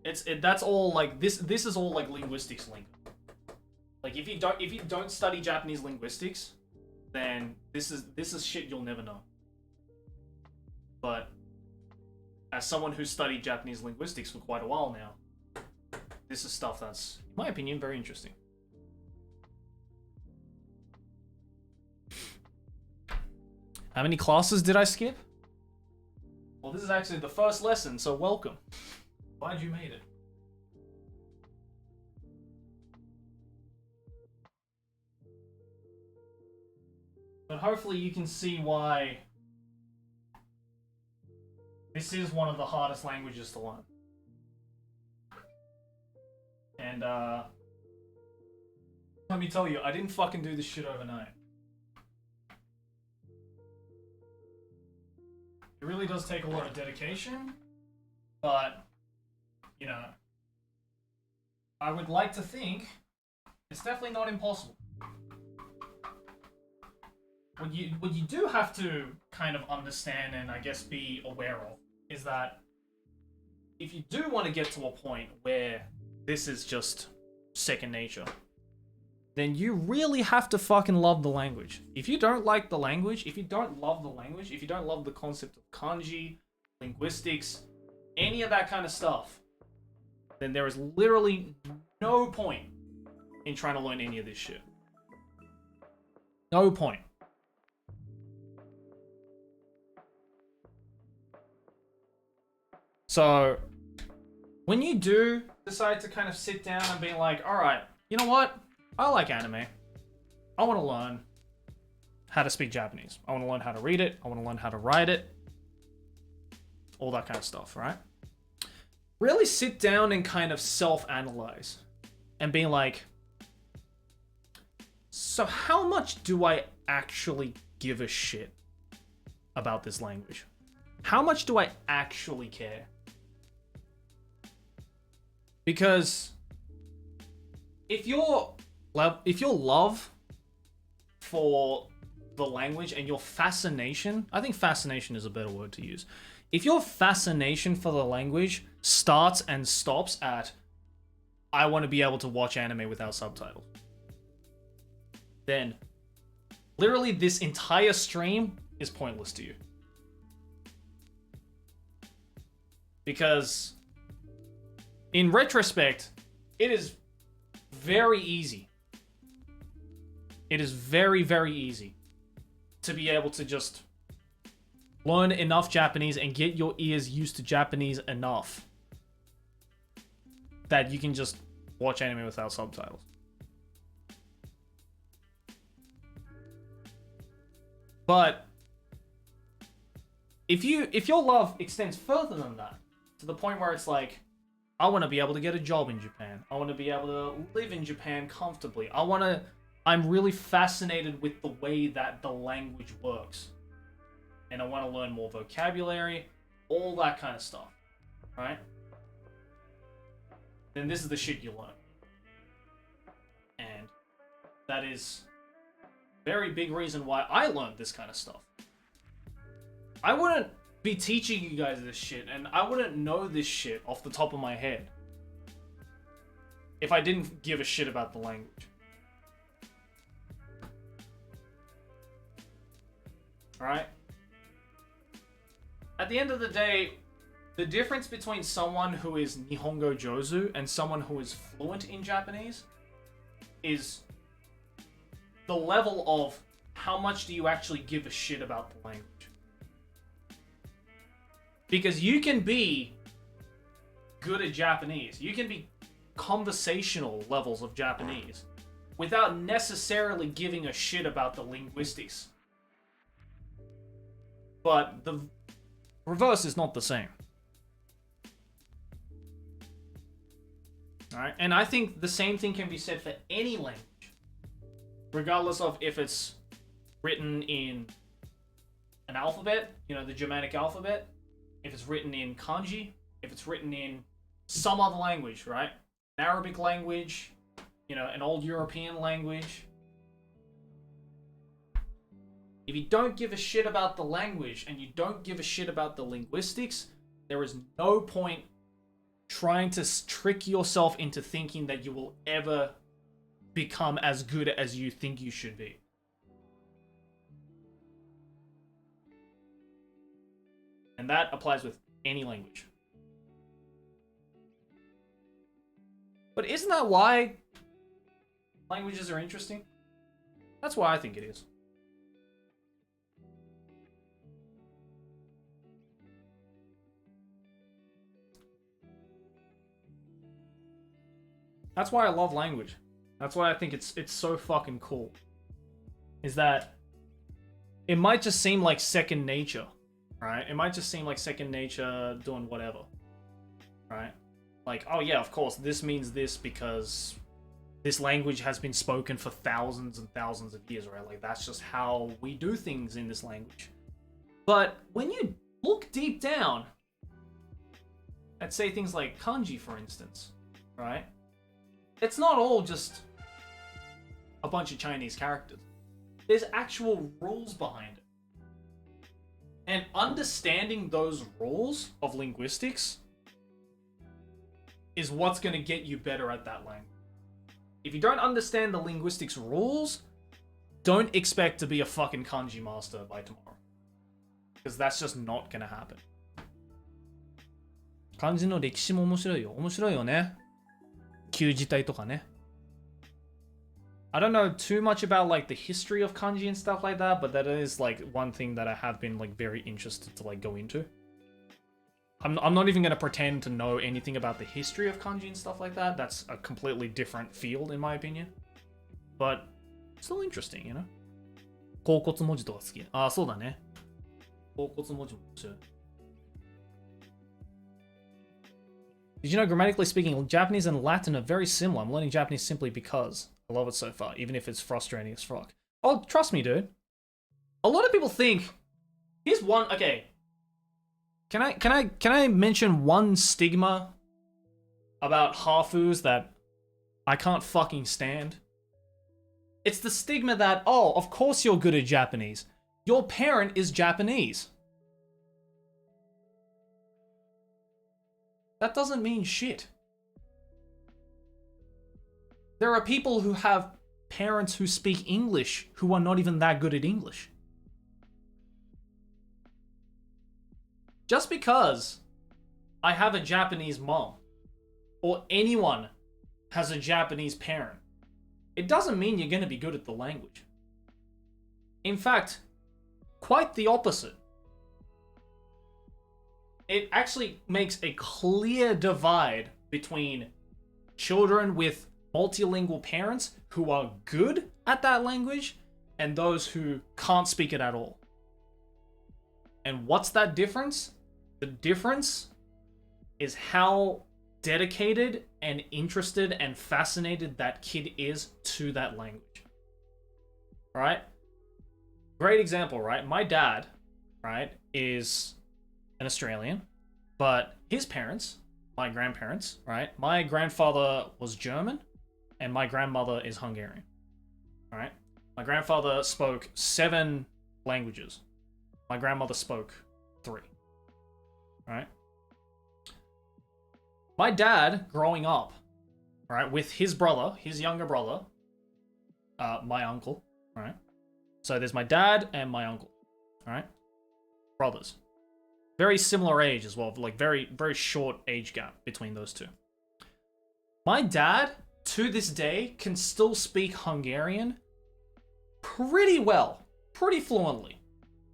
S2: That's all, like, this is all, like, linguistics lingo. Like, if you don't study Japanese linguistics, then this is shit you'll never know. But as someone who's studied Japanese linguistics for quite a while now, this is stuff that's, in my opinion, very interesting. How many classes did I skip? Well, this is actually the first lesson, so welcome. Glad you made it. But hopefully you can see why this is one of the hardest languages to learn. And let me tell you, I didn't fucking do this shit overnight. It really does take a lot of dedication, but, you know, I would like to think it's definitely not impossible. What you do have to kind of understand and I guess be aware of is that if you do want to get to a point where this is just second nature, then you really have to fucking love the language. If you don't like the language, if you don't love the language, if you don't love the concept of kanji, linguistics, any of that kind of stuff, then there is literally no point in trying to learn any of this shit. No point. So, when you do decide to kind of sit down and be like, alright, you know what? I like anime. I want to learn how to speak Japanese. I want to learn how to read it. I want to learn how to write it. All that kind of stuff, right? Really sit down and kind of self-analyze. And be like, so how much do I actually give a shit about this language? How much do I actually care? Because if your love for the language and your fascination, I think fascination is a better word to use. If your fascination for the language starts and stops at, I want to be able to watch anime without subtitles, then literally this entire stream is pointless to you. Because in retrospect, it is very easy. It is very, very easy to be able to just learn enough Japanese and get your ears used to Japanese enough that you can just watch anime without subtitles. But if your love extends further than that, to the point where it's like, I want to be able to get a job in Japan. I want to be able to live in Japan comfortably. I'm really fascinated with the way that the language works. And I want to learn more vocabulary, all that kind of stuff, right? Then this is the shit you learn. And that is a very big reason why I learned this kind of stuff. I wouldn't be teaching you guys this shit, and I wouldn't know this shit off the top of my head if I didn't give a shit about the language. Alright? At the end of the day, the difference between someone who is Nihongo Jozu and someone who is fluent in Japanese is the level of how much do you actually give a shit about the language. Because you can be good at Japanese, you can be conversational levels of Japanese without necessarily giving a shit about the linguistics. But the reverse is not the same. Alright, and I think the same thing can be said for any language, regardless of if it's written in an alphabet, you know, the Germanic alphabet, if it's written in kanji, if it's written in some other language, right? An Arabic language, you know, an old European language. If you don't give a shit about the language and you don't give a shit about the linguistics, there is no point trying to trick yourself into thinking that you will ever become as good as you think you should be. And that applies with any language. But isn't that why languages are interesting? That's why I think it is. That's why I love language. That's why I think it's so fucking cool. Is that it might just seem like second nature, right? It might just seem like second nature doing whatever, right? Like, oh yeah, of course, this means this because this language has been spoken for thousands and thousands of years, right? Like, that's just how we do things in this language. But when you look deep down, let's say things like kanji, for instance, right? It's not all just a bunch of Chinese characters. There's actual rules behind it. And understanding those rules of linguistics is what's going to get you better at that language. If you don't understand the linguistics rules, don't expect to be a fucking kanji master by tomorrow. Because that's just not going to happen. 漢字の歴史も面白いよ。面白いよね。旧字体とかね。I don't know too much about like the history of kanji and stuff like that, but that is like one thing that I have been like very interested to like go into. I'm not even going to pretend to know anything about the history of kanji and stuff like that. That's a completely different field in my opinion. But still interesting, you know? 甲骨文字とか好き。あ、そうだね。甲骨文字も面白い。Did you know, grammatically speaking, Japanese and Latin are very similar? I'm learning Japanese simply because I love it so far, even if it's frustrating as fuck. Oh, trust me, dude. A lot of people think, here's one, okay. Can I mention one stigma about Hafus that I can't fucking stand? It's the stigma that, oh, of course you're good at Japanese. Your parent is Japanese. That doesn't mean shit. There are people who have parents who speak English who are not even that good at English. Just because I have a Japanese mom, or anyone has a Japanese parent, it doesn't mean you're going to be good at the language. In fact, quite the opposite. It actually makes a clear divide between children with multilingual parents who are good at that language and those who can't speak it at all. And what's that difference? The difference is how dedicated and interested and fascinated that kid is to that language. Right? Great example, right? My dad, right, is an Australian, but his parents, my grandparents, right? My grandfather was German and my grandmother is Hungarian. All right? My grandfather spoke 7 languages. My grandmother spoke 3. All right? My dad, growing up, right, with his brother, his younger brother, my uncle, right? So there's my dad and my uncle, Alright? Brothers. Very similar age as well, like very, very short age gap between those two. My dad, to this day, can still speak Hungarian pretty well, pretty fluently.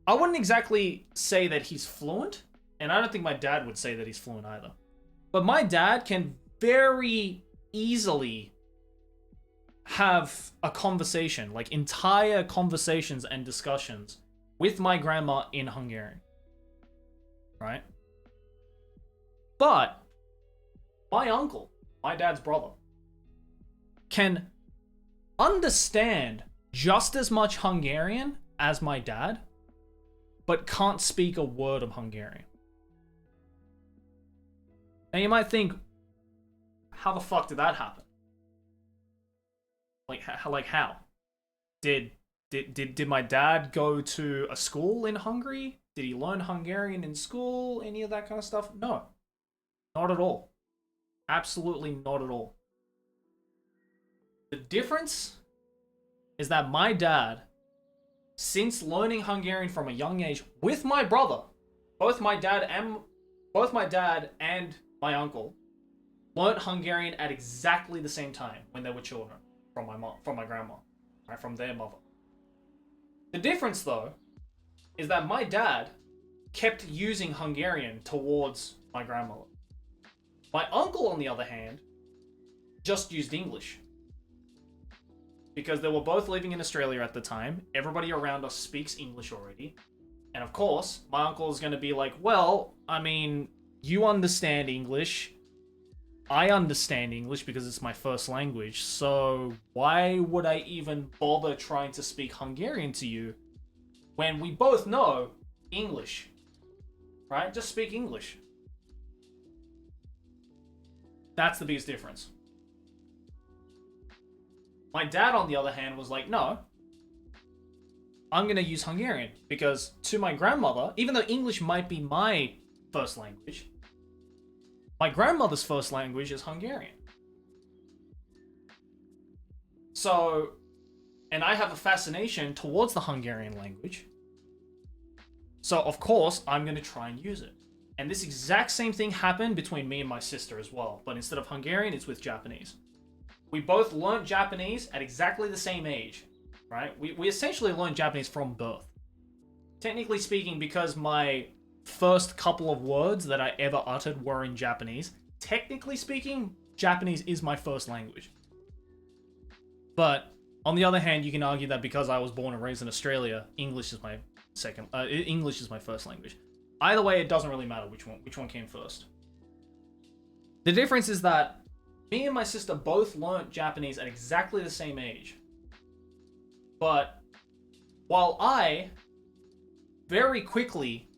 S2: I wouldn't exactly say that he's fluent, and I don't think my dad would say that he's fluent either. But my dad can very easily have a conversation, like entire conversations and discussions with my grandma in Hungarian. Right? But my uncle, my dad's brother, can understand just as much Hungarian as my dad, but can't speak a word of Hungarian. Now you might think, how the fuck did that happen? Like how? Did my dad go to a school in Hungary? Did he learn Hungarian in school? Any of that kind of stuff? No. Not at all. Absolutely not at all. The difference is that my dad, since learning Hungarian from a young age with my brother, both my dad and my uncle learned Hungarian at exactly the same time when they were children from my grandma, right, from their mother. The difference, though, is that my dad kept using Hungarian towards my grandmother. My uncle, on the other hand, just used English. Because they were both living in Australia at the time. Everybody around us speaks English already. And of course, my uncle is going to be like, well, I mean, you understand English. I understand English because it's my first language. So why would I even bother trying to speak Hungarian to you when we both know English? Right? Just speak English. That's the biggest difference. My dad, on the other hand, was like, no, I'm going to use Hungarian because to my grandmother, even though English might be my first language, my grandmother's first language is Hungarian. So, and I have a fascination towards the Hungarian language. So, of course, I'm going to try and use it. And this exact same thing happened between me and my sister as well. But instead of Hungarian, it's with Japanese. We both learned Japanese at exactly the same age, right? We essentially learned Japanese from birth. Technically speaking, because my first couple of words that I ever uttered were in Japanese, technically speaking, Japanese is my first language. But on the other hand, you can argue that because I was born and raised in Australia, English is my first language. Either way, it doesn't really matter which one came first. The difference is that me and my sister both learnt Japanese at exactly the same age. But while I very quickly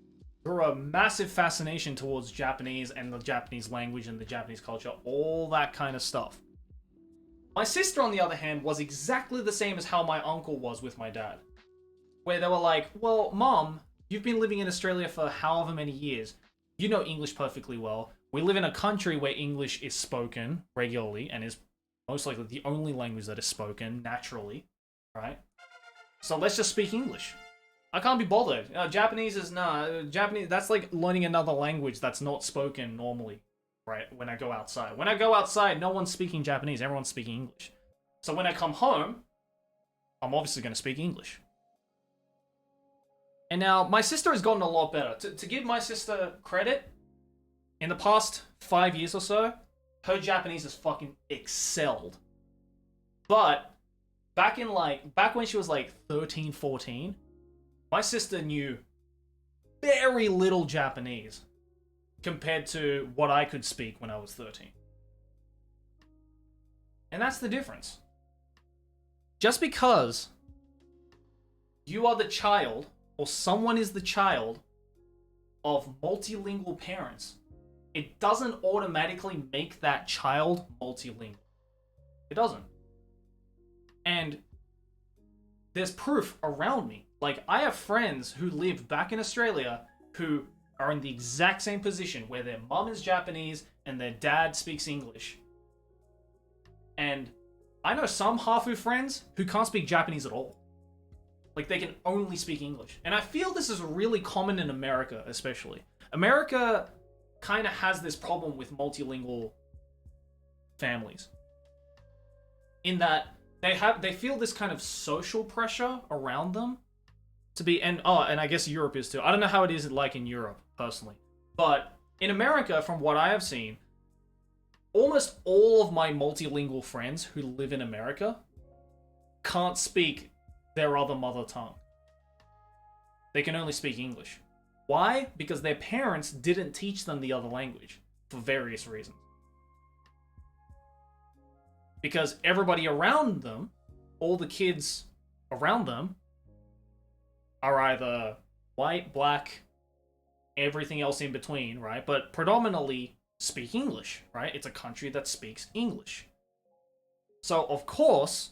S2: grew a massive fascination towards Japanese and the Japanese language and the Japanese culture, all that kind of stuff. My sister, on the other hand, was exactly the same as how my uncle was with my dad. Where they were like, well, Mom, you've been living in Australia for however many years. You know English perfectly well. We live in a country where English is spoken regularly and is most likely the only language that is spoken naturally, right? So let's just speak English. I can't be bothered. Japanese, that's like learning another language that's not spoken normally, right? When I go outside. When I go outside, no one's speaking Japanese, everyone's speaking English. So when I come home, I'm obviously going to speak English. And now, my sister has gotten a lot better. To give my sister credit, in the past 5 years or so, her Japanese has fucking excelled. But back when she was like 13, 14, my sister knew very little Japanese compared to what I could speak when I was 13. And that's the difference. Just because you are the child, or someone is the child of multilingual parents, it doesn't automatically make that child multilingual. It doesn't. And there's proof around me. Like, I have friends who live back in Australia who are in the exact same position where their mum is Japanese and their dad speaks English. And I know some Hafu friends who can't speak Japanese at all. Like, they can only speak English. And I feel this is really common in America, especially. America kind of has this problem with multilingual families. In that they feel this kind of social pressure around them to be, and I guess Europe is too. I don't know how it is like in Europe, personally. But in America, from what I have seen, almost all of my multilingual friends who live in America can't speak their other mother tongue. They can only speak English. Why? Because their parents didn't teach them the other language for various reasons. Because everybody around them, all the kids around them, are either white, black, everything else in between, right? But predominantly speak English, right? It's a country that speaks English. So, of course,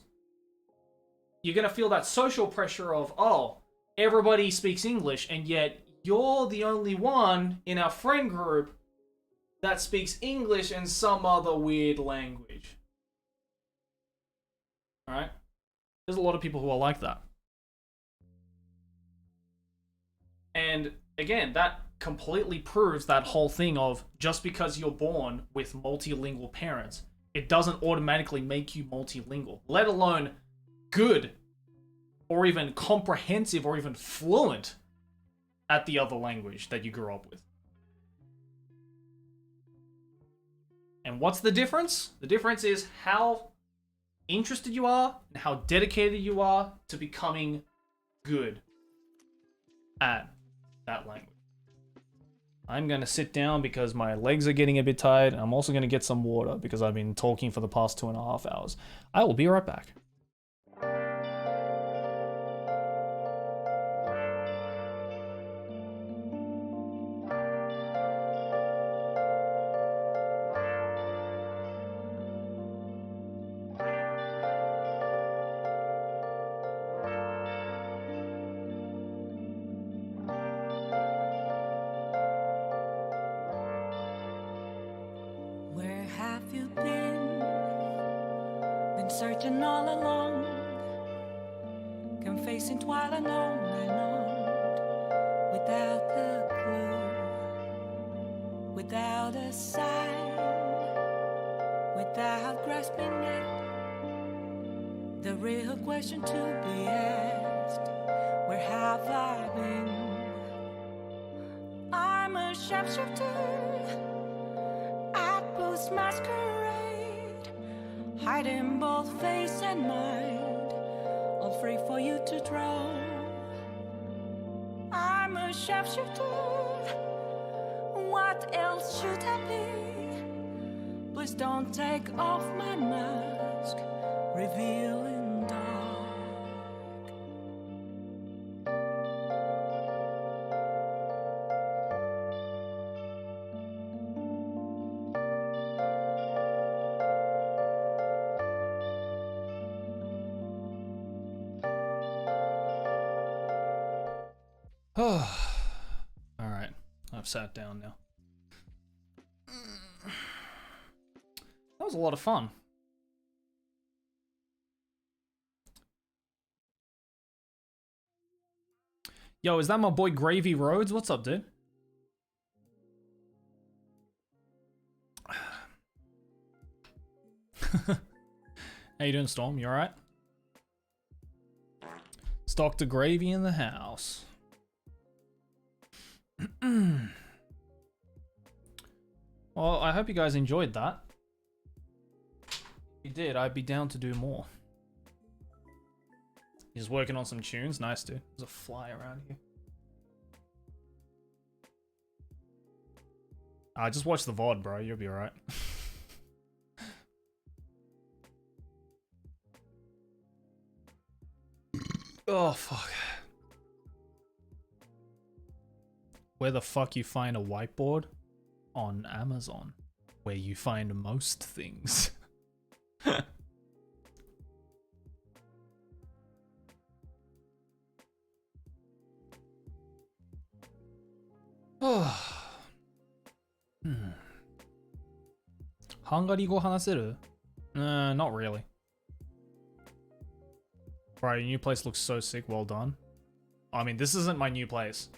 S2: you're going to feel that social pressure of, oh, everybody speaks English, and yet you're the only one in our friend group that speaks English and some other weird language. Alright? There's a lot of people who are like that. And again, that completely proves that whole thing of just because you're born with multilingual parents, it doesn't automatically make you multilingual, let alone good or even comprehensive or even fluent at the other language that you grew up with. And what's the difference? The difference is how interested you are and how dedicated you are to becoming good at that language. I'm going to sit down because my legs are getting a bit tired. I'm also going to get some water because I've been talking for the past 2.5 hours. I will be right back.
S1: Where have you been? Been searching all along, confessing while alone and on, without a clue, without a sign, without grasping it. The real question to be asked: where have I been? I'm a sharpshooter at Blue's masquerade, hiding both face and mind, all free for you to draw. I'm a sharpshooter, what else should I be? Please don't take off my mask, revealing dark.
S2: Alright, I've sat down now. That was a lot of fun. Yo, is that my boy Gravy Rhodes? What's up, dude? How you doing, Storm? You alright? It's Dr. Gravy in the house. Well, I hope you guys enjoyed that. If you did, I'd be down to do more. He's working on some tunes. Nice, dude. There's a fly around here. Just watch the VOD, bro. You'll be alright. Oh, fuck. Where the fuck you find a whiteboard? On Amazon. Where you find most things. Hungary 語話せる? Not really. Bro, your new place looks so sick. Well done. I mean, this isn't my new place.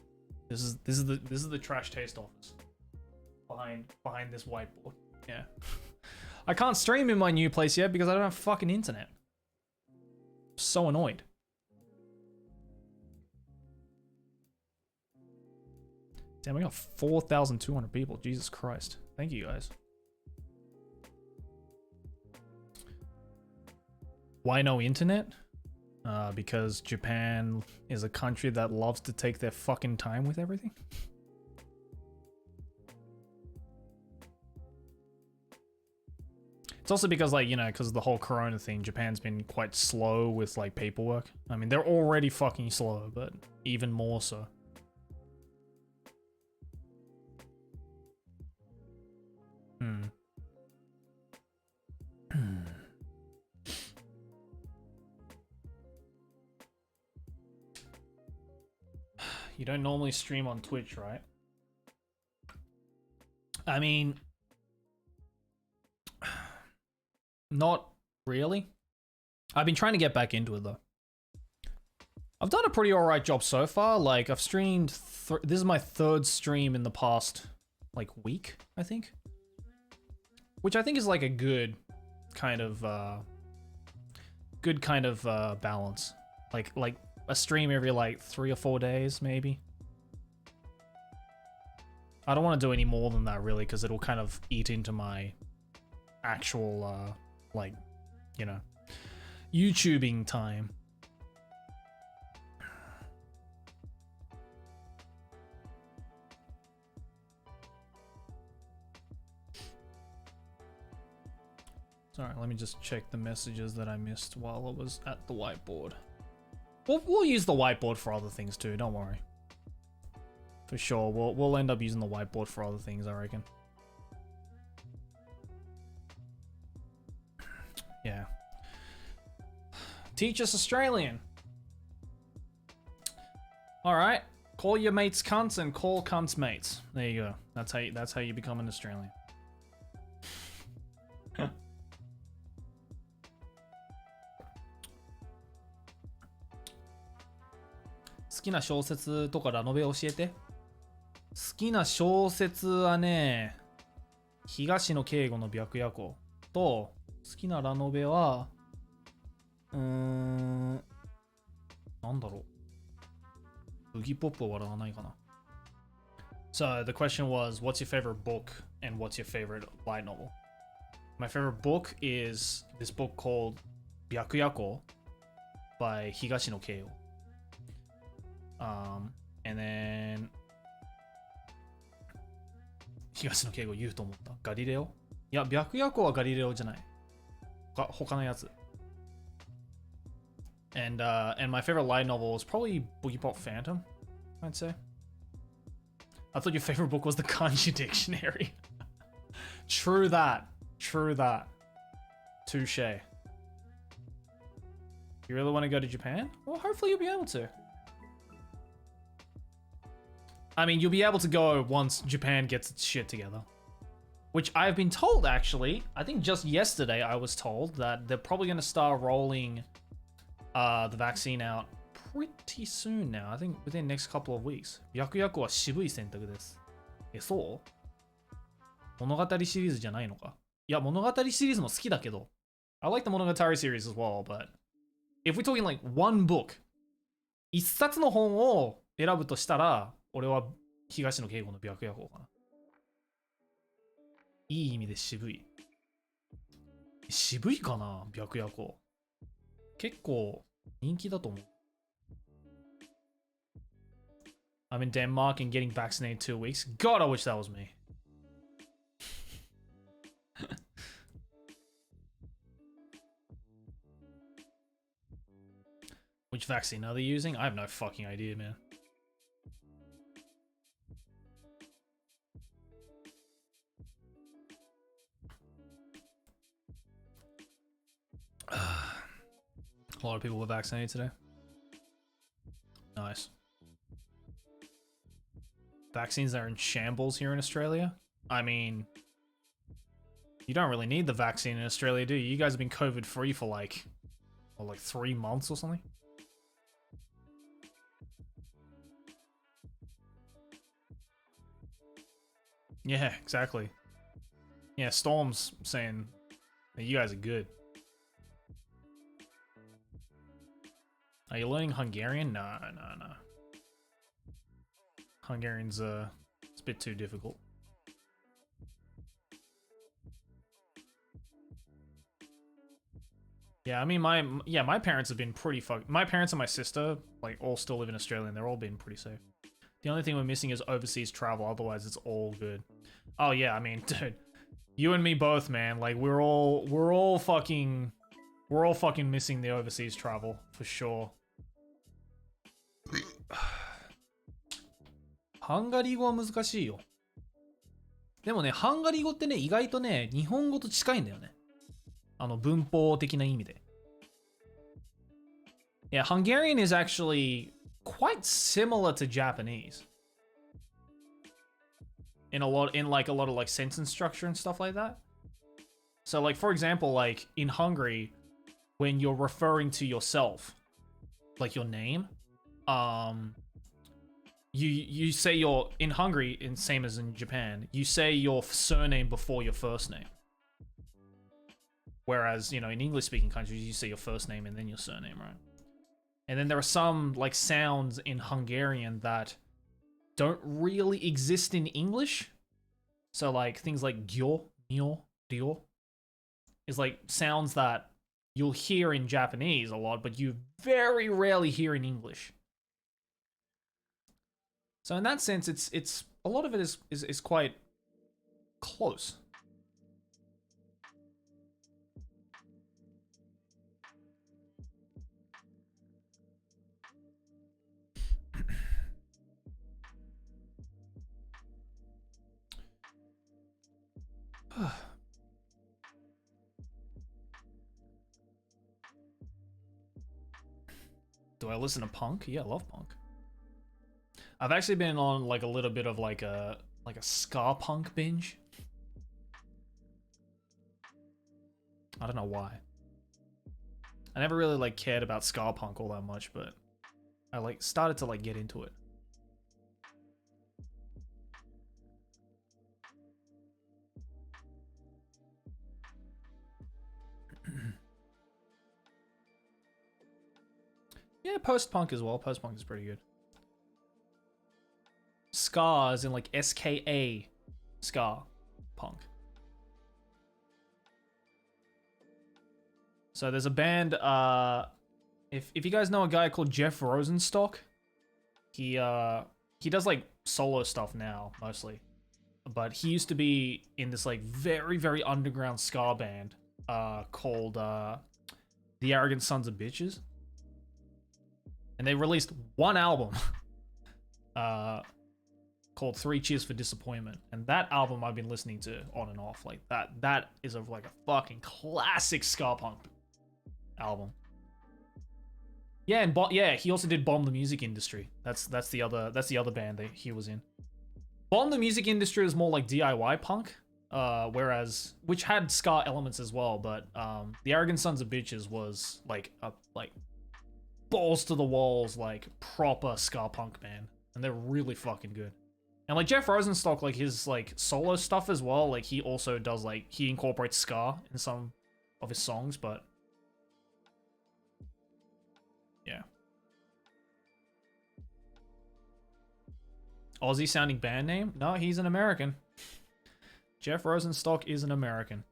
S2: This is the trash taste office. Behind this whiteboard. Yeah. I can't stream in my new place yet because I don't have fucking internet. So annoyed. Damn, we got 4,200 people. Jesus Christ. Thank you guys. Why no internet? Because Japan is a country that loves to take their fucking time with everything. It's also because, like, you know, because of the whole corona thing, Japan's been quite slow with, like, paperwork. I mean, they're already fucking slow, but even more so. You don't normally stream on Twitch, right? I mean, not really. I've been trying to get back into it though. I've done a pretty alright job so far. Like, I've streamed, this is my third stream in the past, like, week, I think. Which I think is like a good kind of balance. Like a stream every like 3 or 4 days, maybe. I don't want to do any more than that, really, because it'll kind of eat into my actual, like, you know, YouTubing time. Sorry, let me just check the messages that I missed while I was at the whiteboard. We'll use the whiteboard for other things too, don't worry. For sure, we'll end up using the whiteboard for other things, I reckon. Yeah. Teach us Australian. Alright. Call your mates cunts and call cunts mates. There you go. That's how you become an Australian.好きな小説とかラノベ教えて。好きな小説はね、東野圭吾の白夜行と、好きなラノベは、なんだろう。ブギポップは笑わないかな。So the question was, what's your favorite book and what's your favorite light novel? My favorite book is this book called 白夜行 by 東野圭吾。And then 東野圭吾言うと思った。ガリレオ？いや、白夜行はガリレオじゃない。他のやつ。And my favorite light novel is probably Boogie Pop Phantom, I'd say. I thought your favorite book was the Kanji Dictionary. True that. True that. Touche. You really want to go to Japan? Well, hopefully you'll be able to. I mean, you'll be able to go once Japan gets its shit together. Which I've been told, actually. I think just yesterday I was told that they're probably going to start rolling the vaccine out pretty soon now. I think within the next couple of weeks. 白夜行は渋い選択です。そう物語シリーズじゃないのかいや、物語シリーズも好きだけど。I like the Monogatari series as well, but if we're talking like one book, 一冊の本を選ぶとしたら、俺は東野圭吾の白夜行かな。いい意味で渋い。渋いかな白夜行。結構人気だと思う。I'm in Denmark and getting vaccinated 2 weeks. God, I wish that was me. Which vaccine are they using? I have no fucking idea, man. A lot of people were vaccinated today. Nice. Vaccines are in shambles here in Australia. I mean, you don't really need the vaccine in Australia, do you? You guys have been COVID free for like 3 months or something. Yeah, exactly. Yeah, Storm's saying that you guys are good. Are you learning Hungarian? Nah. Hungarian's it's a bit too difficult. Yeah, I mean my parents have been pretty my parents and my sister like all still live in Australia and they're all been pretty safe. The only thing we're missing is overseas travel, otherwise it's all good. Oh yeah, I mean, dude, you and me both, man. Like we're all fucking missing the overseas travel for sure. ハンガリー語は難しいよ。でもね、ハンガリー語ってね、意外とね、日本語と近いんだよね。文法的な意味で。Yeah, Hungarian is actually quite similar to Japanese. In a lot of like sentence structure and stuff like that. So like for example, like in Hungary, when you're referring to yourself, like your name, you say your in Hungary, and same as in Japan, you say your surname before your first name. Whereas, you know, in English speaking countries, you say your first name and then your surname, right? And then there are some like sounds in Hungarian that don't really exist in English. So like things like gyo, myo, dio is like sounds that you'll hear in Japanese a lot, but you very rarely hear in English. So in that sense, it's a lot of it is quite close. Do I listen to punk? Yeah, I love punk. I've actually been on like a little bit of like a ska punk binge. I don't know why. I never really like cared about ska punk all that much, but I like started to like get into it. Yeah, post-punk as well. Post-punk is pretty good. Ska as in like SKA. Ska. Punk. So there's a band, if you guys know a guy called Jeff Rosenstock, he does like solo stuff now, mostly. But he used to be in this like very, very underground ska band, called, The Arrogant Sons of Bitches. And they released one album called 3 Cheers for Disappointment. And that album I've been listening to on and off. Like that is like a fucking classic ska punk album. Yeah, and he also did Bomb the Music Industry. That's the other band that he was in. Bomb the Music Industry is more like DIY punk, whereas which had ska elements as well, but The Arrogant Sons of Bitches was like a balls to the walls, like proper ska punk band, and they're really fucking good. And like Jeff Rosenstock, like his like solo stuff as well, like he also does like he incorporates ska in some of his songs, but yeah. Aussie sounding band name? No, he's an American. Jeff Rosenstock is an American.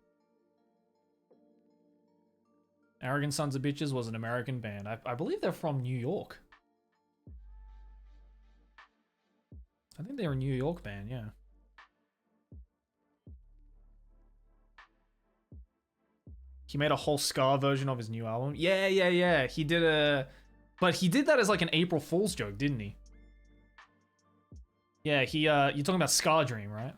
S2: Arrogant Sons of Bitches was an American band. I believe they're from New York. I think they're a New York band, yeah. He made a whole ska version of his new album. Yeah. He did but he did that as like an April Fool's joke, didn't he? Yeah, you're talking about Ska Dream, right?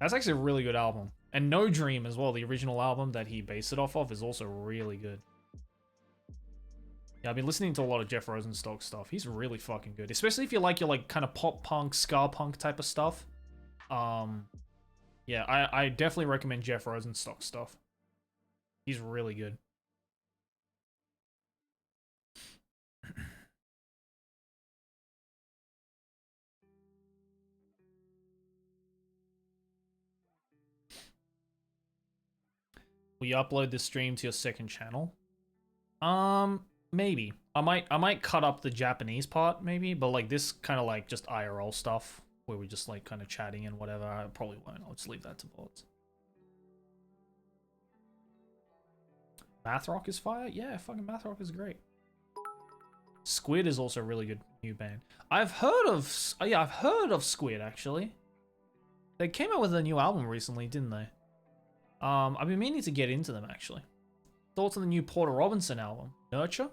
S2: That's actually a really good album. And No Dream as well, the original album that he based it off of, is also really good. Yeah, I've been listening to a lot of Jeff Rosenstock stuff. He's really fucking good. Especially if you like your like kind of pop punk, ska punk type of stuff. Yeah, I definitely recommend Jeff Rosenstock stuff. He's really good. Will you upload this stream to your second channel? Maybe. I might cut up the Japanese part, maybe, but like this kind of like just IRL stuff where we're just like kind of chatting and whatever. I probably won't. I'll just leave that to VODs. Math Rock is fire? Yeah, fucking Math Rock is great. Squid is also a really good new band. I've heard of Squid actually. They came out with a new album recently, didn't they? I've been meaning to get into them actually. Thoughts on the new Porter Robinson album, Nurture?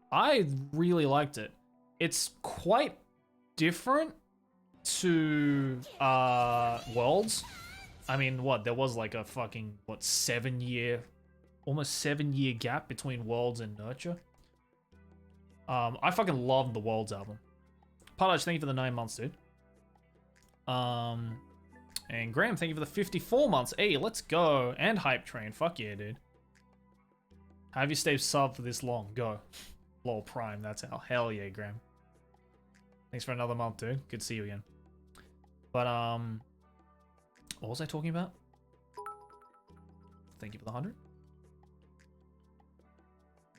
S2: I really liked it. It's quite different to Worlds. I mean, what, there was like a fucking, what, almost 7-year gap between Worlds and Nurture. I fucking loved the Worlds album. Partage, thank you for the 9 months, dude. And Graham, thank you for the 54 months. Hey, let's go. And Hype Train, fuck yeah, dude. Have you stayed sub for this long? Go. Lol Prime, that's how. Hell yeah, Graham. Thanks for another month, dude. Good to see you again. But, what was I talking about? Thank you for the 100.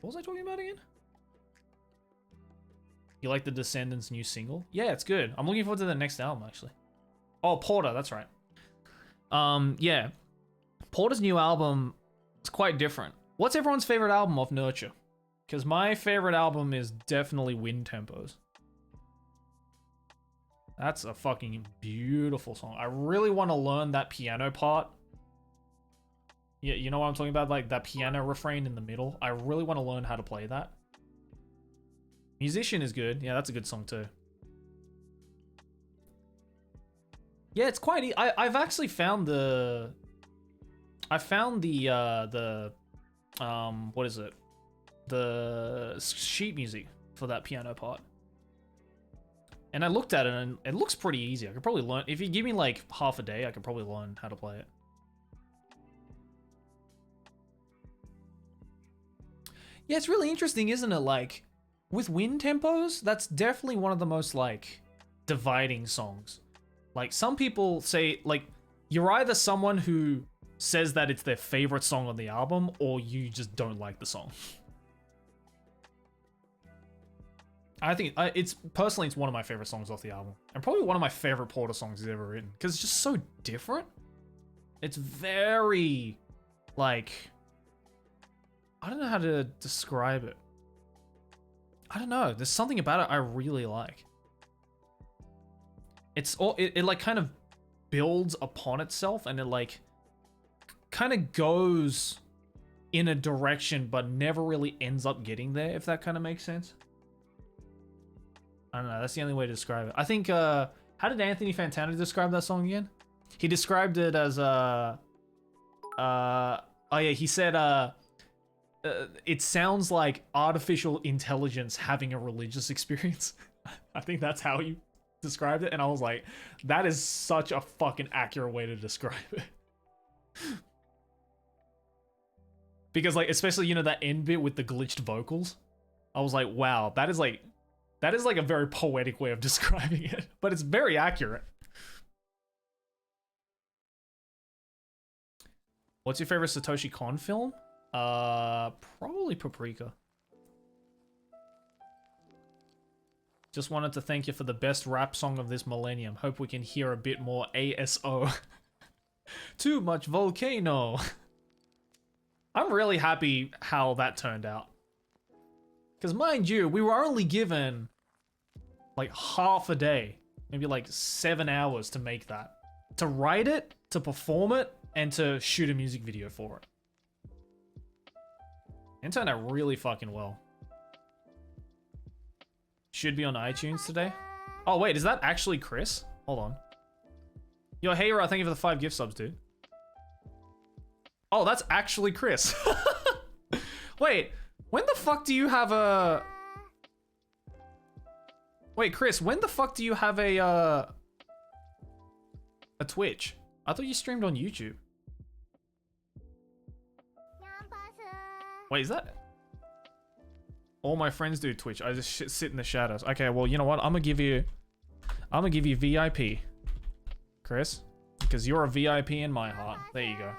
S2: What was I talking about again? You like the Descendants' new single? Yeah, it's good. I'm looking forward to the next album, actually. Oh, Porter, that's right. Yeah. Porter's new album is quite different. What's everyone's favorite album of Nurture? Because my favorite album is definitely Wind Tempos. That's a fucking beautiful song. I really want to learn that piano part. Yeah, you know what I'm talking about? Like that piano refrain in the middle. I really want to learn how to play that. Musician is good. Yeah, that's a good song too. Yeah, it's quite. I've actually found the. I found the what is it? The sheet music for that piano part. And I looked at it and it looks pretty easy. I could probably learn. If you give me like half a day, I could probably learn how to play it. Yeah, it's really interesting, isn't it? Like, with Wind Tempos, that's definitely one of the most, like, dividing songs. Like, some people say, like, you're either someone who says that it's their favorite song on the album, or you just don't like the song. I think, it's one of my favorite songs off the album. And probably one of my favorite Porter songs he's ever written. Because it's just so different. It's very, like... I don't know how to describe it. I don't know. There's something about it I really like. It's all it like kind of builds upon itself, and it like kind of goes in a direction but never really ends up getting there, if that kind of makes sense. I don't know. That's the only way to describe it. I think how did Anthony Fantana describe that song again? He described it as oh yeah, he said it sounds like artificial intelligence having a religious experience. I think that's how you described it. And I was like, that is such a fucking accurate way to describe it. Because like, especially, you know, that end bit with the glitched vocals. I was like, wow, that is like a very poetic way of describing it, but it's very accurate. What's your favorite Satoshi Kon film? Probably Paprika. Just wanted to thank you for the best rap song of this millennium. Hope we can hear a bit more ASO. Too much volcano. I'm really happy how that turned out. Because mind you, we were only given like half a day, maybe like 7 hours to make that. To write it, to perform it, and to shoot a music video for it. It turned out really fucking well. Should be on iTunes today. Oh wait, is that actually Chris? Hold on. Yo, hey, Ra, thank you for the 5 gift subs, dude. Oh, that's actually Chris. Wait, when the fuck do you have a... Wait, Chris, when the fuck do you have a Twitch? I thought you streamed on YouTube. Wait, is that... All my friends do Twitch. I just sit in the shadows. Okay, well, you know what? I'm gonna give you VIP, Chris, because you're a VIP in my heart. There you go.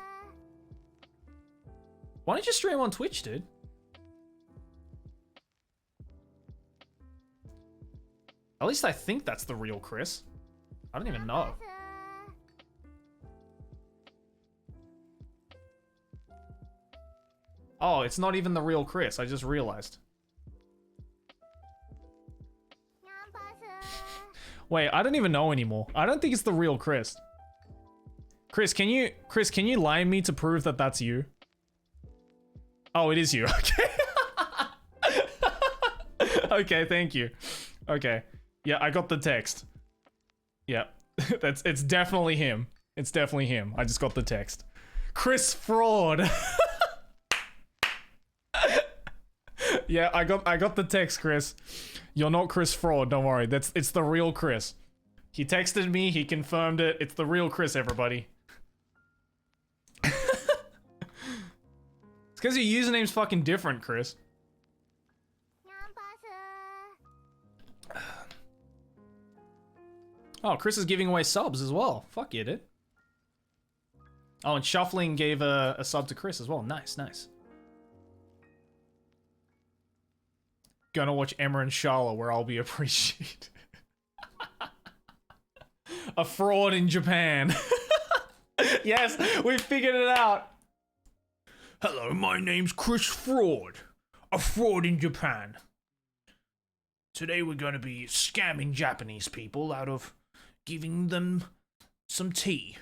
S2: Why don't you stream on Twitch, dude? At least I think that's the real Chris. I don't even know. Oh, it's not even the real Chris. I just realized. Wait, I don't even know anymore. I don't think it's the real Chris. Chris, can you line me to prove that that's you? Oh, it is you. Okay. Okay, thank you. Okay. Yeah, I got the text. Yeah. It's definitely him. It's definitely him. I just got the text. Chris fraud. Yeah, I got the text, Chris. You're not Chris fraud, don't worry. It's the real Chris. He texted me, he confirmed it. It's the real Chris, everybody. It's because your username's fucking different, Chris. Oh, Chris is giving away subs as well. Fuck yeah, dude. Oh, and Shuffling gave a sub to Chris as well. Nice, nice. Gonna watch Emma and Shala where I'll be appreciated. A fraud in Japan. Yes, we figured it out. Hello, my name's Chris Fraud. A fraud in Japan. Today we're gonna be scamming Japanese people out of giving them some tea.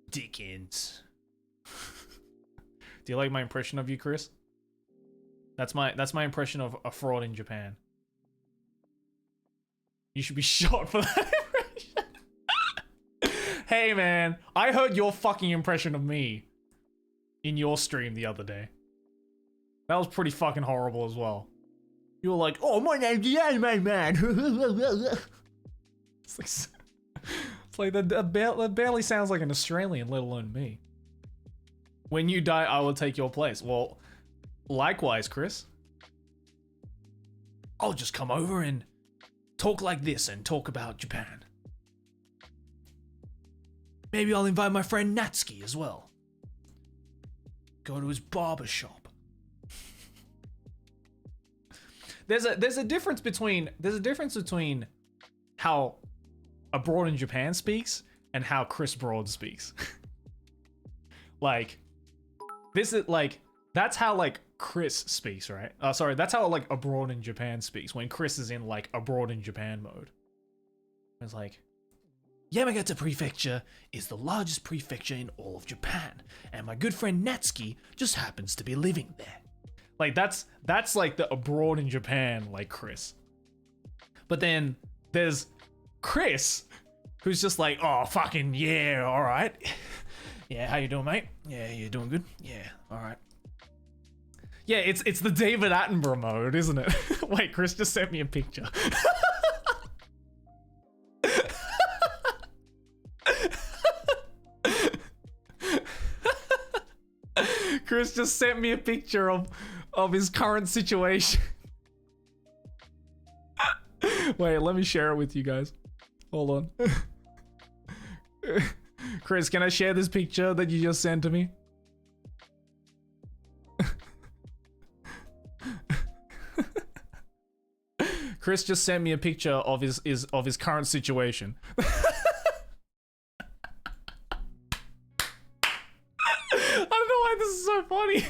S2: Dickens. Do you like my impression of you, Chris? That's my impression of a fraud in Japan. You should be shot for that impression. Hey man, I heard your fucking impression of me in your stream the other day. That was pretty fucking horrible as well. You were like, "Oh, my name's the Anime Man." It's like that barely sounds like an Australian, let alone me. When you die, I will take your place. Well, likewise, Chris. I'll just come over and talk like this and talk about Japan. Maybe I'll invite my friend Natsuki as well. Go to his barber shop. There's a difference between how Abroad in Japan speaks and how Chris Broad speaks. Like, this is like, that's how like Chris speaks, right? Sorry, that's how like Abroad in Japan speaks when Chris is in like Abroad in Japan mode. It's like, Yamagata Prefecture is the largest prefecture in all of Japan, and my good friend Natsuki just happens to be living there. Like that's like the Abroad in Japan like Chris. But then there's Chris, who's just like, oh fucking yeah, all right. Yeah, how you doing, mate? Yeah, you doing good? Yeah, all right. Yeah, it's the David Attenborough mode, isn't it? Wait, Chris just sent me a picture. Chris just sent me a picture of his current situation. Wait, let me share it with you guys. Hold on. Chris, can I share this picture that you just sent to me? Chris just sent me a picture of his current situation. I don't know why this is so funny.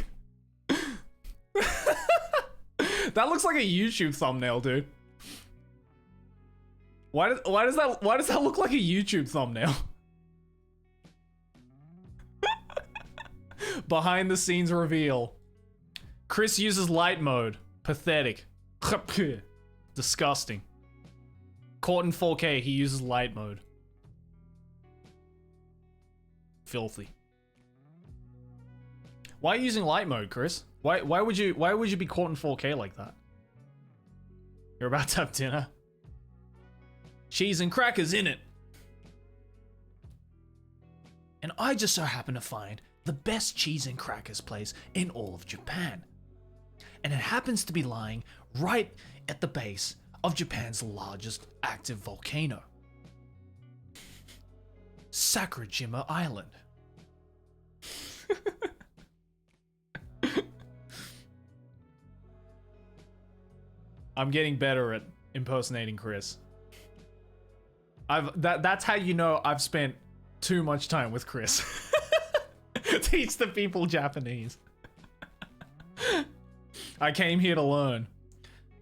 S2: That looks like a YouTube thumbnail, dude. Why does that look like a YouTube thumbnail? Behind the scenes reveal. Chris uses light mode. Pathetic. Disgusting. Caught in 4K, he uses light mode. Filthy. Why are you using light mode, Chris? Why would you be caught in 4K like that? You're about to have dinner. Cheese and crackers in it. And I just so happen to find the best cheese and crackers place in all of Japan. And it happens to be lying right at the base of Japan's largest active volcano, Sakurajima Island. I'm getting better at impersonating Chris. That's how you know I've spent too much time with Chris. Teach the people Japanese. I came here to learn.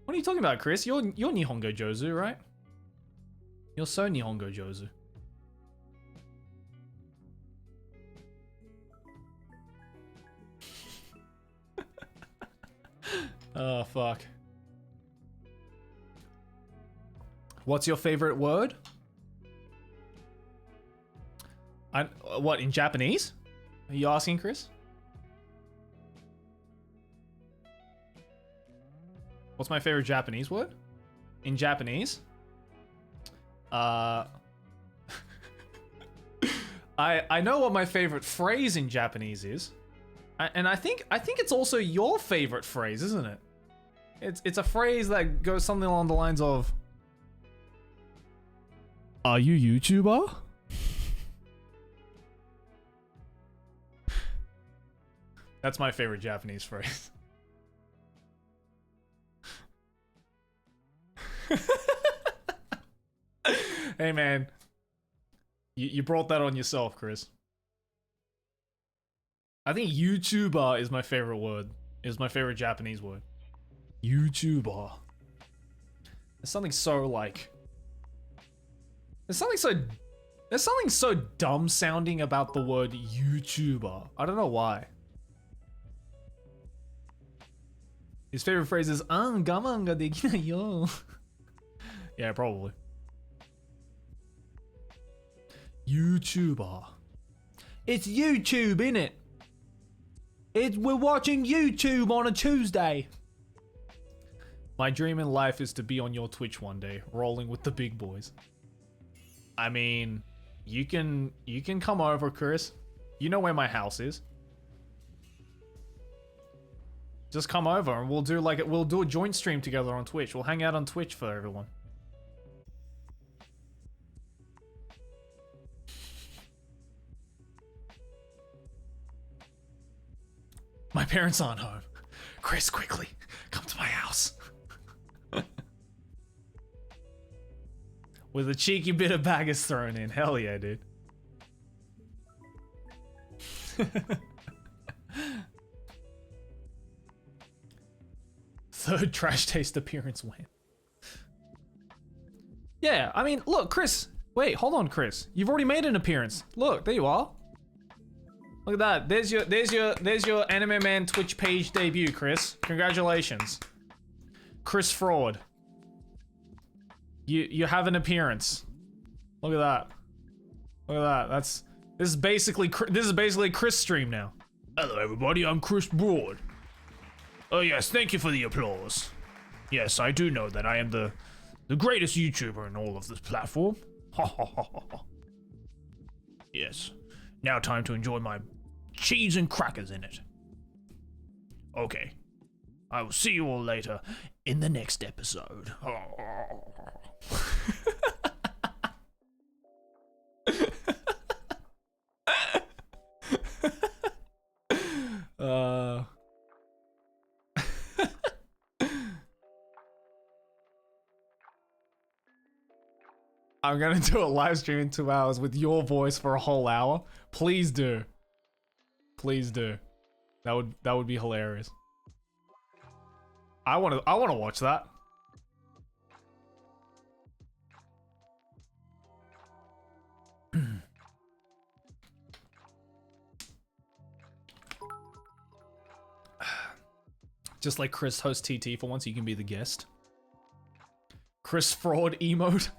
S2: What are you talking about, Chris? You're Nihongo Jozu, right? You're so Nihongo Jozu. Oh, fuck. What's your favorite word? What, in Japanese? Are you asking, Chris? What's my favorite Japanese word? In Japanese? I know what my favorite phrase in Japanese is. And I think it's also your favorite phrase, isn't it? It's a phrase that goes something along the lines of, "Are you YouTuber?" That's my favorite Japanese phrase. Hey man, you brought that on yourself, Chris. I think YouTuber is my favorite word. Is my favorite Japanese word. YouTuber. There's something so like. There's something so dumb sounding about the word YouTuber. I don't know why. His favorite phrase is "gaman ga dekinai yo." Yeah, probably. YouTuber. It's YouTube, innit? We're watching YouTube on a Tuesday. My dream in life is to be on your Twitch one day, rolling with the big boys. I mean, you can come over, Chris. You know where my house is. Just come over and we'll do a joint stream together on Twitch. We'll hang out on Twitch for everyone. My parents aren't home. Chris, quickly, come to my house. With a cheeky bit of baggage thrown in. Hell yeah, dude. Third trash taste appearance win. Yeah, I mean, look, Chris. Wait, hold on, Chris. You've already made an appearance. Look, there you are. Look at that. There's your Anime Man Twitch page debut, Chris. Congratulations. Chris Fraud. You have an appearance. Look at that. Look at that. This is basically Chris stream now. Hello everybody, I'm Chris Broad. Oh yes, thank you for the applause. Yes, I do know that I am the greatest YouTuber in all of this platform. Ha ha ha ha ha. Yes. Now time to enjoy my cheese and crackers in it. Okay. I will see you all later in the next episode. I'm gonna do a live stream in 2 hours with your voice for a whole hour. Please do. Please do. That would be hilarious. I wanna watch that. Just like Chris hosts TT for once, you can be the guest. Chris Fraud emote.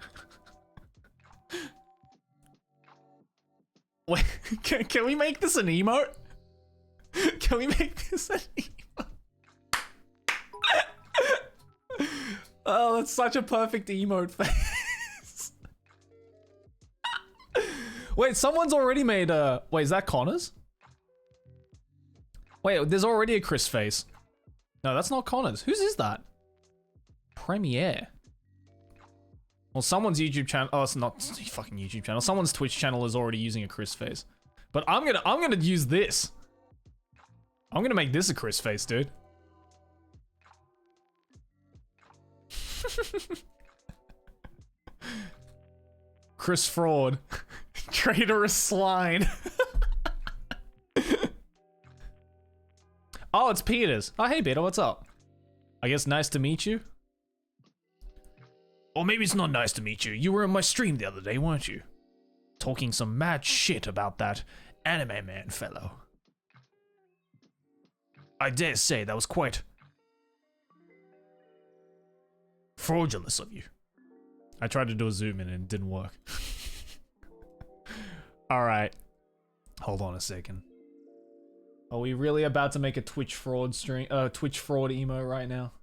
S2: Wait, can we make this an emote? Can we make this an emote? Oh, that's such a perfect emote face. Wait, someone's already made a... Wait, is that Connor's? Wait, there's already a Chris face. No, that's not Connor's. Whose is that? Premiere. Well, someone's YouTube channel. Oh, it's not fucking YouTube channel. Someone's Twitch channel is already using a Chris face. But I'm gonna use this. I'm gonna make this a Chris face, dude. Chris Fraud. Traitorous swine. Oh, it's Peters. Oh, hey, Peter, what's up? I guess nice to meet you. Or maybe it's not nice to meet you. You were in my stream the other day, weren't you? Talking some mad shit about that anime man fellow. I dare say that was quite fraudulent of you. I tried to do a zoom in and it didn't work. Alright. Hold on a second. Are we really about to make a Twitch fraud stream, Twitch fraud emo right now?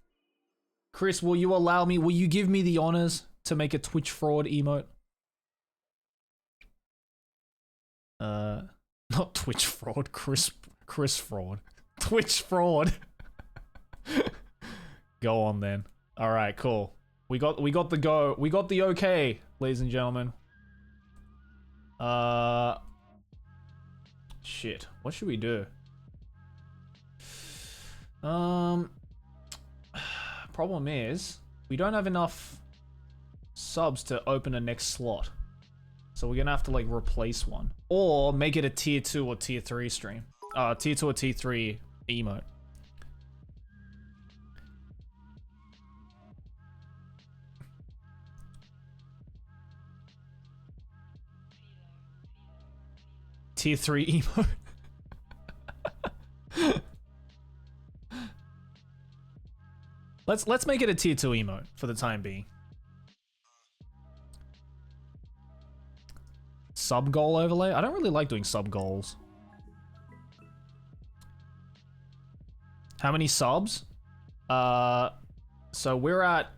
S2: Chris, will you allow me, will you give me the honors to make a Twitch fraud emote? Not Twitch fraud, Chris fraud. Twitch fraud. Go on then. Alright, cool. We got the okay, ladies and gentlemen. Shit. What should we do? Problem is, we don't have enough subs to open a next slot. So we're gonna have to like replace one. Or make it a tier 2 or tier 3 stream. Tier 2 or tier 3 emote. Tier 3 emote. Let's make it a tier 2 emote for the time being. Sub goal overlay? I don't really like doing sub goals. How many subs? So we're at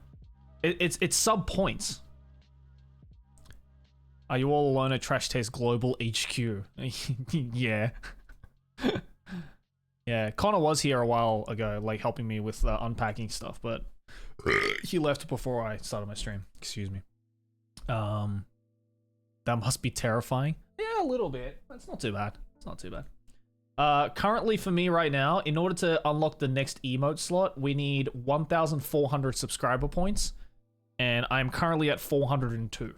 S2: it's sub points. Are you all alone at Trash Taste Global HQ? Yeah. Yeah, Connor was here a while ago, like helping me with unpacking stuff, but he left before I started my stream. Excuse me. That must be terrifying. Yeah, a little bit. It's not too bad. It's not too bad. Currently for me right now, in order to unlock the next emote slot, we need 1,400 subscriber points, and I'm currently at 402.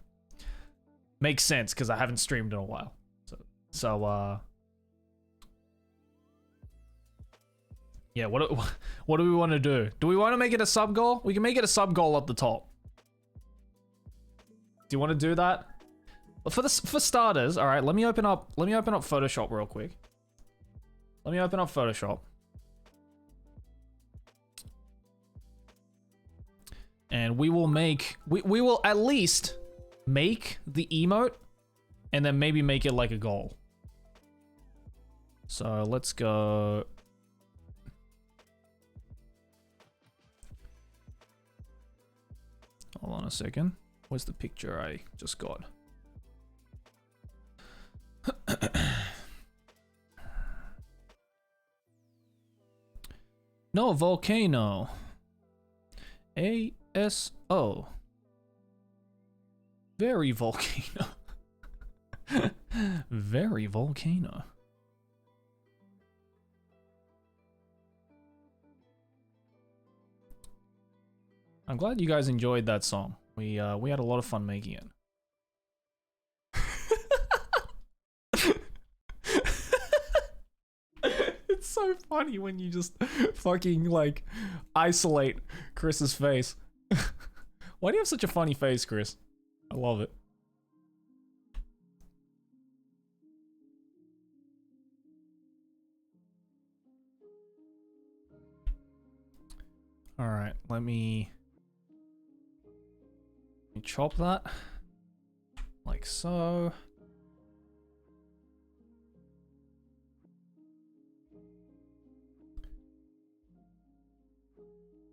S2: Makes sense because I haven't streamed in a while. Yeah, what do we want to do? Do we want to make it a sub goal? We can make it a sub goal up the top. Do you want to do that? For starters, all right. Let me open up Photoshop real quick. Let me open up Photoshop. And we will make we will at least make the emote and then maybe make it like a goal. So let's go. Hold on a second. Where's the picture I just got? No, volcano. ASO. Very volcano. Very volcano. I'm glad you guys enjoyed that song. We had a lot of fun making it. It's so funny when you just fucking like isolate Chris's face. Why do you have such a funny face, Chris? I love it. All right, let me chop that like so.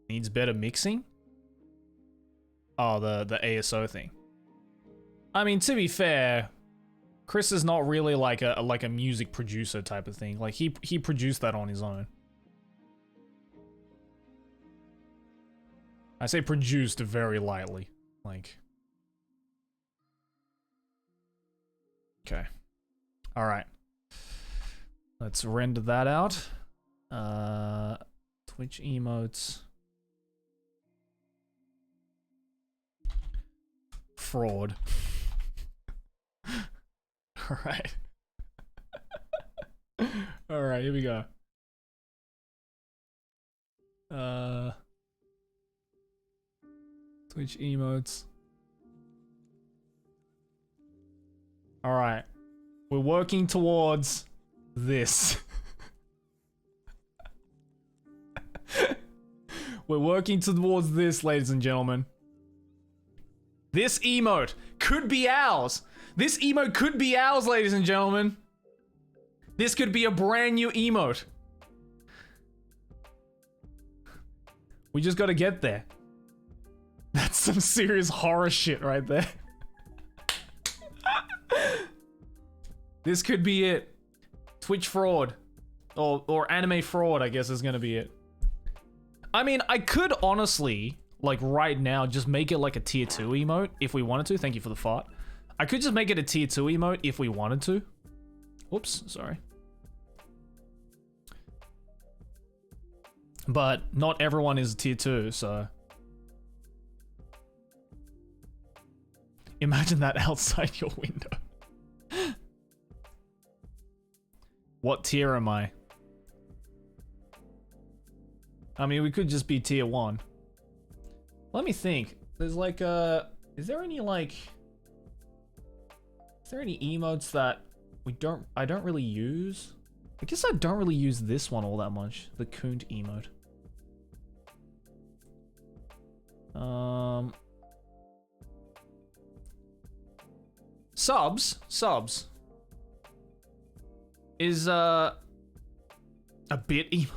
S2: Needs better mixing. Oh, the ASO thing. I mean, to be fair, Chris is not really like a music producer type of thing. Like he produced that on his own. I say produced very lightly. Like, okay. All right. Let's render that out. Twitch emotes. fraud. Alright. Alright, here we go. Twitch emotes. Alright. We're working towards this. We're working towards this, ladies and gentlemen. This emote could be ours. This emote could be ours, ladies and gentlemen. This could be a brand new emote. We just gotta get there. That's some serious horror shit right there. This could be it. Twitch fraud. Or anime fraud, I guess is gonna be it. I mean, I could honestly, like right now, just make it like a tier 2 emote if we wanted to. Thank you for the fart. I could just make it a tier 2 emote if we wanted to. Oops, sorry. But not everyone is tier 2, so. Imagine that outside your window. What tier am I? I mean, we could just be tier 1. Let me think. There's like is there any emotes that I don't really use? I guess I don't really use this one all that much. The Kunt emote. Subs is a bit emote.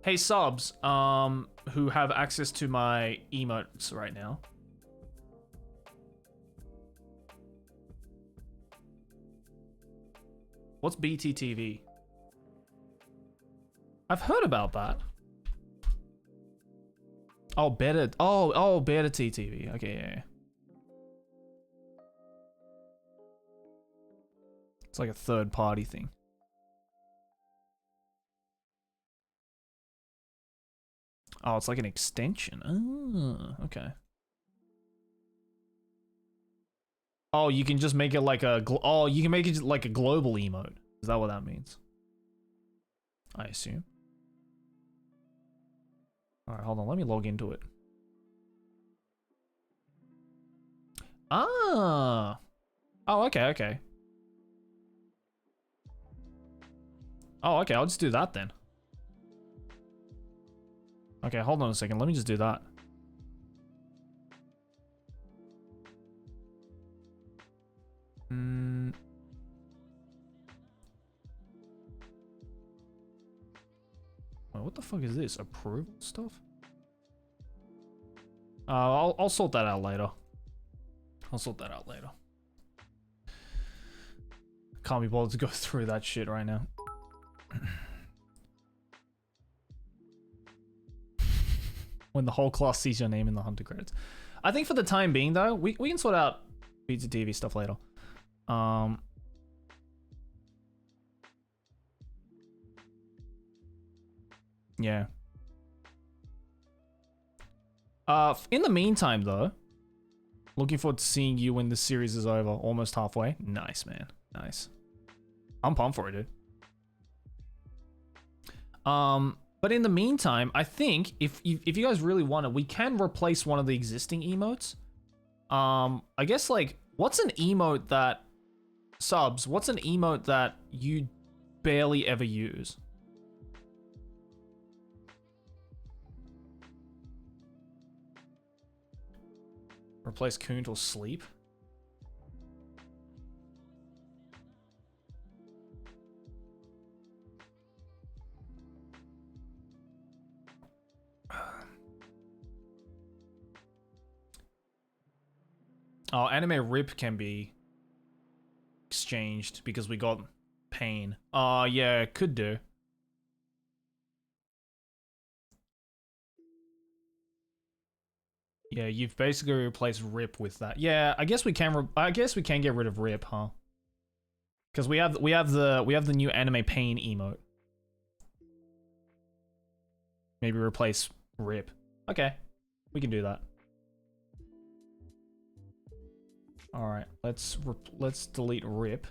S2: Hey subs, who have access to my emotes right now. What's BTTV? I've heard about that. Oh, beta. Oh, beta TTV. Okay, yeah. It's like a third party thing. Oh, it's like an extension. Oh, okay. Oh, you can just make it like a you can make it like a global emote. Is that what that means? I assume. All right, hold on. Let me log into it. Ah. Oh, okay. Oh, okay. I'll just do that then. Okay, hold on a second. Let me just do that. Wait, what the fuck is this? Approval stuff? I'll sort that out later. Can't be bothered to go through that shit right now. When the whole class sees your name in the hunter credits. I think for the time being though, we can sort out Pizza TV stuff later. Yeah. In the meantime though, looking forward to seeing you when this series is over. Almost halfway. Nice, man. Nice. I'm pumped for it, dude. But in the meantime, I think if you guys really want it, we can replace one of the existing emotes. I guess like, what's an emote that what's an emote that you barely ever use? Replace Kunt or sleep? Oh, anime rip can be exchanged because we got pain. Yeah, could do. Yeah, you've basically replaced rip with that. Yeah, I guess we can. I guess we can get rid of rip, huh? Because we have the new anime pain emote. Maybe replace rip. Okay, we can do that. All right, let's delete rip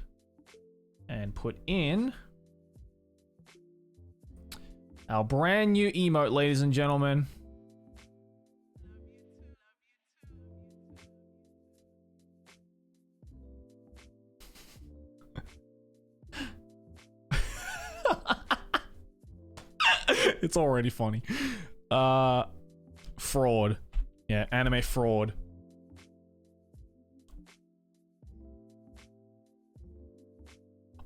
S2: and put in our brand new emote, ladies and gentlemen. It's already funny. Fraud. Yeah, anime fraud.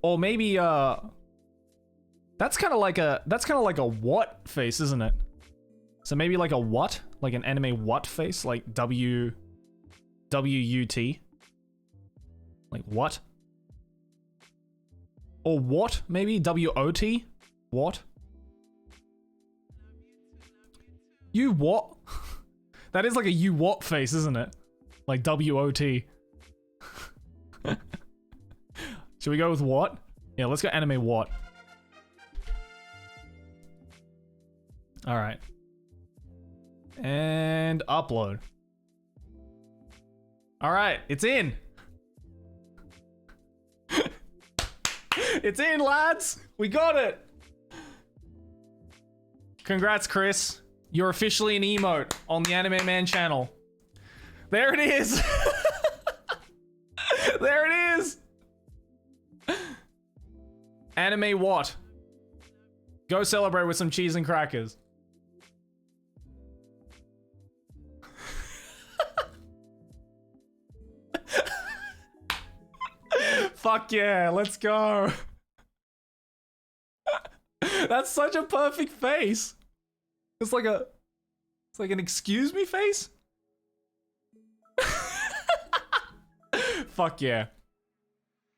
S2: Or maybe that's kind of like a what face, isn't it? So maybe like a what? Like an anime what face? Like W-U-T? Like what? Or what? Maybe W-O-T? What? You what? That is like a you what face, isn't it? Like W-O-T. Should we go with what? Yeah, let's go anime what. Alright. And upload. Alright, it's in. It's in, lads. We got it. Congrats, Chris. You're officially an emote on the Anime Man channel. There it is. There it is. Anime what? Go celebrate with some cheese and crackers. Fuck yeah, let's go. That's such a perfect face. It's like an excuse me face. Fuck yeah.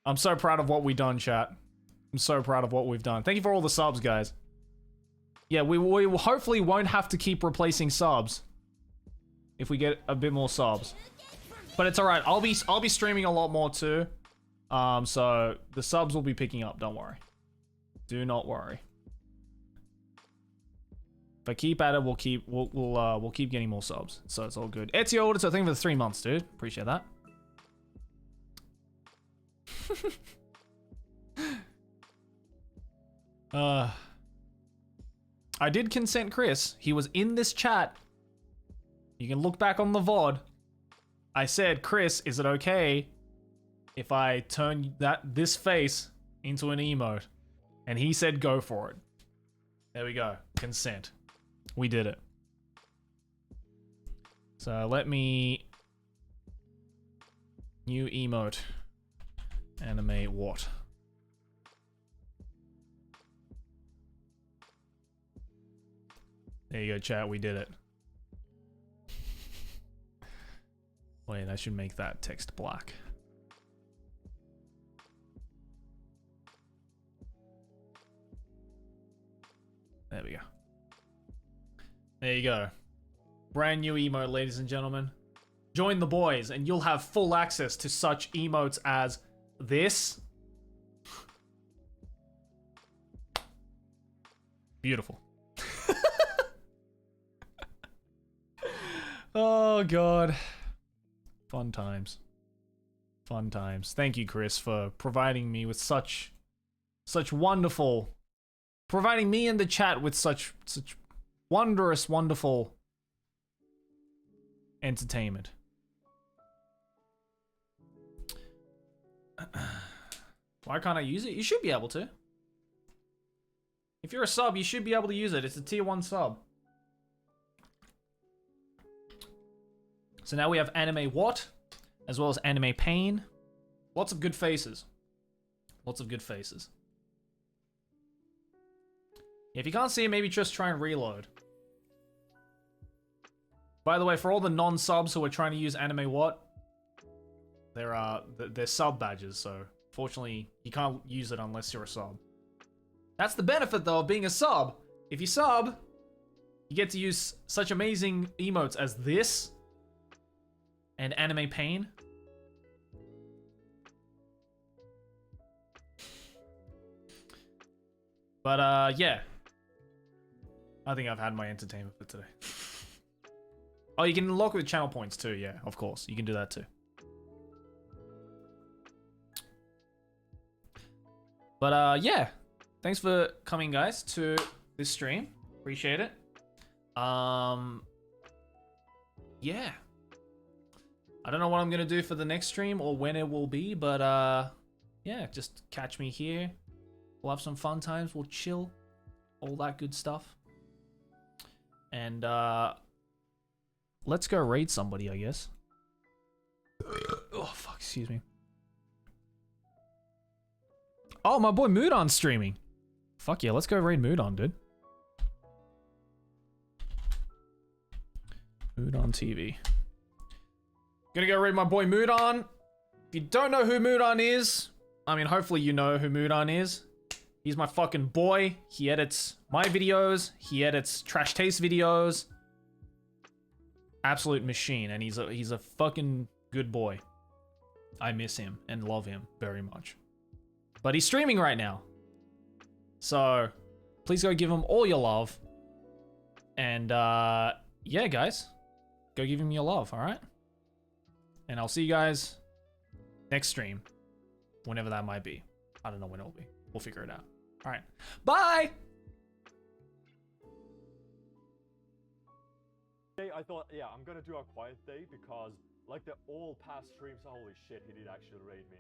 S2: I'm so proud of what we done, chat. I'm so proud of what we've done. Thank you for all the subs, guys. Yeah, we hopefully won't have to keep replacing subs if we get a bit more subs. But it's alright. I'll be streaming a lot more too. So the subs will be picking up, don't worry. Do not worry. If I keep at it, we'll keep getting more subs. So it's all good. Ezio ordered, so thank you for the 3 months, dude. Appreciate that. I did consent Chris. He was in this chat. You can look back on the VOD. I said, Chris, is it okay if I turn this face into an emote? And he said go for it. There we go. Consent. We did it. So let me... New emote. Animate what? There you go, chat. We did it. Wait, I should make that text black. There we go. There you go. Brand new emote, ladies and gentlemen. Join the boys and you'll have full access to such emotes as this. Beautiful. Oh god. Fun times. Fun times. Thank you, Chris, for providing me with such wonderful, providing me in the chat with such wondrous, wonderful entertainment. Why can't I use it? You should be able to. If you're a sub, you should be able to use it. It's a tier 1 sub. So now we have anime what, as well as anime pain. Lots of good faces. Lots of good faces. If you can't see it, maybe just try and reload. By the way, for all the non-subs who are trying to use anime what, they're sub badges, so fortunately you can't use it unless you're a sub. That's the benefit though of being a sub. If you sub, you get to use such amazing emotes as this and anime pain. But yeah. I think I've had my entertainment for today. Oh, you can unlock with channel points too, yeah, of course. You can do that too. But yeah, thanks for coming, guys, to this stream. Appreciate it. Yeah. I don't know what I'm gonna do for the next stream or when it will be, but yeah, just catch me here. We'll have some fun times. We'll chill, all that good stuff. And let's go raid somebody, I guess. Oh fuck, excuse me. Oh, my boy Moodon's streaming. Fuck yeah, let's go raid Moodon, dude. Moodon TV. Gonna go raid my boy Moodon. If you don't know who Moodon is, I mean, hopefully you know who Moodon is. He's my fucking boy. He edits my videos. He edits Trash Taste videos. Absolute machine, and he's a fucking good boy. I miss him and love him very much. But he's streaming right now. So, please go give him all your love. And, yeah, guys. Go give him your love, alright? And I'll see you guys next stream. Whenever that might be. I don't know when it'll be. We'll figure it out. Alright. Bye!
S3: I thought, yeah, I'm gonna do a quiet day because, like, the all past streams, holy shit, he did actually raid me.